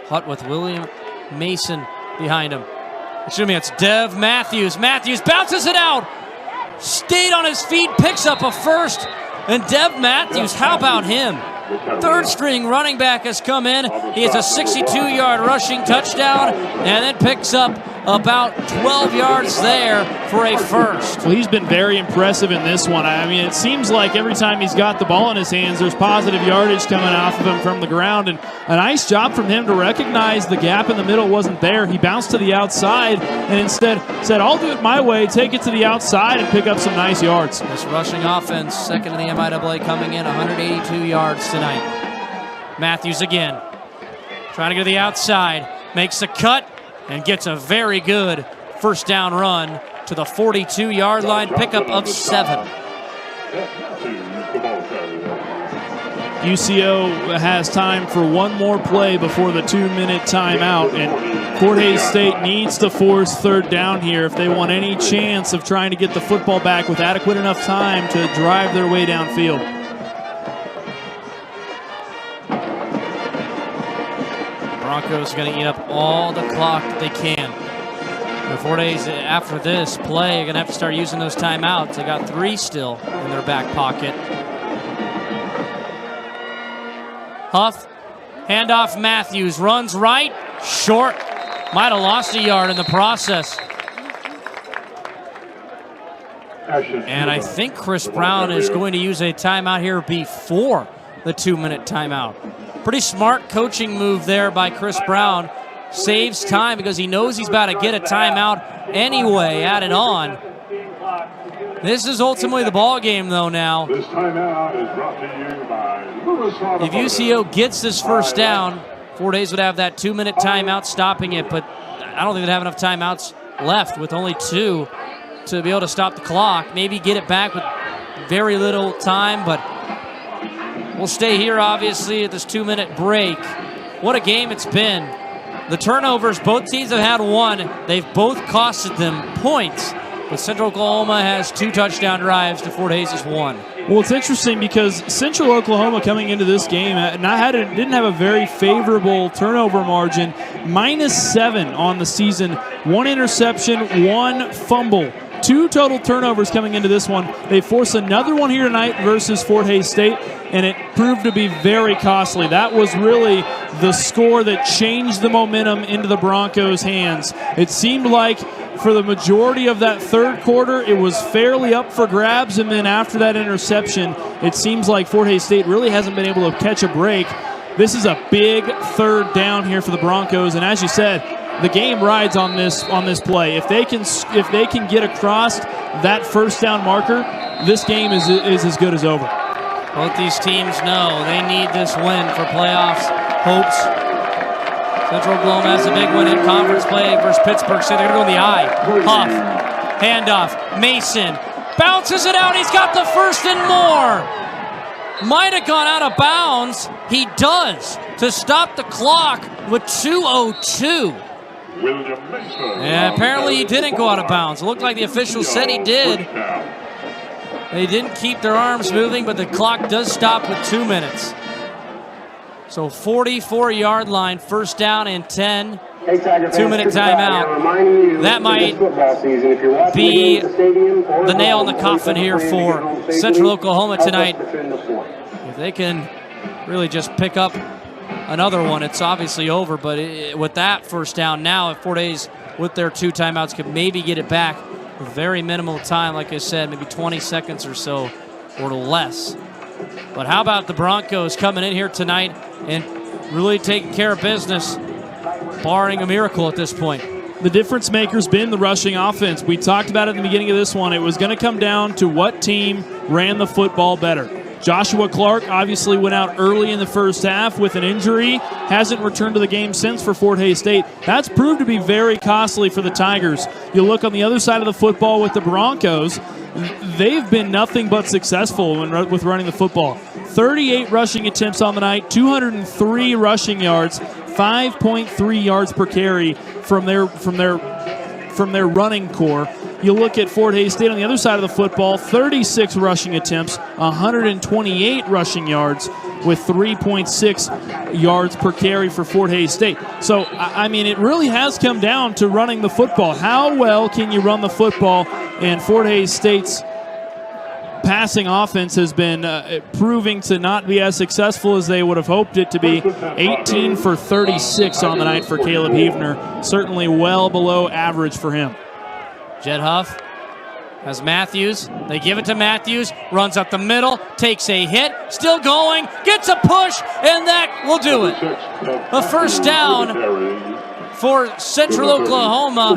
Hutt with William Mason behind him. Excuse me, it's Dev Matthews. Matthews bounces it out. Stayed on his feet, picks up a first. And Dev Matthews, how about him? 3rd string running back has come in. He has a 62-yard rushing touchdown and then picks up about 12 yards there for a first. Well, he's been very impressive in this one. I mean, it seems like every time he's got the ball in his hands, there's positive yardage coming off of him from the ground. And a nice job from him to recognize the gap in the middle wasn't there. He bounced to the outside and instead said, I'll do it my way, take it to the outside and pick up some nice yards. This rushing offense, second in the MIAA, coming in 182 yards tonight. Matthews again, trying to go to the outside, makes a cut, and gets a very good 1st down run to the 42-yard line, pickup of 7. UCO has time for one more play before the 2-minute timeout, and Fort Hays State needs to force 3rd down here if they want any chance of trying to get the football back with adequate enough time to drive their way downfield. Broncos are going to eat up all the clock that they can. The Fort Hays, after this play, are going to have to start using those timeouts. They got 3 still in their back pocket. Huff, handoff Matthews, runs right, short. Might have lost a yard in the process. And I think Chris Brown is going to use a timeout here before the 2-minute timeout. Pretty smart coaching move there by Chris Brown. Saves time because he knows he's about to get a timeout anyway, added on. This is ultimately the ball game, though, now. This timeout is brought to you by Lewis Automotive. If UCO gets this 1st down, Fort Hays would have that 2-minute timeout stopping it, but I don't think they'd have enough timeouts left with only 2 to be able to stop the clock. Maybe get it back with very little time, but we'll stay here, obviously, at this 2-minute break. What a game it's been. The turnovers, both teams have had 1. They've both costed them points. But Central Oklahoma has 2 touchdown drives to Fort Hays' 1. Well, it's interesting because Central Oklahoma coming into this game didn't have a very favorable turnover margin. -7 on the season. 1 interception, 1 fumble. 2 total turnovers coming into this one. They force another one here tonight versus Fort Hays State, and it proved to be very costly. That was really the score that changed the momentum into the Broncos' hands. It seemed like for the majority of that 3rd quarter, it was fairly up for grabs, and then after that interception, it seems like Fort Hays State really hasn't been able to catch a break. This is a big 3rd down here for the Broncos, and as you said, the game rides on this play. If they can get across that first down marker, this game is as good as over. Both these teams know they need this win for playoffs hopes. Central Oklahoma has a big win in conference play versus Pittsburgh, so they're going to go in the eye. Huff, handoff, Mason, bounces it out, he's got the first and more. Might have gone out of bounds. He does to stop the clock with 2:02. William Mason. And apparently he didn't go out of bounds. It looked like the officials said he did. They didn't keep their arms moving, but the clock does stop with 2 minutes. So 44-yard line, first down and 10. 2-minute timeout. That might be the nail in the coffin here for Central Oklahoma tonight. If they can really just pick up another one, it's obviously over. But with that first down now, if Fort Hays with their 2 timeouts could maybe get it back with very minimal time, like I said, maybe 20 seconds or so or less. But how about the Broncos coming in here tonight and really taking care of business, barring a miracle at this point? The difference maker's been the rushing offense. We talked about it at the beginning of this one. It was going to come down to what team ran the football better. Joshua Clark obviously went out early in the first half with an injury, hasn't returned to the game since for Fort Hays State. That's proved to be very costly for the Tigers. You look on the other side of the football with the Broncos, they've been nothing but successful with running the football. 38 rushing attempts on the night, 203 rushing yards, 5.3 yards per carry from their running core. You look at Fort Hays State on the other side of the football, 36 rushing attempts, 128 rushing yards with 3.6 yards per carry for Fort Hays State. So, I mean, it really has come down to running the football. How well can you run the football? And Fort Hays State's passing offense has been proving to not be as successful as they would have hoped it to be. 18 for 36 on the night for Caleb Heavner. Certainly well below average for him. Jed Huff has Matthews. They give it to Matthews. Runs up the middle. Takes a hit. Still going. Gets a push. And that will do it. A first down for Central Oklahoma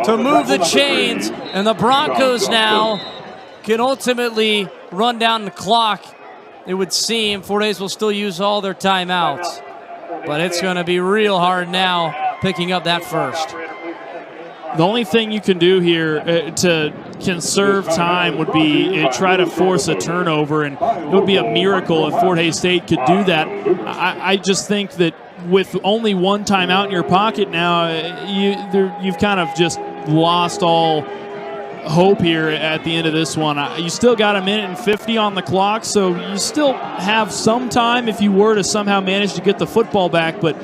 to move the chains. And the Broncos now can ultimately run down the clock. It would seem Fort Hays will still use all their timeouts. But it's going to be real hard now picking up that first. The only thing you can do here to conserve time would be try to force a turnover, and it would be a miracle if Fort Hays State could do that. I just think that with only 1 timeout in your pocket now, you've kind of just lost all hope here at the end of this one. You still got 1 minute and 50 on the clock, so you still have some time if you were to somehow manage to get the football back, but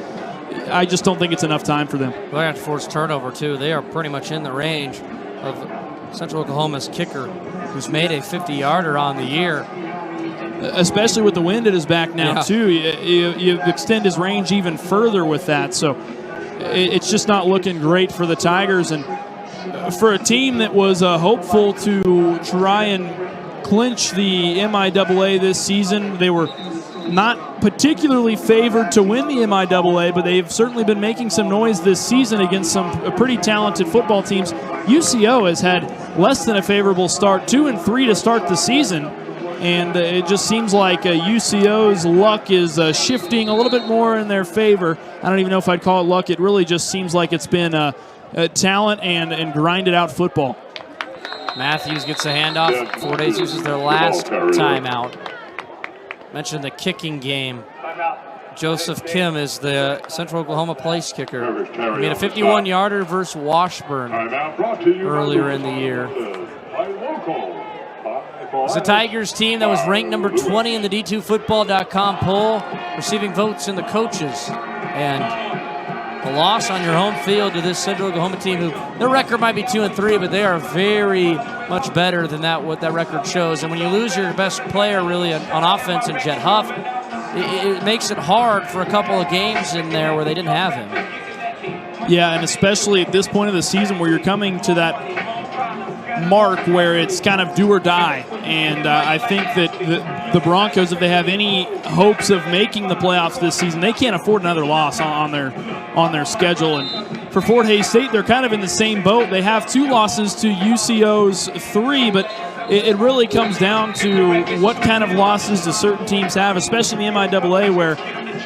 I just don't think it's enough time for them. They have to force turnover, too. They are pretty much in the range of Central Oklahoma's kicker, who's made a 50-yarder on the year. Especially with the wind at his back now, too. You extend his range even further with that. So it's just not looking great for the Tigers. And for a team that was hopeful to try and clinch the MIAA this season, they were not particularly favored to win the MIAA, but they've certainly been making some noise this season against some pretty talented football teams. UCO has had less than a favorable start, 2-3 to start the season, and it just seems like UCO's luck is shifting a little bit more in their favor. I don't even know if I'd call it luck. It really just seems like it's been talent and grinded out football. Matthews gets a handoff. Fort Hays uses their last timeout. Mentioned the kicking game. Joseph Kim is the Central Oklahoma place kicker. He made a 51-yarder versus Washburn earlier in the year. It's a Tigers team that was ranked number 20 in the D2Football.com poll, receiving votes in the coaches. And a loss on your home field to this Central Oklahoma team, who their record might be 2-3, but they are very much better than what that record shows. And when you lose your best player really on offense in Jed Huff, it makes it hard for a couple of games in there where they didn't have him. Yeah, and especially at this point of the season where you're coming to that mark where it's kind of do or die. And I think that the Broncos, if they have any hopes of making the playoffs this season, they can't afford another loss on their schedule. And for Fort Hays State, they're kind of in the same boat. They have 2 losses to UCO's 3, but it really comes down to what kind of losses do certain teams have, especially in the MIAA, where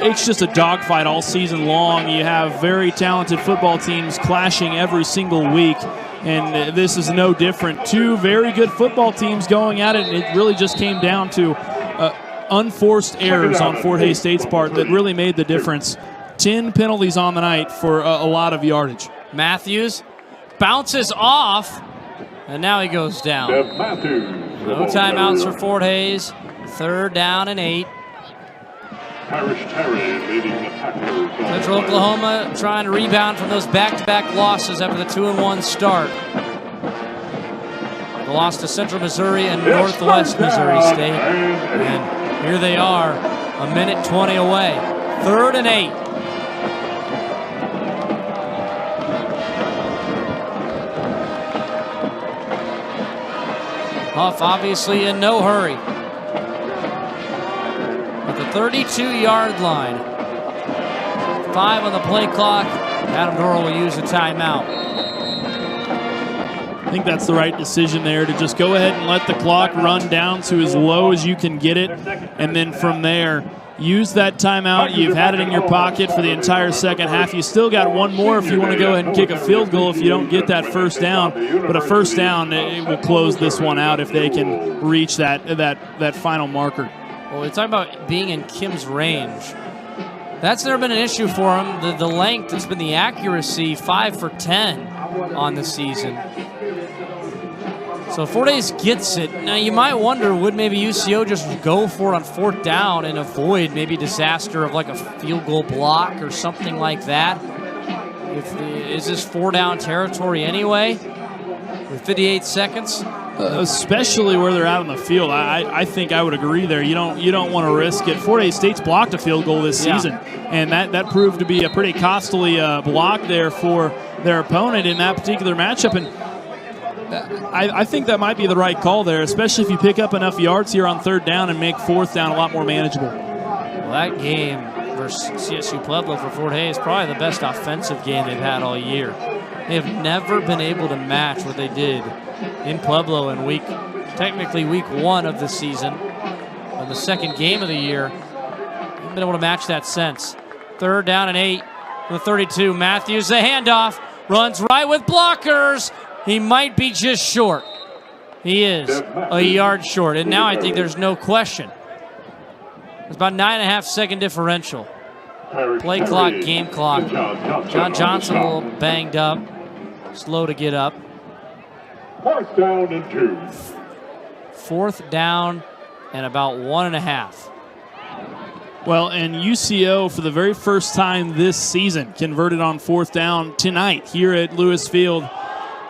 it's just a dogfight all season long. You have very talented football teams clashing every single week, and this is no different. 2 very good football teams going at it, and it really just came down to unforced errors on Fort Hays State's part that really made the difference. 10 penalties on the night for a lot of yardage. Matthews bounces off, and now he goes down. No timeouts for Fort Hays. 3rd down and 8. Central Oklahoma trying to rebound from those back-to-back losses after the 2-1 start. The loss to Central Missouri and Northwest Missouri State. And here they are, 1:20 away. 3rd and 8. Huff obviously in no hurry. At the 32-yard line. 5 on the play clock. Adam Dorrell will use a timeout. I think that's the right decision there, to just go ahead and let the clock run down to as low as you can get it, and then from there, use that timeout. You've had it in your pocket for the entire second half. You still got one more if you want to go ahead and kick a field goal if you don't get that first down. But a first down, it will close this one out if they can reach that final marker. Well, we're talking about being in Kim's range. That's never been an issue for him. The length has been the accuracy, 5 for 10 on the season. So Fort Hays gets it. Now you might wonder, would maybe UCO just go for it on 4th down and avoid maybe disaster of like a field goal block or something like that? Is this 4-down territory anyway? With 58 seconds? Especially where they're out on the field. I think I would agree there. You don't want to risk it. Fort Hays State's blocked a field goal this season, and that proved to be a pretty costly block there for their opponent in that particular matchup. And I think that might be the right call there, especially if you pick up enough yards here on 3rd down and make 4th down a lot more manageable. Well, that game versus CSU Pueblo for Fort Hays is probably the best offensive game they've had all year. They have never been able to match what they did in Pueblo in technically week 1 of the season, and the second game of the year. Haven't been able to match that since. 3rd down and 8 from the 32. Matthews, the handoff, runs right with blockers. He might be just short. He is a yard short, and now I think there's no question. It's about 9.5 second differential. Play clock, game clock. John Johnson a little banged up, slow to get up. 4th down and 2. 4th down and about 1.5. Well, and UCO, for the very first time this season, converted on 4th down tonight here at Lewis Field.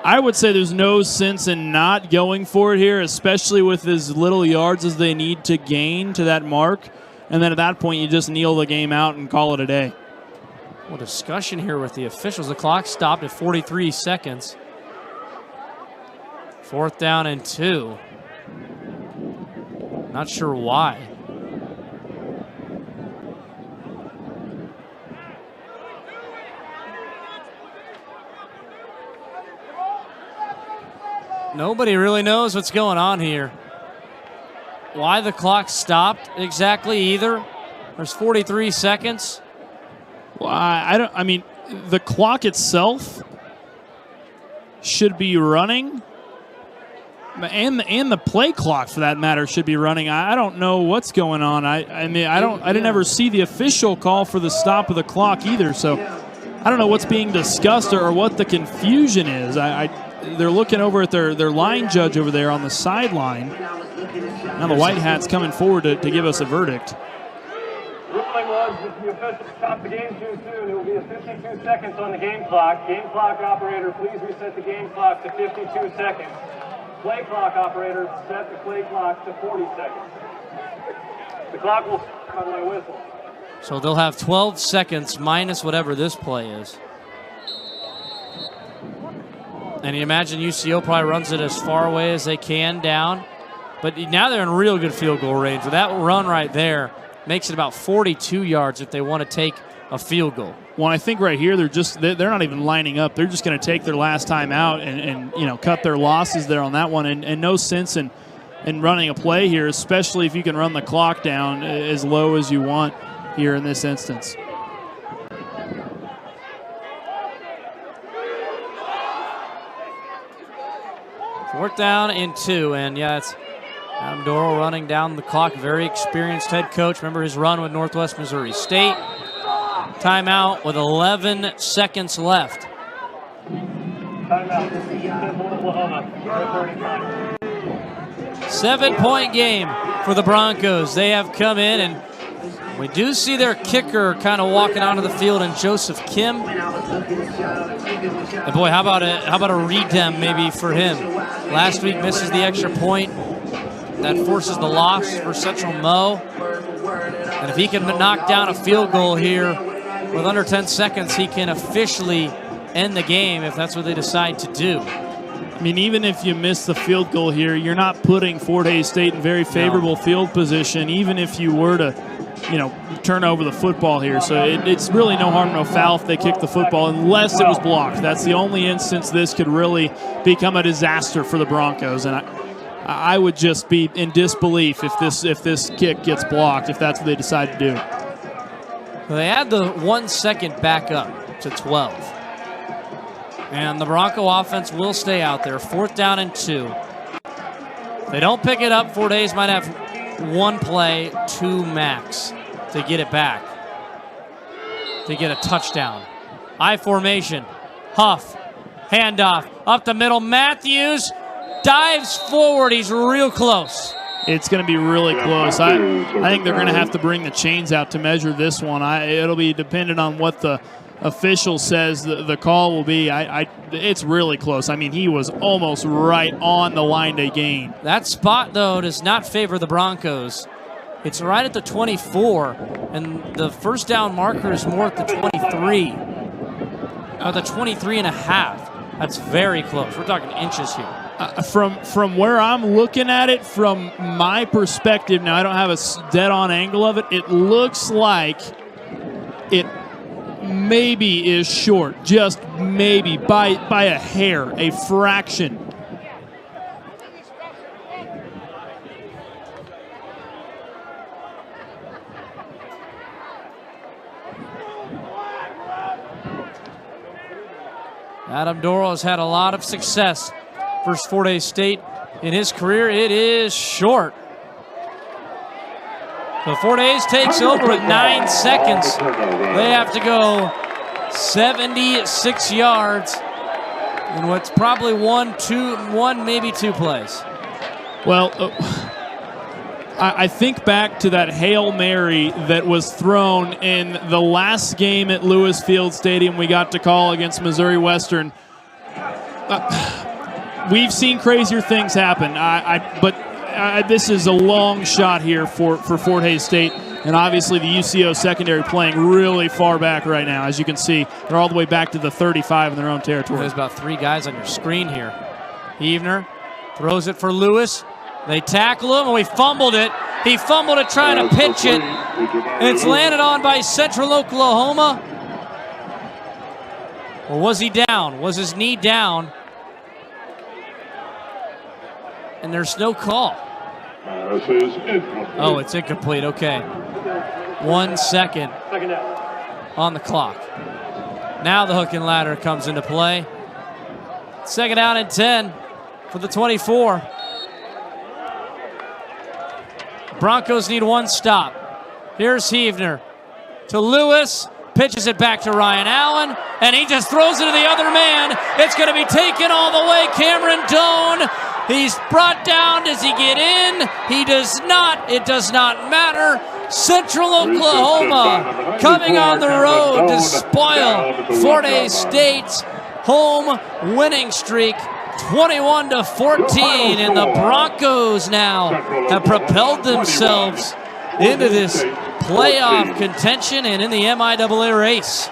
I would say there's no sense in not going for it here, especially with as little yards as they need to gain to that mark. And then at that point, you just kneel the game out and call it a day. Well, discussion here with the officials. The clock stopped at 43 seconds. 4th down and 2. Not sure why. Nobody really knows what's going on here. Why the clock stopped exactly either. There's 43 seconds. Well, I mean, the clock itself should be running, and the play clock, for that matter, should be running. I don't know what's going on. I didn't ever see the official call for the stop of the clock either. So I don't know what's being discussed or what the confusion is. They're looking over at their line judge over there on the sideline. Now the white hat's coming forward to give us a verdict. Ruling was if the official stopped the game too soon, it will be a 52 seconds on the game clock. Game clock operator, please reset the game clock to 52 seconds. Play clock operator, set the play clock to 40 seconds. The clock will start on my whistle. So they'll have 12 seconds minus whatever this play is. And you imagine UCO probably runs it as far away as they can down. But now they're in real good field goal range. With that run right there, makes it about 42 yards if they want to take a field goal. Well, I think right here they're not even lining up. They're just going to take their last time out and cut their losses there on that one. And no sense in running a play here, especially if you can run the clock down as low as you want here in this instance. Fourth down and 2, and yeah, it's Adam Dorrell running down the clock. Very experienced head coach. Remember his run with Northwest Missouri State. Timeout with 11 seconds left. Timeout. Oklahoma. 7-point game for the Broncos. They have come in, and we do see their kicker kind of walking onto the field in Joseph Kim. And boy, how about a redem maybe for him? Last week misses the extra point. That forces the loss for Central Mo. And if he can knock down a field goal here with under 10 seconds, he can officially end the game if that's what they decide to do. I mean, even if you miss the field goal here, you're not putting Fort Hays State in very favorable field position, even if you were to, turn over the football here. So it's really no harm, no foul if they kick the football, unless it was blocked. That's the only instance this could really become a disaster for the Broncos. And I would just be in disbelief if this kick gets blocked, if that's what they decide to do. Well, they add the 1 second back up to 12. And the Bronco offense will stay out there. Fourth down and 2. If they don't pick it up, Fort Hays might have one play, 2 max to get it back, to get a touchdown. I formation. Huff. Handoff. Up the middle. Matthews dives forward. He's real close. It's going to be really close. I think they're going to have to bring the chains out to measure this one. It'll be dependent on what the official says the call will be. It's really close. I mean, he was almost right on the line to gain. That spot, though, does not favor the Broncos. It's right at the 24, and the first down marker is more at the 23. The 23 and a half. That's very close. We're talking inches here. From where I'm looking at it, from my perspective, now I don't have a dead-on angle of it, it looks like it maybe is short, just maybe, by a hair, a fraction. Adam Dorrell has had a lot of success versus Fort Hays State in his career. It is short. So Fort Hays takes over with 9 seconds. They have to go 76 yards in what's probably one, maybe two plays. Well, I think back to that Hail Mary that was thrown in the last game at Lewis Field Stadium we got to call against Missouri Western. We've seen crazier things happen, but this is a long shot here for Fort Hays State, and obviously the UCO secondary playing really far back right now. As you can see, they're all the way back to the 35 in their own territory. There's about 3 guys on your screen here. Heavner throws it for Lewis. They tackle him, and we fumbled it. He fumbled it trying to pitch it. It's landed on by Central Oklahoma. Or was he down? Was his knee down? And there's no call. Oh, it's incomplete. Okay. 1 second on the clock. Now the hook and ladder comes into play. Second down and 10 for the 24. Broncos need 1 stop. Here's Heavner to Lewis. Pitches it back to Ryan Allen, and he just throws it to the other man. It's going to be taken all the way. Cameron Doan. He's brought down. Does he get in? He does not. It does not matter. Central Oklahoma coming on the road to spoil Fort Hays State's home winning streak. 21-14, and the Broncos now have propelled themselves into this playoff contention and in the MIAA race.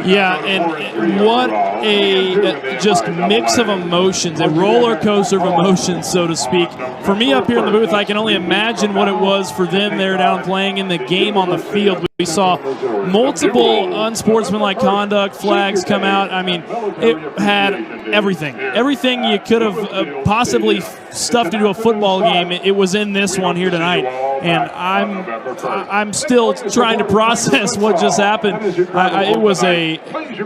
Yeah, and what a just mix of emotions, a roller coaster of emotions, so to speak. For me up here in the booth, I can only imagine what it was for them there down playing in the game on the field. We saw multiple unsportsmanlike conduct flags come out. I mean, it had everything. Everything you could have possibly stuffed into a football game, it was in this one here tonight. And I'm still trying to process what just happened. It was a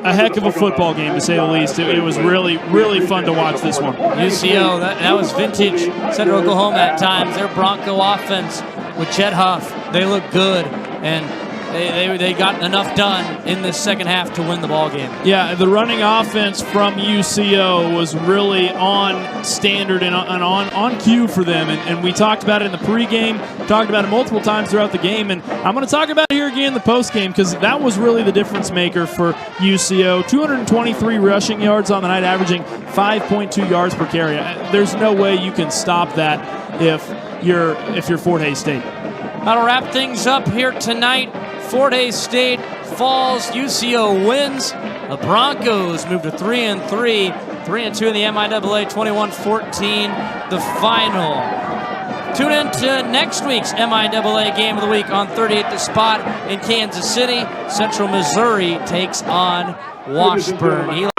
heck of a football game, to say the least. It was really, really fun to watch this one. UCO, that was vintage Central Oklahoma at times. Their Bronco offense with Chet Huff, they look good, and they got enough done in this second half to win the ball game. Yeah, the running offense from UCO was really on standard and on cue for them, and we talked about it in the pregame, talked about it multiple times throughout the game, and I'm going to talk about it here again in the postgame because that was really the difference maker for UCO. 223 rushing yards on the night, averaging 5.2 yards per carry. There's no way you can stop that if you're Fort Hays State. That'll wrap things up here tonight. Fort Hays State falls. UCO wins. The Broncos move to 3-3, 3-2 in the MIAA, 21-14 the final. Tune in to next week's MIAA Game of the Week on 38th The Spot in Kansas City. Central Missouri takes on Washburn.